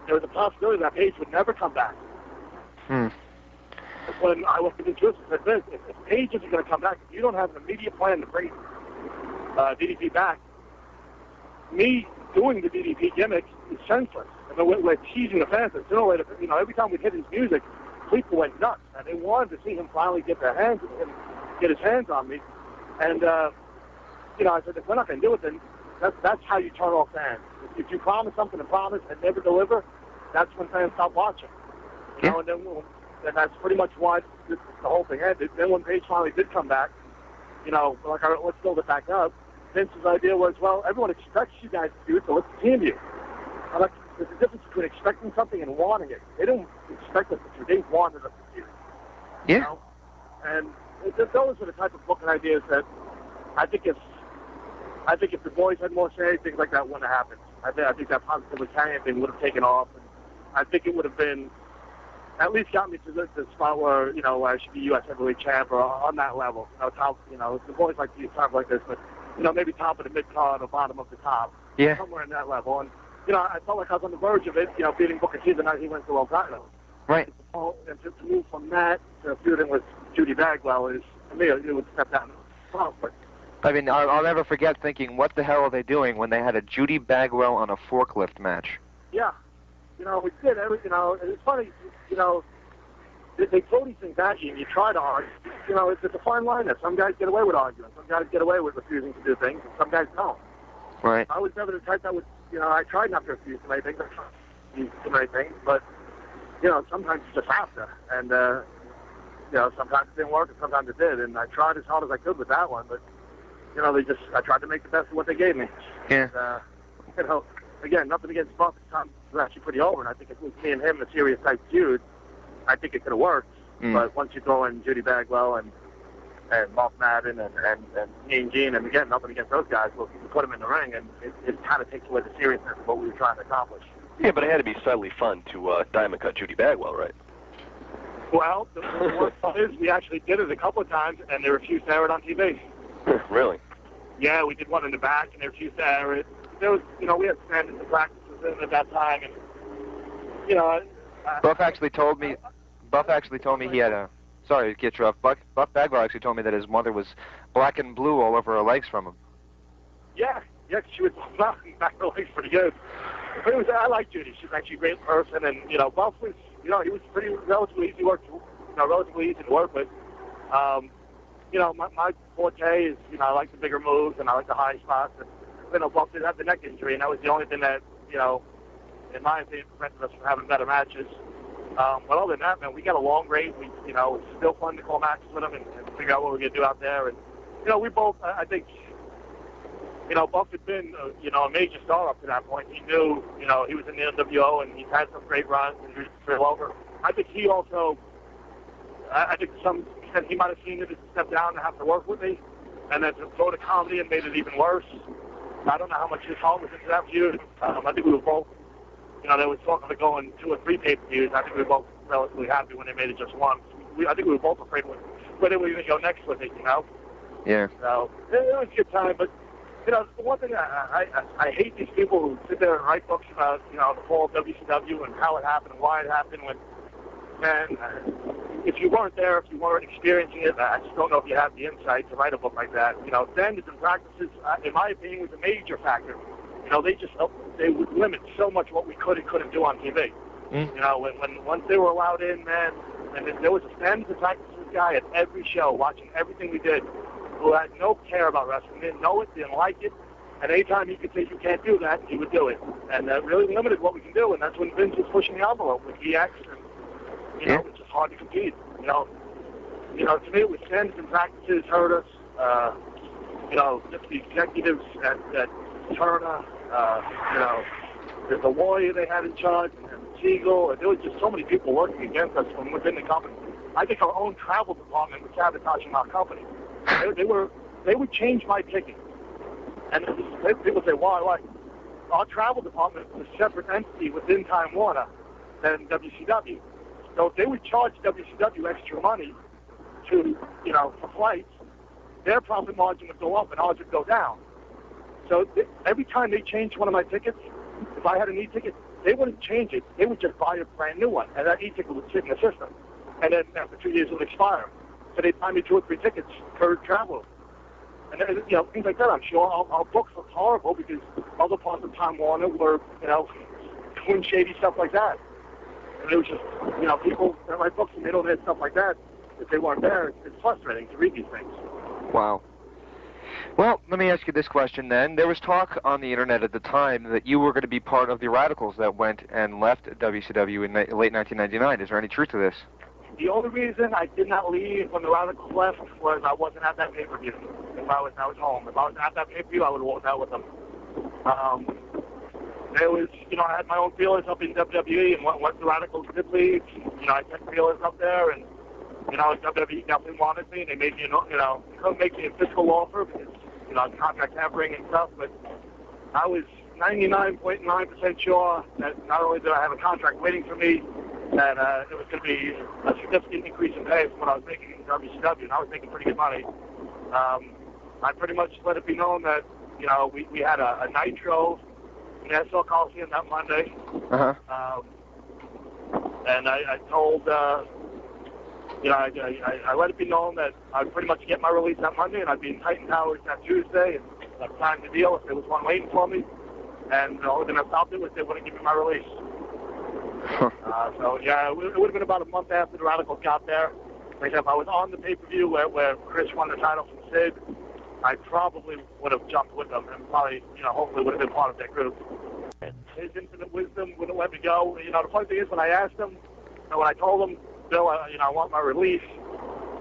There was a possibility that Paige would never come back. That's when I went to Vince and said, Vince, if Paige isn't going to come back, if you don't have an immediate plan to bring DDP back, me doing the DDP gimmick is senseless. And then we're teasing the fans. Sooner or later, every time we hit his music, people went nuts, and they wanted to see him finally get his hands on me. And I said, if we're not going to do it, then that's how you turn off fans. If you promise something to promise and never deliver, that's when fans stop watching. And that's pretty much why the whole thing ended. Then when Paige finally did come back, let's build it back up. Vince's idea was, well, everyone expects you guys to do it, so let's team you. There's a difference between expecting something and wanting it. They didn't expect us to do it. They wanted us to do it. Yeah. And those are the type of booking ideas that I think if the boys had more say, things like that wouldn't have happened. I think that positively Kanyon thing would have taken off. And I think it would have been, at least got me to the spot where, I should be U.S. heavyweight champ or on that level. Top, the boys like to use terms like this, but, maybe top of the mid-card or bottom of the top. Yeah. Somewhere in that level. And, I felt like I was on the verge of it, beating Booker T the night he wins the world title. Right. And to move from that to feuding with Judy Bagwell is, to me, it would step down. But I'll never forget thinking, what the hell are they doing when they had a Judy Bagwell on a forklift match? Yeah. We did everything, and it's funny, they throw these things at you and you try to argue. It's a fine line there. Some guys get away with arguing. Some guys get away with refusing to do things, and some guys don't. Right. I was never the type that would, I tried not to refuse too many things. But, sometimes you just have to. And, sometimes it didn't work and sometimes it did. And I tried as hard as I could with that one, but, I tried to make the best of what they gave me. Yeah. And, again, nothing against Buff. The time was actually pretty over, and I think if it was me and him, a serious type feud, I think it could have worked. But once you throw in Judy Bagwell and Mark Madden and Mean Gene, and again, nothing against those guys, but you put them in the ring, and it kind of takes away the seriousness of what we were trying to accomplish. Yeah, but it had to be slightly fun to diamond cut Judy Bagwell, right? Well, the worst part is we actually did it a couple of times, and they refused to air it on TV. Really? Yeah, we did one in the back, and they refused to air it. There was, we had standards and practices at that time, and, Buff actually told me he had a, sorry to get you off, Buff Bagwell actually told me that his mother was black and blue all over her legs from him. Yeah, she was back her legs pretty good. But I like Judy. She's actually a great person, and, Buff was, he was pretty relatively easy to work with. My forte is, I like the bigger moves and I like the high spots. And, Buff did have the neck injury, and that was the only thing that, in my opinion, prevented us from having better matches. But other than that, man, we got along great. We, you know, it's still fun to call matches with him and figure out what we're going to do out there. And, you know, we both, I think, you know, Buff had been, you know, a major star up to that point. He knew, you know, he was in the NWO and he's had some great runs and he was real over. I think he also, I think to some extent he might have seen it as a step down to have to work with me and then to throw the comedy and made it even worse. I don't know how much his heart was into that feud. I think we were both, you know, they were talking about going 2 or 3 pay-per-views. I think we were both relatively happy when they made it just one. I think we were both afraid where they were going to go next with it, you know? Yeah. So, it was a good time, but, you know, the one thing I hate these people who sit there and write books about, you know, the fall of WCW and how it happened and why it happened when, man, if you weren't there, if you weren't experiencing it, I just don't know if you have the insight to write a book like that. You know, standards and practices, in my opinion, was a major factor. You know, they would limit so much what we could and couldn't do on TV. You know, when once they were allowed in, man, and there was a standards and practices guy at every show, watching everything we did, who had no care about wrestling, didn't know it, didn't like it, and anytime he could say you can't do that, he would do it. And that really limited what we can do, and that's when Vince was pushing the envelope with EX, and, you know, it's just hard to compete. You know, to me, with standards and practices hurt us. You know, just the executives at Turner, you know, the lawyer they had in charge, and Siegel, and there was just so many people working against us from within the company. I think our own travel department was sabotaging our company. They would change my ticket. And people say, why? Our travel department was a separate entity within Time Warner than WCW. So if they would charge WCW extra money to, you know, for flights, their profit margin would go up and ours would go down. So every time they changed one of my tickets, if I had an e-ticket, they wouldn't change it. They would just buy a brand new one, and that e-ticket would sit in the system. And then after 2 years, it would expire. So they'd buy me 2 or 3 tickets per travel. And then, you know, things like that. I'm sure our books look horrible because other parts of Time Warner were, you know, doing shady stuff like that. And it was just, you know, people that write books and they don't have stuff like that. If they weren't there, it's frustrating to read these things. Wow. Well, let me ask you this question then. There was talk on the internet at the time that you were going to be part of the Radicals that went and left WCW in late 1999. Is there any truth to this? The only reason I did not leave when the Radicals left was I wasn't at that pay-per-view. If I was home. If I was at that pay-per-view, I would have walked out with them. There was, you know, I had my own feelers up in WWE, and once the Radicals did leave, you know, I sent feelers up there, and, you know, WWE definitely wanted me, and they made me, you know, they couldn't make me a physical offer because, you know, the contract having and stuff, but I was 99.9% sure that not only did I have a contract waiting for me, that it was going to be a significant increase in pay from what I was making in WCW, and I was making pretty good money. I pretty much let it be known that, you know, we had a Nitro in Nassau Coliseum that Monday. And I told, you know, I let it be known that I'd pretty much get my release that Monday, and I'd be in Titan Towers that Tuesday, and I'd sign the deal if there was one waiting for me. And the only thing that stopped it was they wouldn't give me my release. So, yeah, it would have been about a month after the Radicals got there. Like if I was on the pay-per-view where Chris won the title from Sid, I probably would have jumped with them and probably, you know, hopefully would have been part of that group. His infinite wisdom wouldn't let me go. You know, the funny thing is when I asked him, when I told him, Bill, you know, I want my release,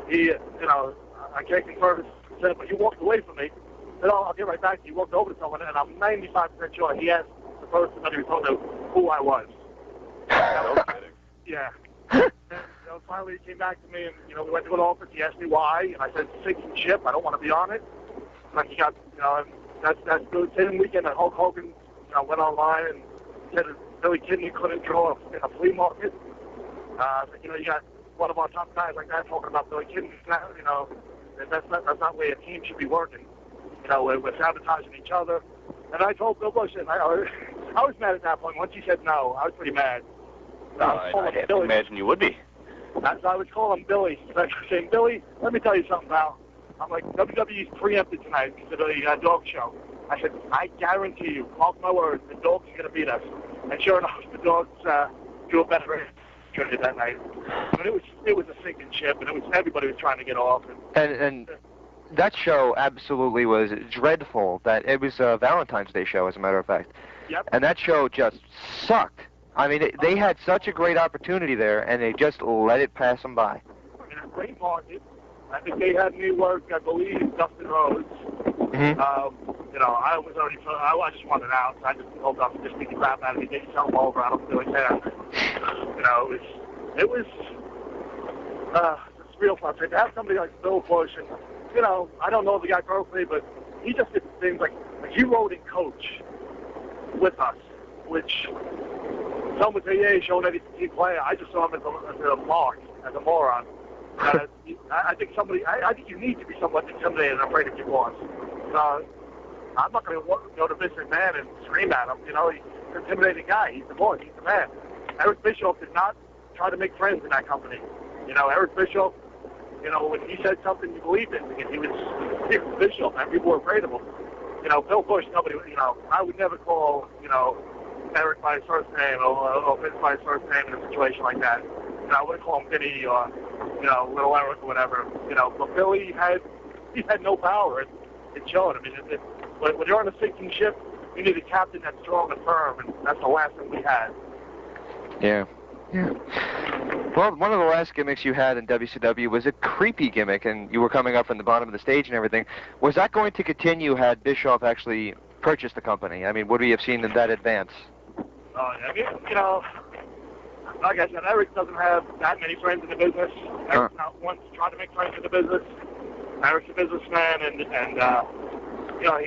he, you know, I can't confirm it, said, but you walked away from me. I said, oh, I'll get right back to you. He walked over to someone, and I'm 95% sure he asked the person that he was told who I was. No kidding. Yeah. And, you know, finally he came back to me, and, you know, we went to an office. He asked me why, and I said, sinking ship. I don't want to be on it. Like he got, you know, that's the same weekend that Hulk Hogan, you know, went online and said that Billy Kidney couldn't draw in a flea market. You know, you got one of our top guys like that talking about Billy Kidney. You know, that's not the way a team should be working. You know, we're sabotaging each other. And I told Bill Bush, and I was mad at that point. Once he said no, I was pretty mad. So I have to imagine you would be. So I was calling Billy. I was saying, Billy, let me tell you something, pal. I'm like, WWE's preempted tonight because of the dog show. I said, I guarantee you, mark my words, the dogs are going to beat us. And sure enough, the dogs do a better job that night. I mean, it was a sinking ship, and everybody was trying to get off. And that show absolutely was dreadful. That it was a Valentine's Day show, as a matter of fact. Yep. And that show just sucked. I mean, they had such a great opportunity there, and they just let it pass them by. I mean, a great market. I think they had me work, I believe, Dustin Rhodes. You know, I was already, I just wanted out. So I just told Dustin, just beat the crap out of me, get yourself over. I don't really care. You know, it was it's real frustrating to have somebody like Bill Bush, and you know, I don't know the guy personally, but he just did things like he rode and coach with us, which some would say, yeah, he's showing that he's a team player. I just saw him as a mark, as a moron. I think I think you need to be somewhat intimidated and afraid of your boss. I'm not going to go to Vince McMahon and scream at him. You know, he's an intimidating guy. He's the boss. He's the man. Eric Bischoff did not try to make friends in that company. You know, Eric Bischoff, you know, when he said something, you believed it because he was Bischoff, and people were afraid of him. You know, Bill Bush, nobody, you know, I would never call, you know, Eric by his first name or Vince by his first name in a situation like that. You know, I wouldn't call him Vinny or, you know, Little Eric or whatever. You know, but Billy had no power. It showed. I mean, when you're on a sinking ship, you need a captain that's strong and firm, and that's the last thing we had. Yeah. Yeah. Well, one of the last gimmicks you had in WCW was a creepy gimmick, and you were coming up from the bottom of the stage and everything. Was that going to continue had Bischoff actually purchased the company? I mean, would we have seen that advance? I mean, you know, like I said, Eric doesn't have that many friends in the business. Eric's not one to try to make friends in the business. Eric's a businessman, and you know,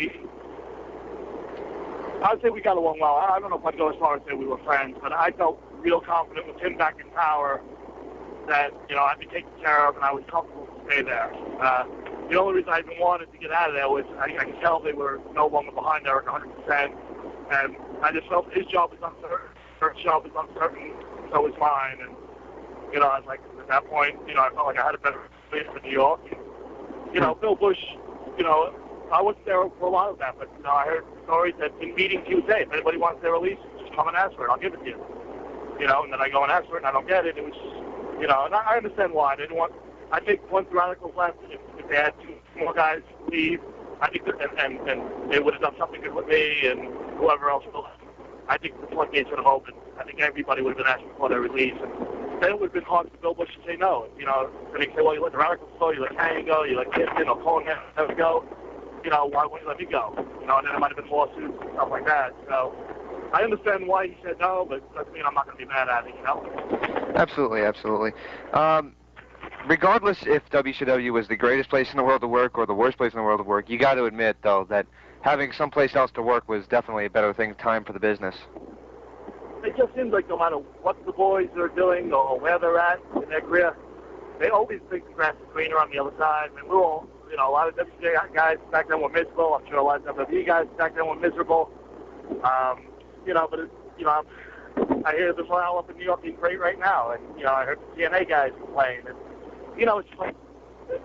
I'd say we got along well. I don't know if I'd go as far as say we were friends, but I felt real confident with him back in power that, you know, I'd be taken care of and I was comfortable to stay there. The only reason I even wanted to get out of there was I could tell they were no longer behind Eric 100%, and I just felt his job was uncertain, Eric's job was uncertain, so was mine, and, you know, I was like, at that point, you know, I felt like I had a better place for New York. You know, Bill Bush, you know, I wasn't there for a lot of that, but, you know, I heard stories that in meetings he would say, if anybody wants their release, just come and ask for it, I'll give it to you. You know, and then I go and ask for it and I don't get it. It was, you know, and I understand why. They didn't want, I think once the Radicals left, if they had two more guys leave, I think that, and they would have done something good with me and whoever else will. I think the floodgates would have opened. I think everybody would have been asking for their release. And then it would have been hard for Bill Bush to say no. You know, and they say, well, you let the Radicals go, you let Kanyon go, you let Kanyon or Cohen never go. You know, why wouldn't you let me go? You know, and then there might have been lawsuits and stuff like that. So I understand why he said no, but doesn't mean I'm not going to be mad at it, you know? Absolutely, absolutely. Regardless if WCW was the greatest place in the world to work or the worst place in the world to work, you got to admit, though, that having someplace else to work was definitely a better time for the business. It just seems like no matter what the boys are doing or where they're at in their career, they always think the grass is greener on the other side. I mean, we're all, you know, a lot of WCW guys back then were miserable. I'm sure a lot of WWE guys back then were miserable. You know, but, you know, I hear the morale up in New York being great right now. And, you know, I heard the TNA guys complain. And, you know, it's like,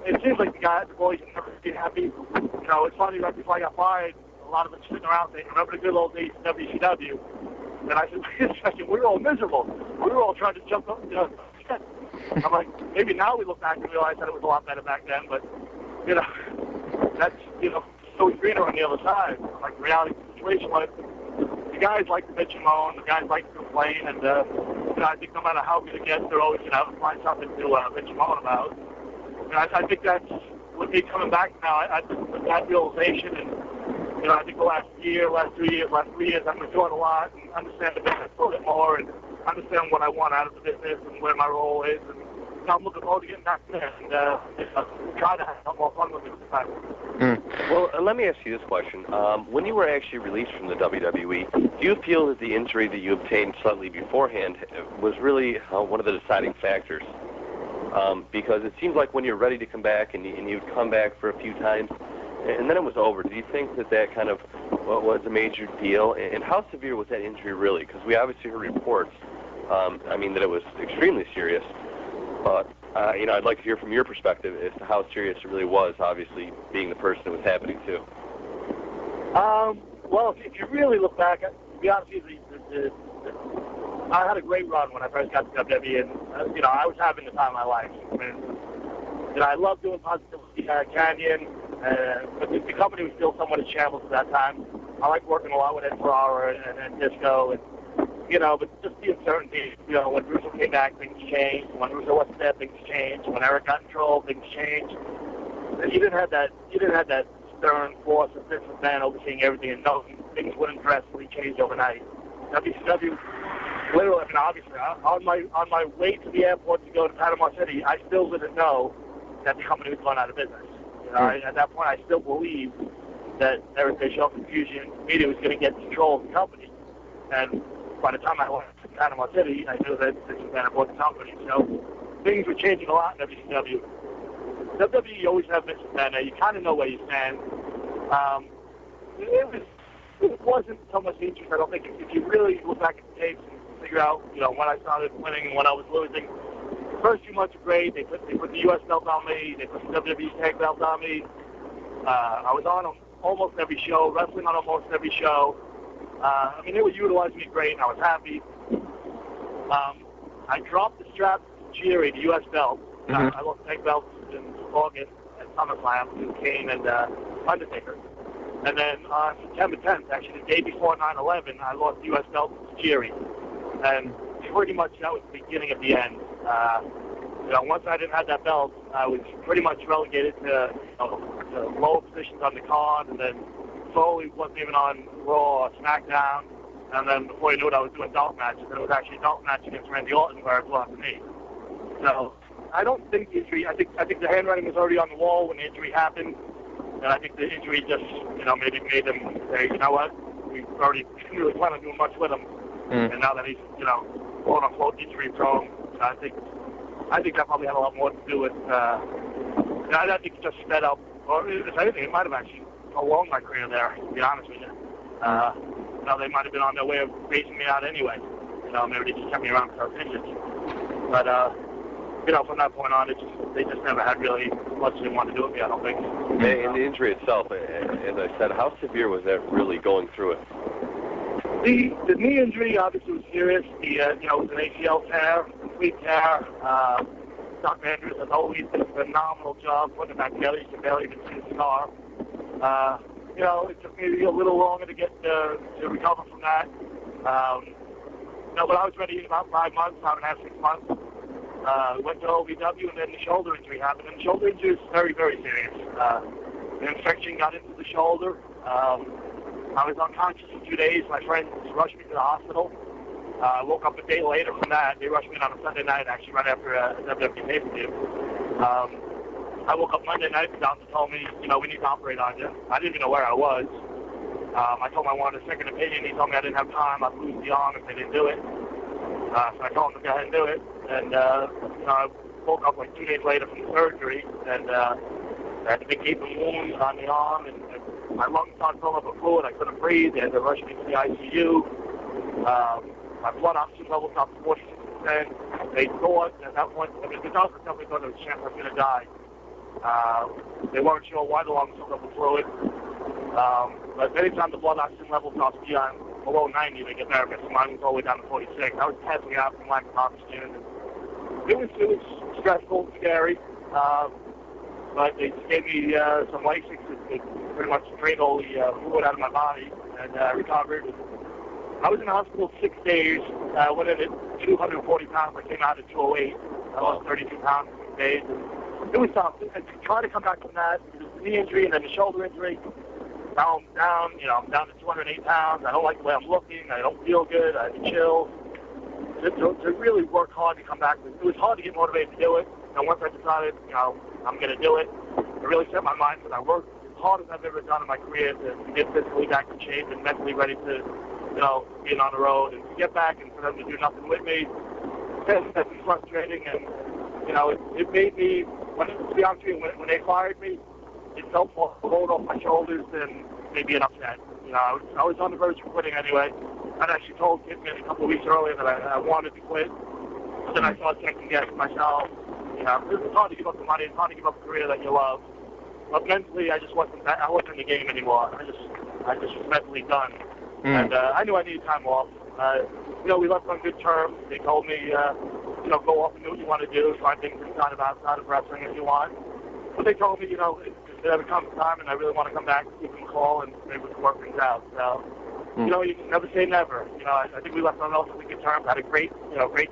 it seems like the boys are never been happy. You know, it's funny, right before I got fired, a lot of them sitting around saying, remember the good old days in WCW? And I said, wait a second, we were all miserable. We were all trying to jump up, you know. I'm like, maybe now we look back and realize that it was a lot better back then, but, you know, that's, you know, so greener on the other side. Like, the reality situation, like, the guys like to bitch and moan, the guys like to complain, and, you know, I think no matter how good it gets, they're always going to find something to bitch and moan about. And I think that's, with me coming back now, with that realization, and, you know, I think the last 2 years, I've been doing a lot and understand the business a little bit more and understand what I want out of the business and where my role is. And you know, I'm looking forward to getting back there and try to have some more fun with it this time. Well, let me ask you this question. When you were actually released from the WWE, do you feel that the injury that you obtained slightly beforehand was really one of the deciding factors? Because it seems like when you're ready to come back and you'd come back for a few times, and then it was over. Do you think that kind of was a major deal? And how severe was that injury really? Because we obviously heard reports, I mean, that it was extremely serious. But, you know, I'd like to hear from your perspective as to how serious it really was, obviously, being the person it was happening to. Well, if you really look back, to be honest with you, I had a great run when I first got to WWE, and, you know, I was having the time of my life. I mean, you know, I loved doing Positive Kanyon, but the company was still somewhat in shambles at that time. I like working a lot with Ed Ferrara and Disco, and but just the uncertainty. When Russo came back, things changed. When Russo wasn't there, things changed. When Eric got in trouble, things changed. You didn't have that stern force of Vince McMahon overseeing everything and knowing things wouldn't drastically change overnight. WCW, literally, obviously, on my way to the airport to go to Panama City, I still didn't know that the company was going out of business. At that point, I still believed that Eric Bischoff and Fusion Media was going to get control of the company. And by the time I went to Panama City, I knew that Vince McMahon had bought the company. So things were changing a lot in WCW. WWE, you always have Vince McMahon there. You kind of know where you stand. It wasn't so much interest. I don't think if you really look back at the tapes and figure out, when I started winning and when I was losing, the first few months were great. They put the U.S. belt on me. They put the WWE tag belt on me. I was on almost every show, wrestling on almost every show. They were utilizing me great, and I was happy. I dropped the strap to Jerry, the U.S. belt. I lost tag belts in August at SummerSlam to Kane and Undertaker. And then on September 10th, actually the day before 9/11, I lost the U.S. belt to Jerry. And pretty much that was the beginning of the end. Once I didn't have that belt, I was pretty much relegated to lower positions on the card, and then slowly wasn't even on Raw or Smackdown. And then before you knew it, I was doing dark matches, and it was actually a dark match against Randy Orton where I lost the knee. So I don't think the injury. I think the handwriting was already on the wall when the injury happened, and I think the injury just maybe made him say, you know what, we already didn't really plan on doing much with him, and now that he's quote unquote injury prone, I think that probably had a lot more to do with. I think it just sped up, or if anything, it might have actually prolonged my career there. To be honest with you, they might have been on their way of phasing me out anyway. Maybe they just kept me around because I was injured. But from that point on, they just never had really much they wanted to do with me, I don't think. And the injury itself, as I said, how severe was that really going through it? The knee injury obviously was serious. It was an ACL tear, complete tear. Doc Andrews has always done a phenomenal job putting it back together. You can barely even see the scar. It took me a little longer to get to recover from that. But I was ready in about 5 months, 5.5, 6 months. Went to OVW, and then the shoulder injury happened. And the shoulder injury is very, very serious. The infection got into the shoulder. I was unconscious for 2 days. My friends rushed me to the hospital. I woke up a day later from that. They rushed me in on a Sunday night, actually, right after a WWE pay-per-view. I woke up Monday night, the doctor told me, we need to operate on you. I didn't even know where I was. I told him I wanted a second opinion. He told me I didn't have time. I'd lose the arm if they didn't do it. So I told him to go ahead and do it. And, I woke up like 2 days later from the surgery, and I had a big gaping wound on the arm, and my lungs started filling up with fluid. I couldn't breathe. They had to rush me to the ICU. My blood oxygen level dropped to 46%. They thought at that point, the doctor definitely thought there was a chance I was going to die. They weren't sure why the lungs filled up with fluid. But anytime the blood oxygen level drops beyond below 90, they get nervous. Mine was all the way down to 46. I was passing out from lack of oxygen. It was stressful, scary. But they just gave me some Lasix that pretty much drained all the fluid out of my body, and I recovered. I was in the hospital 6 days. I went in at 240 pounds. I came out at 208. I lost 32 pounds in 6 days. And it was tough. And to try to come back from that, the knee injury and then the shoulder injury, I'm down to 208 pounds. I don't like the way I'm looking. I don't feel good. I have chills. To really work hard to come back. It was hard to get motivated to do it. And once I decided, I'm going to do it, I really set my mind because I worked as hard as I've ever done in my career to get physically back in shape and mentally ready to, being on the road and to get back and for them to do nothing with me. That's frustrating, and it made me. To be honest with you, when they fired me, it felt more load off my shoulders than maybe an upset. I was on the verge of quitting anyway. I'd actually told Kidman a couple of weeks earlier that I wanted to quit, but then I started second-guessing myself. It's hard to give up the money. It's hard to give up a career that you love. But mentally, I wasn't in the game anymore. I just was mentally done. And I knew I needed time off. We left on good terms. They told me, go off and do what you want to do. Try things outside of wrestling if you want. But they told me, there ever comes a time and I really want to come back, give them a call, and maybe we can work things out. So, you know, you can never say never. You know, I think we left on relatively good terms. Had a great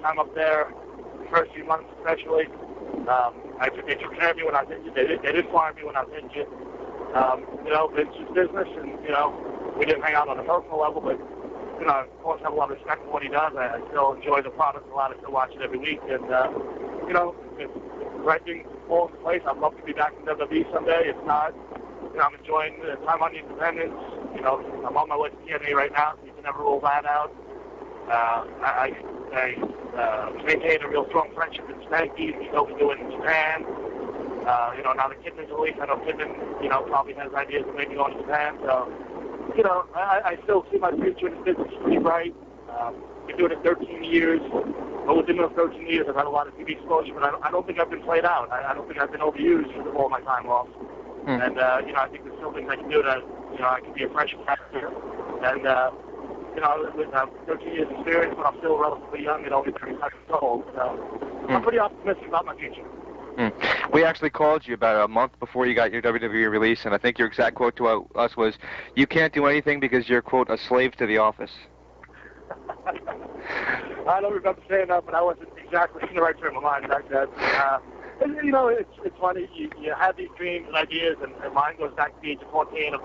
time up there, the first few months especially. They took care of me when I was injured. They didn't fire me when I was injured. You know, it's just business, and, you know, we didn't hang out on a personal level, but, you know, of course, I have a lot of respect for what he does. I still enjoy the product a lot. I still watch it every week, and, you know, if the right thing falls into place, I'd love to be back in WWE someday. If not, you know, I'm enjoying the time on the independents. You know, I'm on my way to TNA right now, so you can never rule that out. I maintain a real strong friendship with Spanky. He's over doing in Japan. You know, now the Kidman's released. I know Kidman, you know, probably has ideas of maybe going to Japan. So, you know, I still see my future in this business pretty bright. Been doing it 13 years. But within those 13 years, I've had a lot of TV exposure, but I don't think I've been played out. I don't think I've been overused for all my time off. And, you know, I think there's still things I can do to, you know, I can be a fresh factor. And, you know, with 13 years experience, but I'm still relatively young and only 35 years old. So I'm pretty optimistic about my future. We actually called you about a month before you got your WWE release, and I think your exact quote to us was, "You can't do anything because you're, quote, a slave to the office." I don't remember saying that, but I wasn't exactly in the right frame of mind back then. And, you know, it's funny. You have these dreams and ideas, and mine goes back to the age of 14 of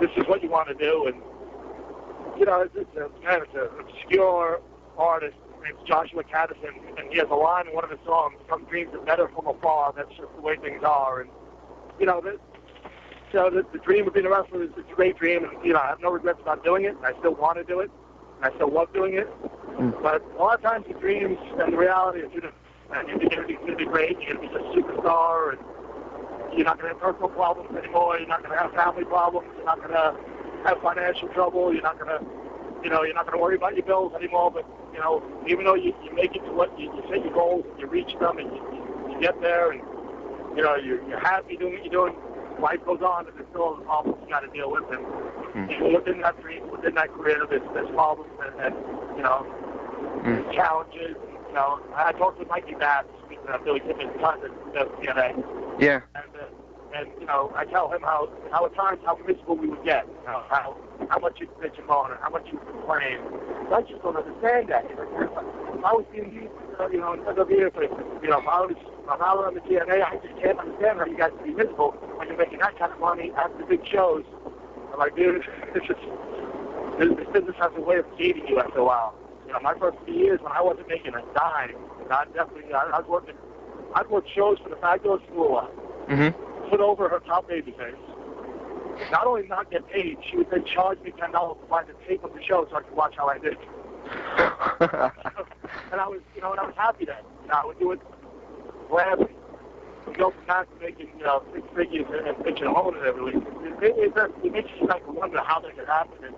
this is what you want to do. And, you know, it's an obscure artist named Joshua Caddison, and he has a line in one of his songs, "Some dreams are better from afar. That's just the way things are." And, you know, the dream of being a wrestler is a great dream, and, you know, I have no regrets about doing it. I still want to do it, and I still love doing it. But a lot of times the dreams and the reality are two different. And you think everything's going to be great, you're going to be a superstar, and you're not going to have personal problems anymore, you're not going to have family problems, you're not going to have financial trouble, you're not going to, you know, you're not going to worry about your bills anymore. But, you know, even though you make it to what you set your goals and you reach them and you get there, and, you know, you're happy doing what you're doing, life goes on, and there's still problems you got to deal with. And even within that dream, within that career, there's problems and you know, challenges. You know, I talked with Mikey Bass, Billy Kidman's cousin, at TNA. Yeah. And you know, I tell him how at times how miserable we would get, you know, how much you bitch and moan, and how much you complain. I just don't understand that. You know, if I was being used, you know, in WWE, you know, if I was on the TNA, I just can't understand how you guys can be miserable when you're making that kind of money at the big shows. I'm like, dude, it's just this business has a way of gating you after a while. You know, my first few years when I wasn't making a dime, I'd work shows for the fabulous Moolah, put over her top babyface. Not only not get paid, she would then charge me $10 to buy the tape of the show so I could watch how I did. And I was, you know, and I was happy then. You know, I would do it gladly. We go from that to making, you know, 6 figures and pitching a home every week. It makes you like wonder how that could happen. And,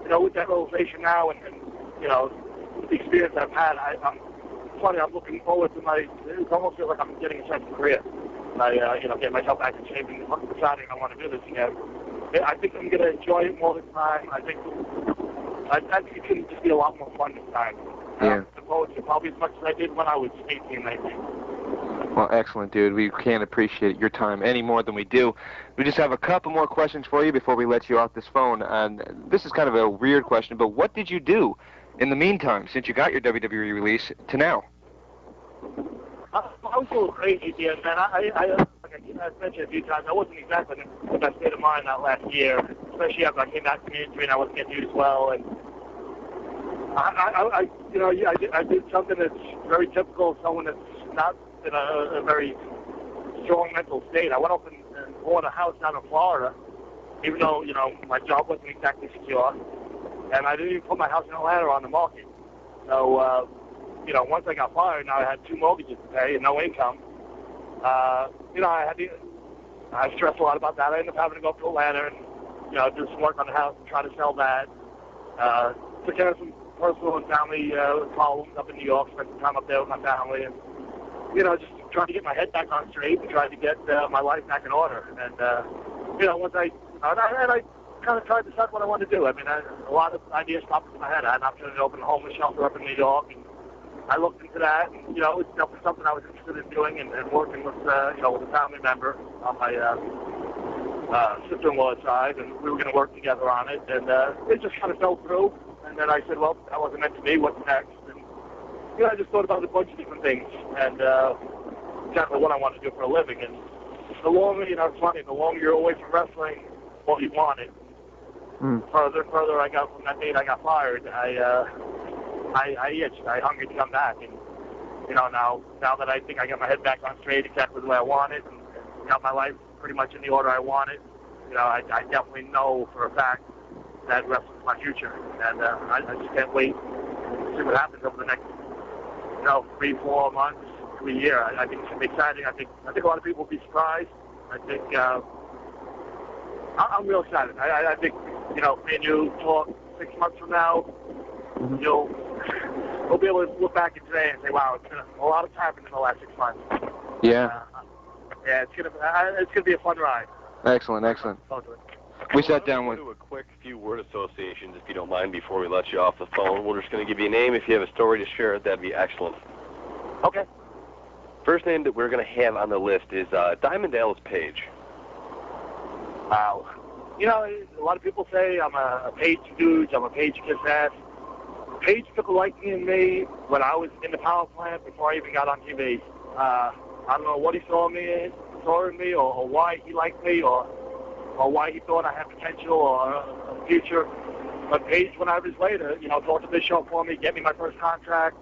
you know, with that realization now and you know, the experience I've had, I'm looking forward to it almost feels like I'm getting a second career. You know, get myself back in shape and deciding I want to do this again. I think I'm going to enjoy it more this time. I think it can just be a lot more fun this time. I'm looking forward to it probably as much as I did when I was 18, 19. Well, excellent, dude. We can't appreciate your time any more than we do. We just have a couple more questions for you before we let you off this phone. And this is kind of a weird question, but what did you do in the meantime, since you got your WWE release to now? I was a little crazy, man. Like I mentioned a few times, I wasn't exactly in the best state of mind that last year, especially after I came back from the injury and I wasn't getting used well. And I did something that's very typical of someone that's not in a very strong mental state. I went up and bought a house down in Florida, even though, you know, my job wasn't exactly secure. And I didn't even put my house in Atlanta on the market. So, you know, once I got fired, now I had 2 mortgages to pay and no income. You know, I stressed a lot about that. I ended up having to go up to Atlanta and, you know, do some work on the house and try to sell that. Took care of some personal and family problems up in New York, spent some time up there with my family, and, you know, just trying to get my head back on straight and trying to get my life back in order. And, you know, once I kind of tried to decide what I wanted to do. I mean, a lot of ideas popped into my head. I had an opportunity to open a homeless shelter up in New York, and I looked into that, and, you know, it was definitely something I was interested in doing and working with, you know, with a family member on my sister-in-law side, and we were going to work together on it, and it just kind of fell through. And then I said, well, that wasn't meant to be. What's next? And I just thought about a bunch of different things, and exactly what I wanted to do for a living. And the longer, it's funny, the longer you're away from wrestling, what you wanted. Further and further I got from that date I got fired, I itched. I hungered to come back. And, now that I think I got my head back on straight exactly the way I wanted and got my life pretty much in the order I wanted, I definitely know for a fact that wrestling's my future. And I just can't wait to see what happens over the next, 3, 4 months to a year. I think it's going to be exciting. I think a lot of people will be surprised. I think I'm real excited. I think, me and you talk 6 months from now, we'll be able to look back at today and say, wow, a lot has happened in the last 6 months. Yeah. Yeah, it's gonna be a fun ride. Excellent. We sat down with... We'll do a quick few word associations, if you don't mind, before we let you off the phone. We're just going to give you a name. If you have a story to share, that'd be excellent. Okay. First name that we're going to have on the list is Diamond Dallas Page. Wow. A lot of people say I'm a Page dude, I'm a Page kiss ass. Page took a liking in me when I was in the power plant before I even got on TV. I don't know what he saw in me, or why he liked me, or why he thought I had potential or a future. But Page, when I was later, talked to this show for me, get me my first contract.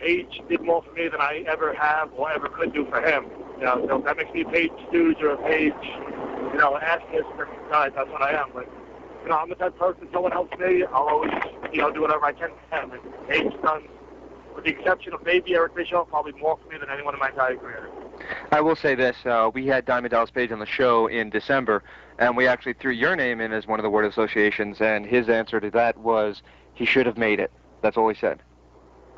Page did more for me than I ever have or ever could do for him. So that makes me a Page stooge or a Page, ass-kiss. That's what I am. But, I'm the type of person, someone helps me, I'll always, do whatever I can for him. And Page done, with the exception of maybe Eric Bischoff, probably more for me than anyone in my entire career. I will say this, we had Diamond Dallas Page on the show in December, and we actually threw your name in as one of the word associations, and his answer to that was he should have made it. That's all he said.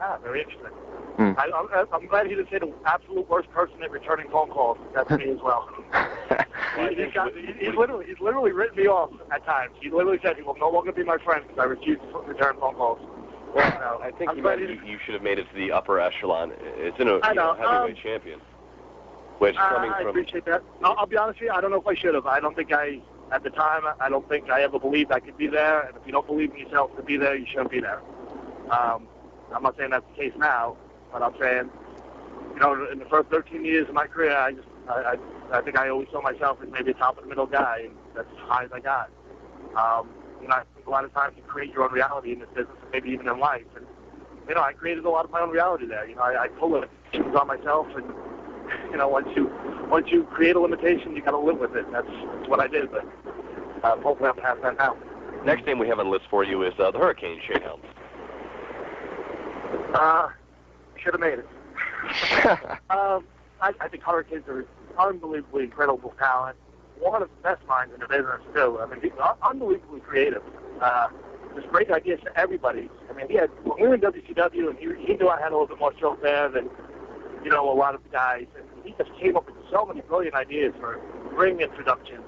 Ah, very interesting. I'm glad he didn't say the absolute worst person at returning phone calls. That's me as well. He's literally written me off at times. He literally said he will no longer be my friend because I refuse to return phone calls. Well, I think you should have made it to the upper echelon. It's in a heavyweight champion. Which coming I from... appreciate that. I'll be honest with you, I don't know if I should have. I don't think at the time, I don't think I ever believed I could be there. And if you don't believe in yourself to be there, you shouldn't be there. I'm not saying that's the case now, but I'm saying, in the first 13 years of my career, I think I always saw myself as maybe a top-of-the-middle guy, and that's as high as I got. I think a lot of times you create your own reality in this business, and maybe even in life. And, I created a lot of my own reality there. I pull limitations on myself, and, once you create a limitation, you got to live with it. That's what I did, but hopefully I'm past that now. Next name we have on the list for you is the Hurricane, Shane Helms. Should have made it. I think Hurricanes are unbelievably incredible talent. One of the best minds in the business, too. I mean, he's unbelievably creative. Just great ideas for everybody. I mean, when we were in WCW, and he knew I had a little bit more stroke there than, a lot of the guys. And he just came up with so many brilliant ideas for ring introductions.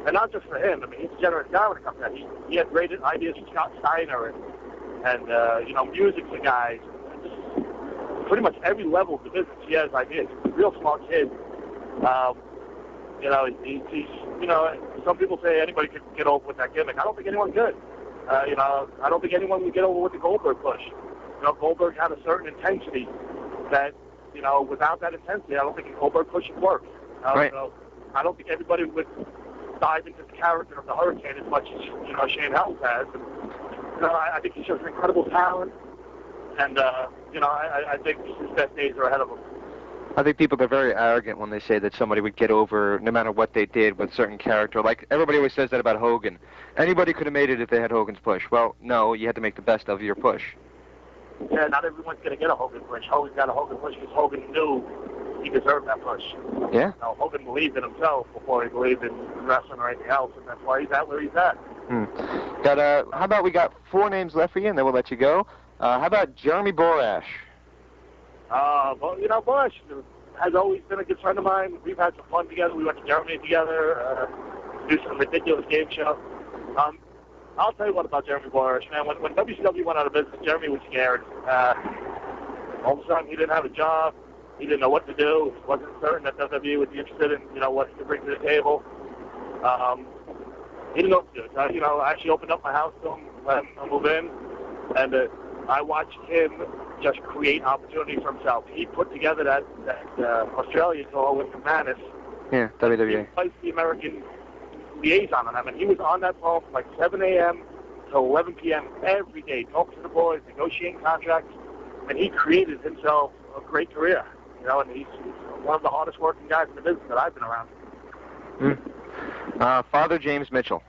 And not just for him. I mean, he's a generous guy when it comes to that. He had great ideas for Scott Steiner and music for guys. And pretty much every level of the business, he has ideas. He's a real smart kid. He's some people say anybody could get over with that gimmick. I don't think anyone could. I don't think anyone would get over with the Goldberg push. Goldberg had a certain intensity that, without that intensity, I don't think a Goldberg push would work. Right. I don't think everybody would dive into the character of the Hurricane as much as, Shane Helms has. And, I think he shows an incredible talent. And, I think his best days are ahead of him. I think people are very arrogant when they say that somebody would get over no matter what they did with certain character. Like, everybody always says that about Hogan. Anybody could have made it if they had Hogan's push. Well, no, you had to make the best of your push. Yeah, not everyone's going to get a Hogan push. Hogan got a Hogan push because Hogan knew he deserved that push. Yeah? Hogan believed in himself before he believed in wrestling or anything else, and that's why he's at where he's at. How about we got 4 names left for you, and then we'll let you go. How about Jeremy Borash? Borash has always been a good friend of mine. We've had some fun together. We went to Germany together, do some ridiculous game show. I'll tell you what about Jeremy Borash, man. When WCW went out of business, Jeremy was scared. All of a sudden, he didn't have a job. He didn't know what to do. He wasn't certain that WWE would be interested in, what he could bring to the table. He didn't know what to do. So, I actually opened up my house to him, let him move in, and I watched him just create opportunity for himself. He put together that Australia tour with McMahon. Yeah, WWE. He was the American liaison on that. And he was on that phone from like 7 a.m. to 11 p.m. every day, talking to the boys, negotiating contracts, and he created himself a great career. And he's one of the hardest working guys in the business that I've been around. Father James Mitchell.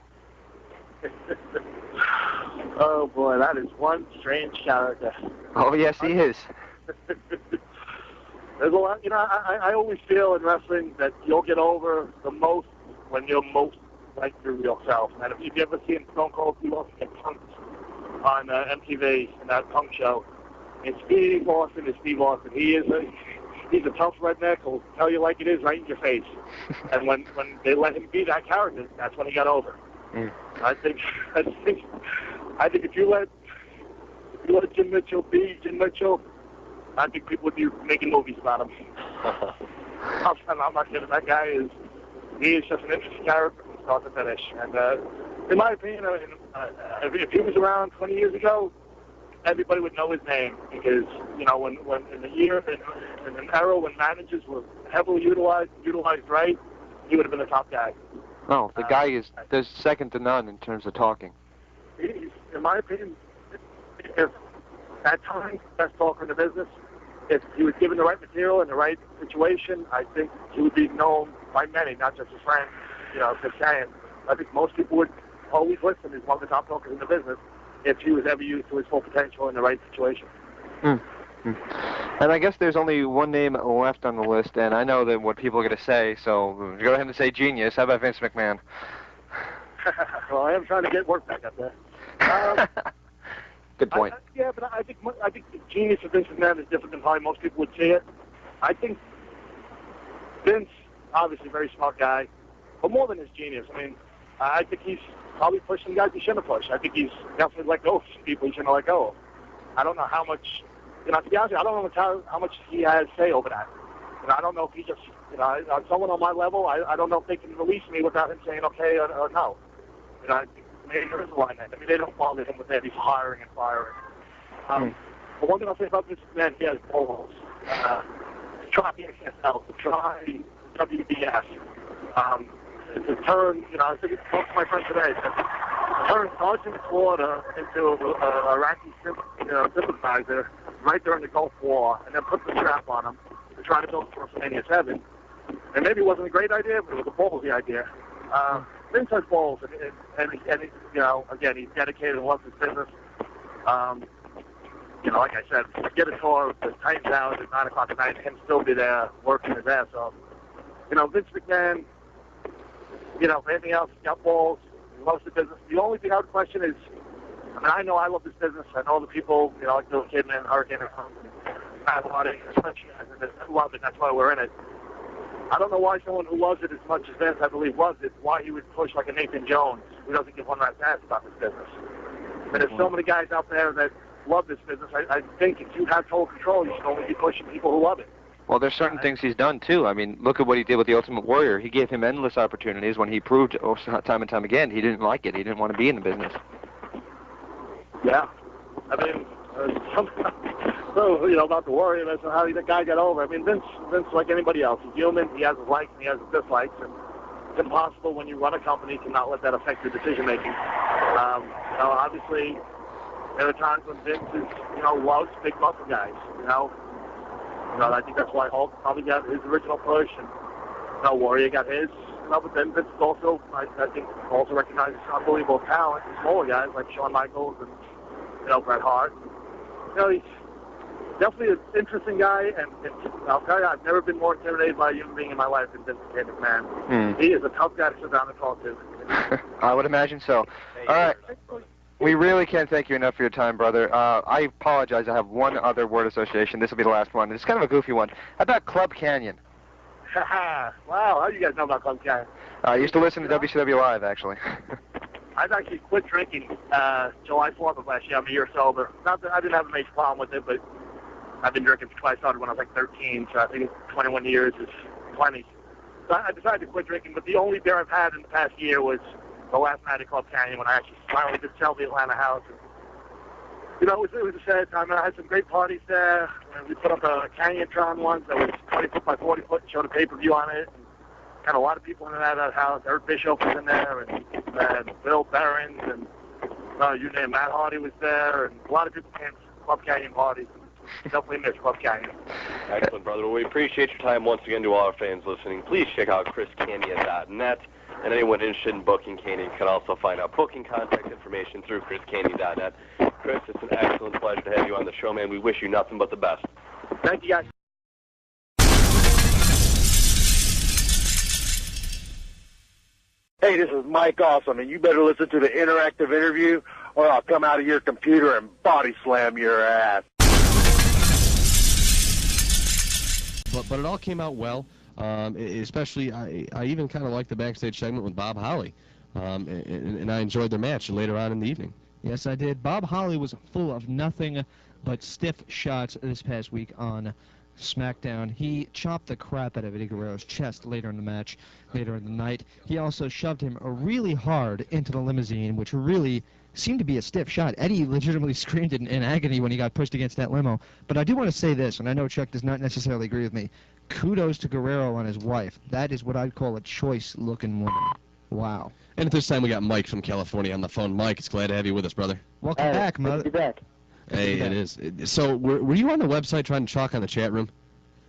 Oh boy, that is one strange character. Oh yes, he is. There's a lot, I always feel in wrestling that you'll get over the most when you're most like your real self. And if you've ever seen Stone Cold Steve Austin get punked on MTV in that punk show, and Steve Austin is Steve Austin. He's a tough redneck who'll tell you like it is right in your face. And when they let him be that character, that's when he got over. I think if you let Jim Mitchell be Jim Mitchell, I think people would be making movies about him. I'm not kidding. That guy is just an interesting character from start to finish. And in my opinion, if he was around 20 years ago, everybody would know his name because, when in the year, in an era when managers were heavily utilized right, he would have been the top guy. Oh, the guy there's second to none in terms of talking. He's, in my opinion, if at times the best talker in the business, if he was given the right material in the right situation, I think he would be known by many, not just his friends, Chris Kanyon. I think most people would always listen as one of the top talkers in the business if he was ever used to his full potential in the right situation. And I guess there's only one name left on the list, and I know that what people are going to say, so go ahead and say genius. How about Vince McMahon? Well, I am trying to get work back up there. Good point. But I think the genius of Vince McMahon is different than probably most people would see it. I think Vince, obviously a very smart guy, but more than his genius. I mean, I think he's probably pushed some guys he shouldn't have pushed. I think he's definitely let go of some people he shouldn't have let go of. I don't know how much, to be honest, I don't know how much he has say over that. I don't know if he just, someone on my level, I don't know if they can release me without him saying okay or no. I think maybe there is a line there. I mean, they don't bother him with that. He's hiring and firing. But one thing I'll say about Vince McMahon, he has balls. Try XSL, to try WBS, to turn, I think it's talked to my friend today, to turn Sergeant Slaughter into a Iraqi sympathizer right during the Gulf War, and then put the strap on him to try to build WrestleMania 7. And maybe it wasn't a great idea, but it was a ballsy idea. Vince has balls, and again, he's dedicated and loves his business. Like I said, get a tour of the Titans hours at 9 o'clock at night, and him still be there working his ass off. Vince McMahon, if anything else, he's got balls, he loves the business. The only thing I would question is, I know I love this business. I know the people, like Bill Kidman, Hurricane, Matt Hardy, especially guys who love it. That's why we're in it. I don't know why someone who loves it as much as Vince, I believe, loves it, why he would push like a Nathan Jones, who doesn't give one rat's ass about this business. But there's so many guys out there that love this business. I think if you have total control, you should only be pushing people who love it. Well, there's certain things he's done, too. I mean, look at what he did with the Ultimate Warrior. He gave him endless opportunities when he proved time and time again he didn't like it. He didn't want to be in the business. Yeah. I mean, about the Warrior, that's how the guy got over. I mean, Vince, like anybody else, he's human. He has his likes and he has his dislikes. And it's impossible when you run a company to not let that affect your decision-making. Obviously, there are times when Vince is, loves big muscle guys, I think that's why Hulk probably got his original push, and Warrior got his. But then Vince is also, I think, also recognizes unbelievable talent in smaller guys like Shawn Michaels and Bret Hart. He's definitely an interesting guy, and I'll tell you, I've never been more intimidated by a human being in my life than Vince McMahon. He is a tough guy to sit down and talk to. I would imagine so. All right. We really can't thank you enough for your time, brother. I apologize. I have one other word association. This will be the last one. It's kind of a goofy one. How about Club Kanyon? Wow, how do you guys know about Club Kanyon? I used to listen to WCW Live, actually. I've actually quit drinking July 4th of last year. I'm a year sober. Not that I didn't have a major problem with it, but I've been drinking I started when I was like 13, so I think 21 years is plenty. So I decided to quit drinking, but the only beer I've had in the past year was the last night at Club Canyon when I actually finally did sell the Atlanta house. And, you know, it was a sad time, and I had some great parties there. And we put up a Canyotron once that was 20 foot by 40 foot and showed a pay-per-view on it. And had a lot of people in and out of that house. Eric Bischoff was in there, and Bill Behrens, and you name Matt Hardy was there, and a lot of people came to Club Canyon parties. Definitely miss Club Canyon. Excellent, brother. Well, we appreciate your time once again to all our fans listening. Please check out chriskanyon.net, and anyone interested in booking Kanyon can also find out booking contact information through chriskanyon.net. Chris, it's an excellent pleasure to have you on the show, man. We wish you nothing but the best. Thank you, guys. Hey, this is Mike Awesome, and you better listen to the interactive interview, or I'll come out of your computer and body slam your ass. But it all came out well. Especially, I even kind of liked the backstage segment with Bob Holly, and I enjoyed their match later on in the evening. Yes, I did. Bob Holly was full of nothing but stiff shots this past week on SmackDown. He chopped the crap out of Eddie Guerrero's chest later in the match, later in the night. He also shoved him really hard into the limousine, which really seemed to be a stiff shot. Eddie legitimately screamed in agony when he got pushed against that limo. But I do want to say this, and I know Chuck does not necessarily agree with me. Kudos to Guerrero and his wife. That is what I'd call a choice-looking woman. Wow. And at this time, we got Mike from California on the phone. Mike, it's glad to have you with us, brother. Welcome back, mother. Good to be back. Hey, it is. So, were you on the website trying to chalk on the chat room?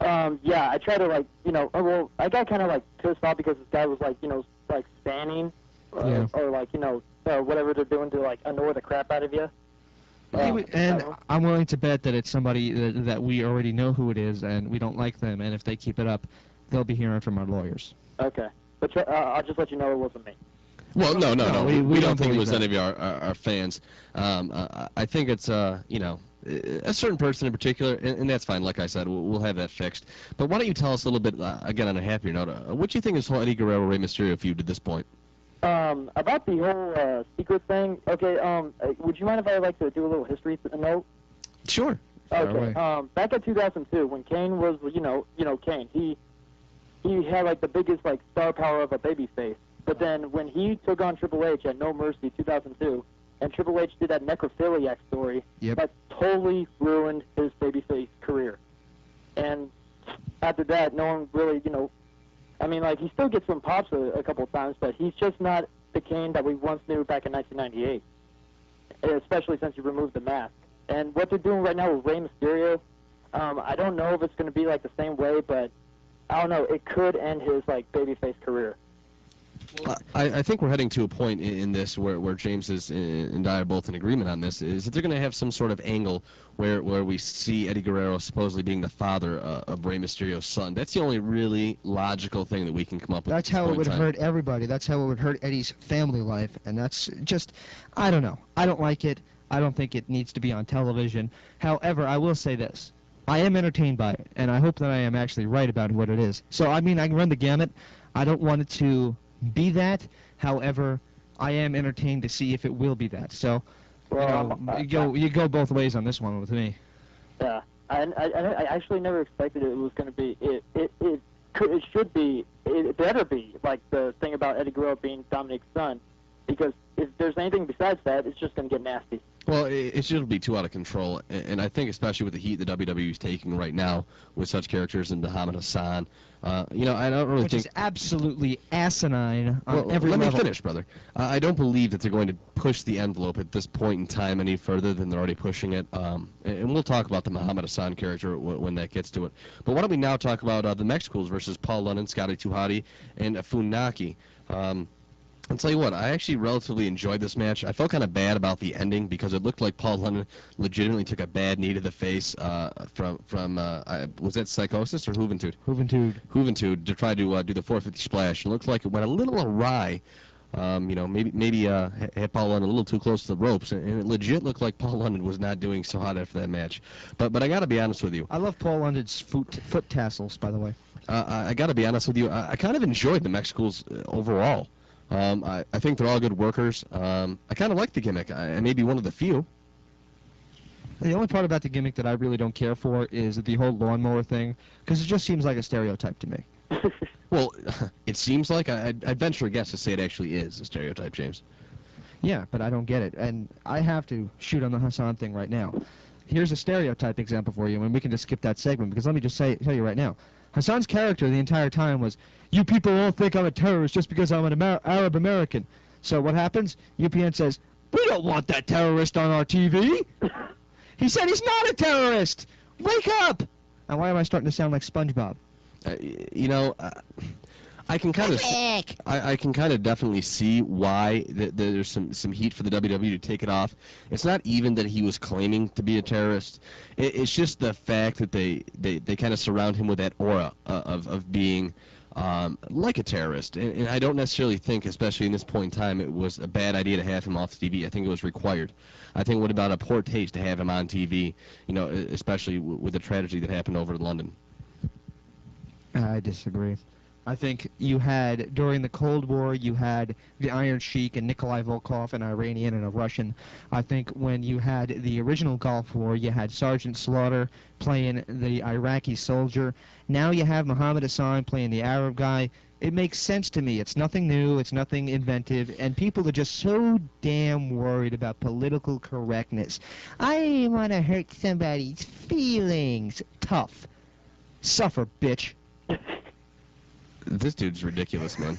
Yeah, I tried to, like, you know, well, I got kind of, like, pissed off because this guy was, like, you know, like, spanning, or, like, you know, whatever they're doing to, like, annoy the crap out of you. And I'm willing to bet that it's somebody that we already know who it is, and we don't like them, and if they keep it up, they'll be hearing from our lawyers. Okay. But I'll just let you know it wasn't me. Well, no. We don't think it was that. any of our fans. I think it's, you know, a certain person in particular, and that's fine. Like I said, we'll have that fixed. But why don't you tell us a little bit, again, on a happier note, what do you think of this whole Eddie Guerrero-Rey Mysterio feud at this point? About the whole secret thing, okay, would you mind if I like to do a little history note? Sure. Okay, back in 2002, when Kane was, you know, Kane, he had, like, the biggest, like, star power of a babyface. But then when he took on Triple H at No Mercy 2002, and Triple H did that necrophiliac story, that totally ruined his babyface career. And after that, no one really, you know, I mean, like, he still gets some pops a couple of times, but he's just not the Kane that we once knew back in 1998, especially since he removed the mask. And what they're doing right now with Rey Mysterio, I don't know if it's going to be, like, the same way, but I don't know, it could end his, like, babyface career. I think we're heading to a point in this where James and I are both in agreement on this, is that they're going to have some sort of angle where we see Eddie Guerrero supposedly being the father of Rey Mysterio's son. That's the only really logical thing that we can come up with. That's how it would hurt everybody. That's how it would hurt Eddie's family life, and that's just, I don't know. I don't like it. I don't think it needs to be on television. However, I will say this. I am entertained by it, and I hope that I am actually right about what it is. So, I mean, I can run the gamut. I don't want it to be that. However, I am entertained to see if it will be that. So, you go both ways on this one with me. Yeah, I actually never expected it was going to be. It should be. It better be like the thing about Eddie Guerrero being Dominic's son, because if there's anything besides that, it's just going to get nasty. Well, it shouldn't be too out of control, and I think especially with the heat the WWE is taking right now with such characters in Muhammad Hassan, you know, I don't really think... Which is absolutely asinine on every level. Let me finish, finish, brother. I don't believe that they're going to push the envelope at this point in time any further than they're already pushing it, and we'll talk about the Muhammad Hassan character when that gets to it. But why don't we now talk about the Mexicals versus Paul London, Scotty 2 Hotty, and Funaki. I'll tell you what, I actually relatively enjoyed this match. I felt kind of bad about the ending because it looked like Paul London legitimately took a bad knee to the face from was that Psychosis or Juventud? Juventud to try to do the 450 splash. It looked like it went a little awry. You know, maybe had Paul London a little too close to the ropes, and it legit looked like Paul London was not doing so hot after that match. But I got to be honest with you. I love Paul London's foot tassels, by the way. I got to be honest with you. I kind of enjoyed the Mexicals overall. I think they're all good workers. I kind of like the gimmick. I may be one of the few. The only part about the gimmick that I really don't care for is the whole lawnmower thing, because it just seems like a stereotype to me. Well, it seems like, I'd venture a guess to say it actually is a stereotype, James. Yeah, but I don't get it, and I have to shoot on the Hassan thing right now. Here's a stereotype example for you, and we can just skip that segment, because let me just tell you right now. Hassan's character the entire time was, you people all think I'm a terrorist just because I'm an Arab American. So what happens? UPN says, we don't want that terrorist on our TV. He said he's not a terrorist. Wake up! And why am I starting to sound like SpongeBob? You know, I can kind of, I can kind of definitely see why there's some heat for the WWE to take it off. It's not even that he was claiming to be a terrorist. It's just the fact that they kind of surround him with that aura of being like a terrorist. And I don't necessarily think, especially in this point in time, it was a bad idea to have him off TV. I think it was required. I think it would have been a poor taste to have him on TV, you know, especially with the tragedy that happened over in London. I disagree. I think you had, during the Cold War, you had the Iron Sheik and Nikolai Volkov, an Iranian and a Russian. I think when you had the original Gulf War, you had Sergeant Slaughter playing the Iraqi soldier. Now you have Muhammad Hassan playing the Arab guy. It makes sense to me. It's nothing new. It's nothing inventive. And people are just so damn worried about political correctness. I didn't want to hurt somebody's feelings. Tough. Suffer, bitch. This dude's ridiculous, man.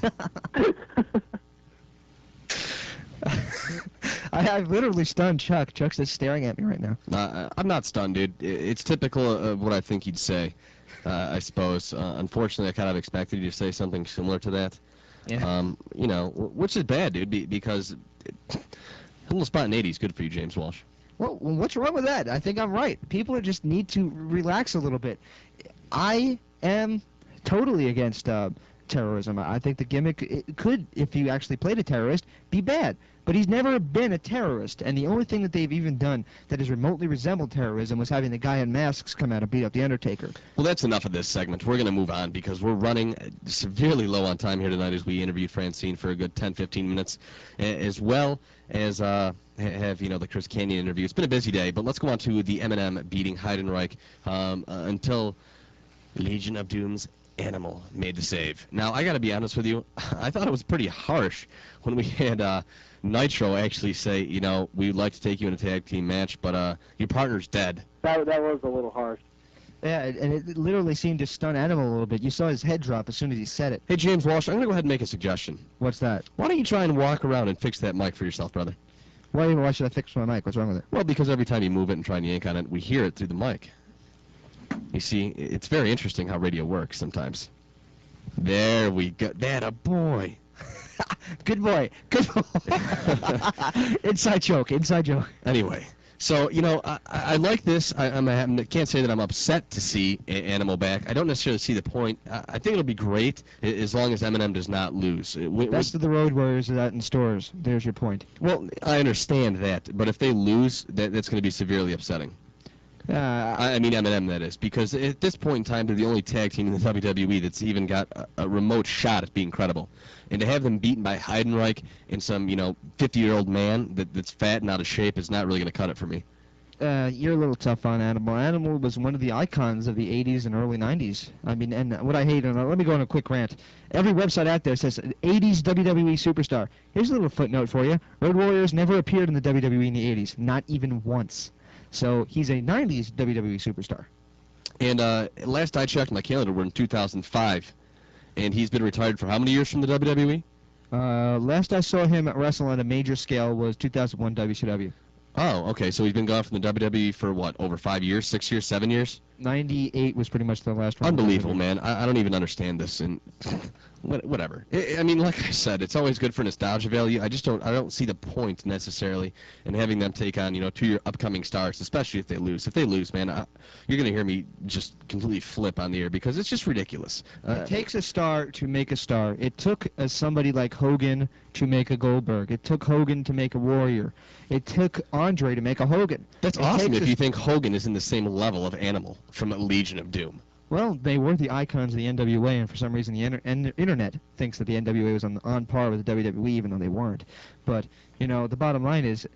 I've literally stunned Chuck. Chuck's just staring at me right now. I'm not stunned, dude. It's typical of what I think he'd say, I suppose. Unfortunately, I kind of expected you to say something similar to that. Yeah. You know, which is bad, dude, because a little spot in 80 is good for you, James Walsh. Well, what's wrong with that? I think I'm right. People just need to relax a little bit. I am totally against terrorism. I think the gimmick could, if you actually played a terrorist, be bad. But he's never been a terrorist, and the only thing that they've even done that has remotely resembled terrorism was having the guy in masks come out and beat up the Undertaker. Well, that's enough of this segment. We're going to move on because we're running severely low on time here tonight as we interviewed Francine for a good 10-15 minutes, as well as have, you know, the Chris Kanyon interview. It's been a busy day, but let's go on to the M&M beating Heidenreich until Legion of Doom's Animal made the save. Now, I got to be honest with you, I thought it was pretty harsh when we had Nitro actually say, you know, we'd like to take you in a tag team match, but your partner's dead. That was a little harsh. Yeah, and it literally seemed to stun Animal a little bit. You saw his head drop as soon as he said it. Hey, James Walsh, I'm going to go ahead and make a suggestion. What's that? Why don't you try and walk around and fix that mic for yourself, brother? Why should I fix my mic? What's wrong with it? Well, because every time you move it and try and yank on it, we hear it through the mic. You see, it's very interesting how radio works sometimes. There we go. That a boy. Good boy. Good boy. Inside joke. Inside joke. Anyway, so, you know, I like this. I can't say that I'm upset to see Animal back. I don't necessarily see the point. I think it'll be great as long as M&M does not lose. Best of the Road Warriors are out in stores. There's your point. Well, I understand that, but if they lose, that's going to be severely upsetting. I mean M&M, that is, because at this point in time, they're the only tag team in the WWE that's even got a remote shot at being credible. And to have them beaten by Heidenreich and some, you know, 50-year-old man that's fat and out of shape is not really going to cut it for me. You're a little tough on Animal. Animal was one of the icons of the 80s and early 90s. I mean, and what I hate, and let me go on a quick rant. Every website out there says 80s WWE superstar. Here's a little footnote for you. Road Warriors never appeared in the WWE in the 80s, not even once. So he's a 90s WWE superstar. And last I checked my calendar, we're in 2005. And he's been retired for how many years from the WWE? Last I saw him wrestle on a major scale was 2001 WCW. Oh, okay. So he's been gone from the WWE for, what, over 5 years, 6 years, 7 years? 98 was pretty much the last one. Unbelievable, man. I don't even understand this. And whatever. I mean, like I said, it's always good for nostalgia value. I don't see the point necessarily in having them take on, you know, 2 upcoming stars, especially if they lose. If they lose, man, you're going to hear me just completely flip on the air because it's just ridiculous. It takes a star to make a star. It took somebody like Hogan to make a Goldberg. It took Hogan to make a Warrior. It took Andre to make a Hogan. That's awesome if you think Hogan is in the same level of Animal from a Legion of Doom. Well, they were the icons of the NWA, and for some reason the internet thinks that the NWA was on par with the WWE, even though they weren't. But, you know, the bottom line is,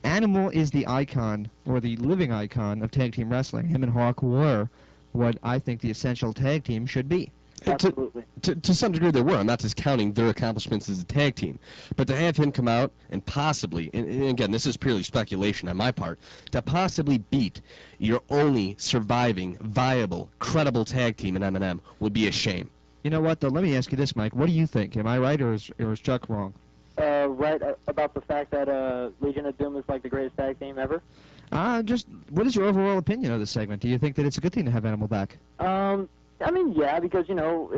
Animal is the icon, or the living icon, of tag team wrestling. Him and Hawk were what I think the essential tag team should be. Absolutely. To some degree they were. I'm not discounting their accomplishments as a tag team. But to have him come out and possibly, and again, this is purely speculation on my part, to possibly beat your only surviving, viable, credible tag team in M&M would be a shame. You know what, though? Let me ask you this, Mike. What do you think? Am I right, or is Chuck wrong? Right about the fact that Legion of Doom is like the greatest tag team ever? Just, what is your overall opinion of this segment? Do you think that it's a good thing to have Animal back? I mean, yeah, because, you know,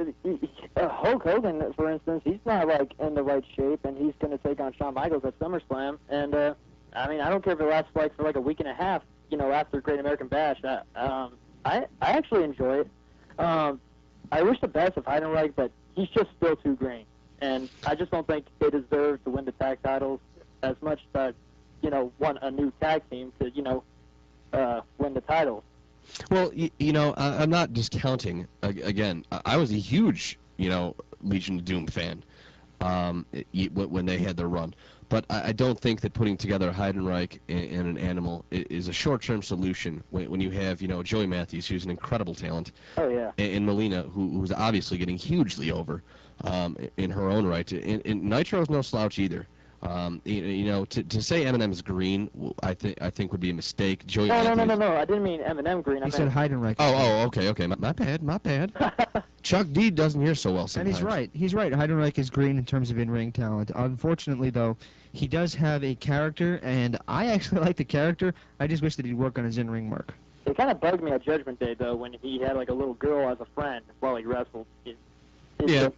Hulk Hogan, for instance, he's not, like, in the right shape, and he's going to take on Shawn Michaels at SummerSlam. And, I mean, I don't care if it lasts, like, for, like, a week and a half, you know, after Great American Bash. I actually enjoy it. I wish the best of Heidenreich, but he's just still too green. And I just don't think they deserve to win the tag titles as much as, you know, want a new tag team to, you know, win the titles. Well, you know, I'm not discounting. Again, I was a huge, you know, Legion of Doom fan when they had their run. But I don't think that putting together Heidenreich and an Animal is a short-term solution when you have, you know, Joey Matthews, who's an incredible talent. Oh, yeah. And Melina, who's obviously getting hugely over in her own right. And Nitro's no slouch either. You know, to say Eminem is green, I think would be a mistake. Joey No, I didn't mean Eminem green. He said Heidenreich. Okay. My bad. Chuck D doesn't hear so well sometimes. And he's right. Heidenreich is green in terms of in-ring talent. Unfortunately, though, he does have a character, and I actually like the character. I just wish that he'd work on his in-ring work. It kind of bugged me at Judgment Day, though, when he had, like, a little girl as a friend while he wrestled. Yeah.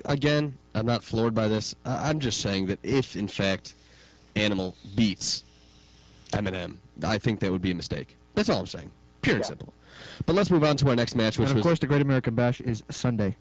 Again, I'm not floored by this. I'm just saying that if, in fact, Animal beats Eminem, I think that would be a mistake. That's all I'm saying. Pure and simple. But let's move on to our next match, which and of course, the Great American Bash is Sunday.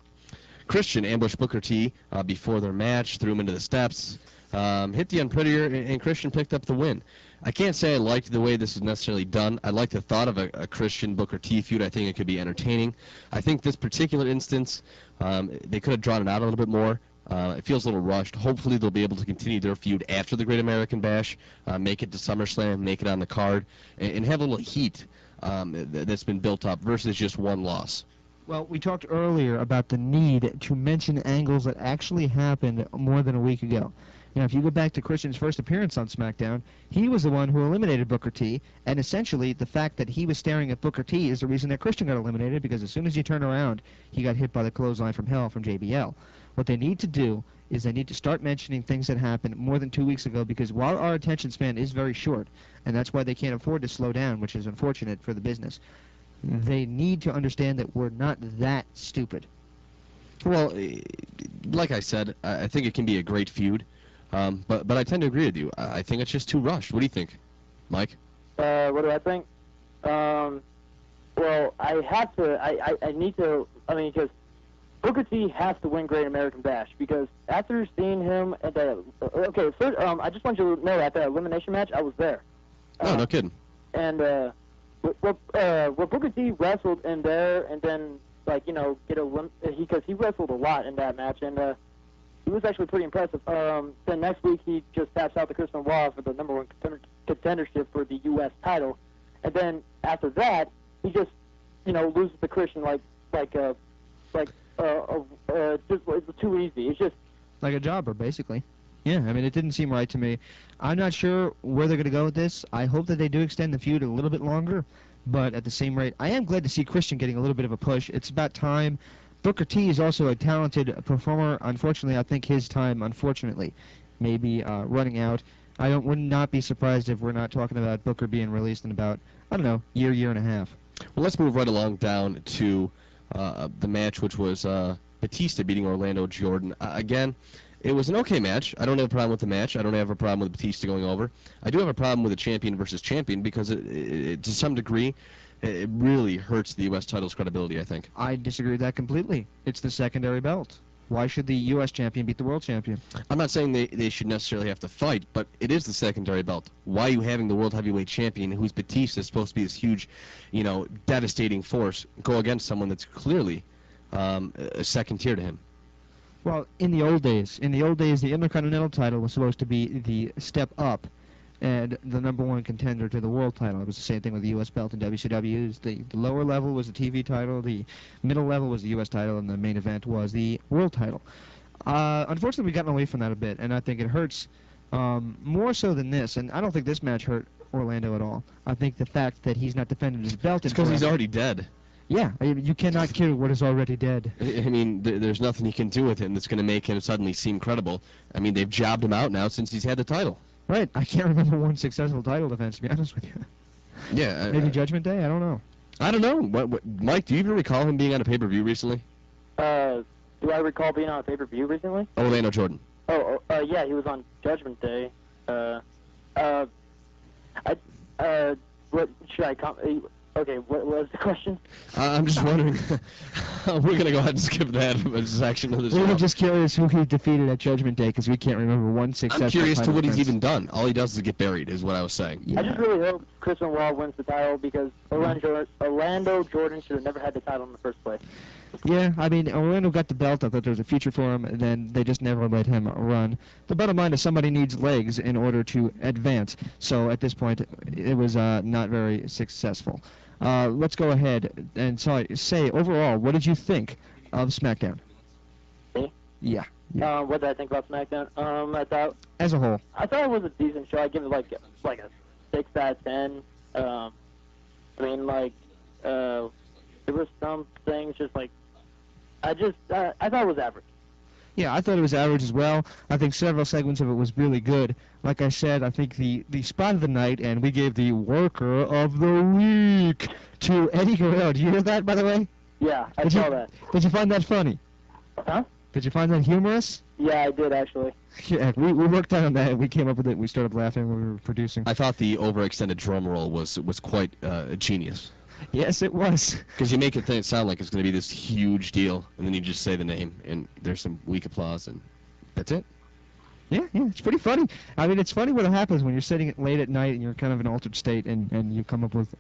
Christian ambushed Booker T before their match, threw him into the steps, hit the Unprettier, and Christian picked up the win. I can't say I liked the way this is necessarily done. I like the thought of a Christian Booker T feud. I think it could be entertaining. I think this particular instance, they could have drawn it out a little bit more. It feels a little rushed. Hopefully they'll be able to continue their feud after the Great American Bash, make it to SummerSlam, make it on the card, and have a little heat that's been built up versus just one loss. Well, we talked earlier about the need to mention angles that actually happened more than a week ago. You know, if you go back to Christian's first appearance on Smackdown, he was the one who eliminated Booker T, and essentially the fact that he was staring at Booker T is the reason that Christian got eliminated, because as soon as you turn around, he got hit by the clothesline from hell from JBL. What they need to do is they need to start mentioning things that happened more than 2 weeks ago, because while our attention span is very short, and that's why they can't afford to slow down, which is unfortunate for the business, they need to understand that we're not that stupid. Well, like I said, I think it can be a great feud. But I tend to agree with you. I think it's just too rushed. What do you think, Mike? What do I think? Well, I have to. I need to. I mean, because Booker T has to win Great American Bash, because after seeing him at the first, I just want you to know, at the elimination match, I was there. No kidding. And where Booker T wrestled in there, and then, like, you know, because he wrestled a lot in that match, and he was actually pretty impressive. Then next week he just taps out to Chris Benoit for the #1 contendership for the U.S. title, and then after that he just, you know, loses to Christian just it's too easy. It's just like a jobber, basically. Yeah, I mean, it didn't seem right to me. I'm not sure where they're going to go with this. I hope that they do extend the feud a little bit longer, but at the same rate, I am glad to see Christian getting a little bit of a push. It's about time. Booker T is also a talented performer. Unfortunately, I think his time, may be running out. I would not be surprised if we're not talking about Booker being released in about, I don't know, year and a half. Well, let's move right along down to the match, which was Batista beating Orlando Jordan. Again, it was an okay match. I don't have a problem with the match. I don't have a problem with Batista going over. I do have a problem with a champion versus champion, because it to some degree, it really hurts the U.S. title's credibility, I think. I disagree with that completely. It's the secondary belt. Why should the U.S. champion beat the world champion? I'm not saying they should necessarily have to fight, but it is the secondary belt. Why are you having the world heavyweight champion, who's Batista, supposed to be this huge, you know, devastating force, go against someone that's clearly a second tier to him? Well, in the old days, the Intercontinental title was supposed to be the step up and the #1 contender to the world title. It was the same thing with the U.S. belt in WCW. The lower level was the TV title, the middle level was the U.S. title, and the main event was the world title. Unfortunately, we've gotten away from that a bit, and I think it hurts more so than this, and I don't think this match hurt Orlando at all. I think the fact that he's not defending his belt... It's because he's already dead. Yeah, you cannot kill what is already dead. I mean, there's nothing he can do with him that's going to make him suddenly seem credible. I mean, they've jobbed him out now since he's had the title. Right. I can't remember one successful title defense, to be honest with you. Yeah. Maybe Judgment Day? I don't know. I don't know. What, Mike, do you even recall him being on a pay-per-view recently? Do I recall being on a pay-per-view recently? Orlando Jordan. Yeah, he was on Judgment Day. What should I okay, what was the question? I'm just wondering. We're going to go ahead and skip that section of the show. We were just curious who he defeated at Judgment Day, because we can't remember one successful I'm curious to what he's defense. even done. All he does is get buried, is what I was saying. Yeah. I just really hope Chris Benoit wins the title, because Orlando Jordan should have never had the title in the first place. Yeah, I mean, Orlando got the belt. I thought there was a future for him, and then they just never let him run. The bottom line is somebody needs legs in order to advance. So at this point, it was not very successful. Let's go ahead and say, overall, what did you think of Smackdown? Me? Yeah. What did I think about Smackdown? I thought... As a whole. I thought it was a decent show. I'd give it like a 6 out of 10. I mean, there were some things just like... I thought it was average. Yeah, I thought it was average as well. I think several segments of it was really good. Like I said, I think the spot of the night, and we gave the worker of the week to Eddie Guerrero. Did you hear that, by the way? Yeah, I saw that. Did you find that funny? Huh? Did you find that humorous? Yeah, I did, actually. Yeah, we worked on that. We came up with it. We started laughing when we were producing. I thought the overextended drum roll was quite genius. Yes, it was. Because you make it sound like it's going to be this huge deal, and then you just say the name, and there's some weak applause, and that's it. Yeah, it's pretty funny. I mean, it's funny what happens when you're sitting late at night and you're kind of in an altered state, and you come up with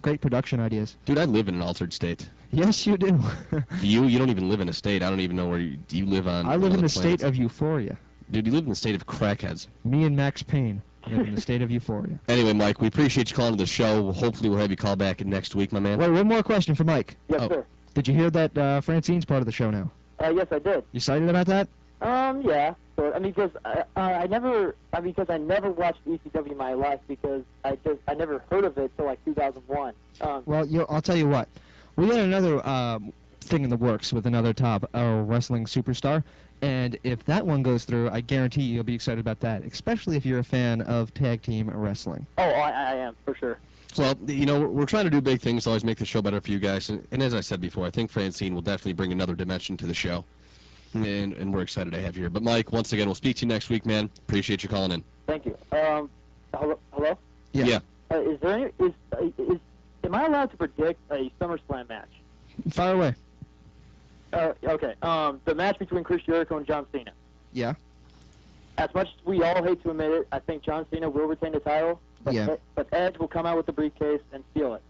great production ideas. Dude, I live in an altered state. Yes, you do. You don't even live in a state. I don't even know where you live on. I live in the state of euphoria. Dude, you live in the state of crackheads. Me and Max Payne live in the state of euphoria. Anyway, Mike, we appreciate you calling to the show. Hopefully we'll have you call back next week, my man. Wait, one more question for Mike. Yes, sir. Did you hear that Francine's part of the show now? Yes, I did. You excited about that? Yeah. So, I mean, because I never watched ECW in my life, because I never heard of it till like 2001. Well, I'll tell you what. We had another thing in the works with another top wrestling superstar, and if that one goes through, I guarantee you'll be excited about that, especially if you're a fan of tag team wrestling. Oh, I am, for sure. Well, we're trying to do big things to always make the show better for you guys, and as I said before, I think Francine will definitely bring another dimension to the show, and we're excited to have you here. But Mike, once again, we'll speak to you next week, man. Appreciate you calling in. Thank you. Hello? Yeah. Is there any... Am I allowed to predict a SummerSlam match? Fire away. Okay. The match between Chris Jericho and John Cena. Yeah. As much as we all hate to admit it, I think John Cena will retain the title, but Edge will come out with the briefcase and steal it.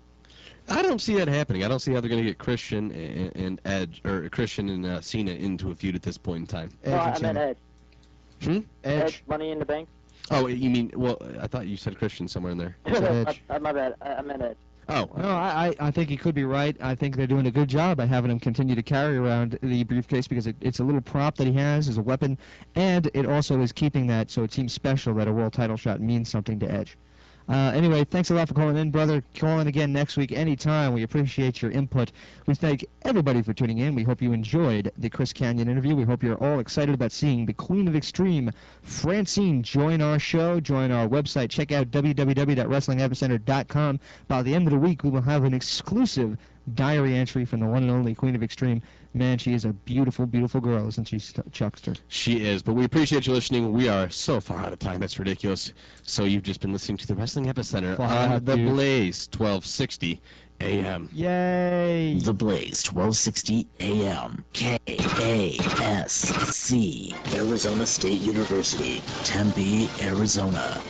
I don't see that happening. I don't see how they're going to get Christian and Edge, or Christian and Cena into a feud at this point in time. No, I meant Edge. Edge. Money in the Bank. Oh, you mean, well, I thought you said Christian somewhere in there. Edge. My bad. I meant Edge. Oh. No, I think he could be right. I think they're doing a good job by having him continue to carry around the briefcase, because it's a little prop that he has as a weapon, and it also is keeping that so it seems special that a world title shot means something to Edge. Anyway, thanks a lot for calling in, brother. Call in again next week anytime. We appreciate your input. We thank everybody for tuning in. We hope you enjoyed the Chris Kanyon interview. We hope you're all excited about seeing the Queen of Extreme, Francine, join our show, join our website. Check out www.wrestlingepicenter.com. By the end of the week, we will have an exclusive diary entry from the one and only Queen of Extreme. Man, she is a beautiful, beautiful girl, isn't she, Chuckster? She is, but we appreciate you listening. We are so far out of time, that's ridiculous. So you've just been listening to the Wrestling Epicenter on the Blaze 1260 AM. Yay! The Blaze 1260 AM. KASC. Arizona State University, Tempe, Arizona.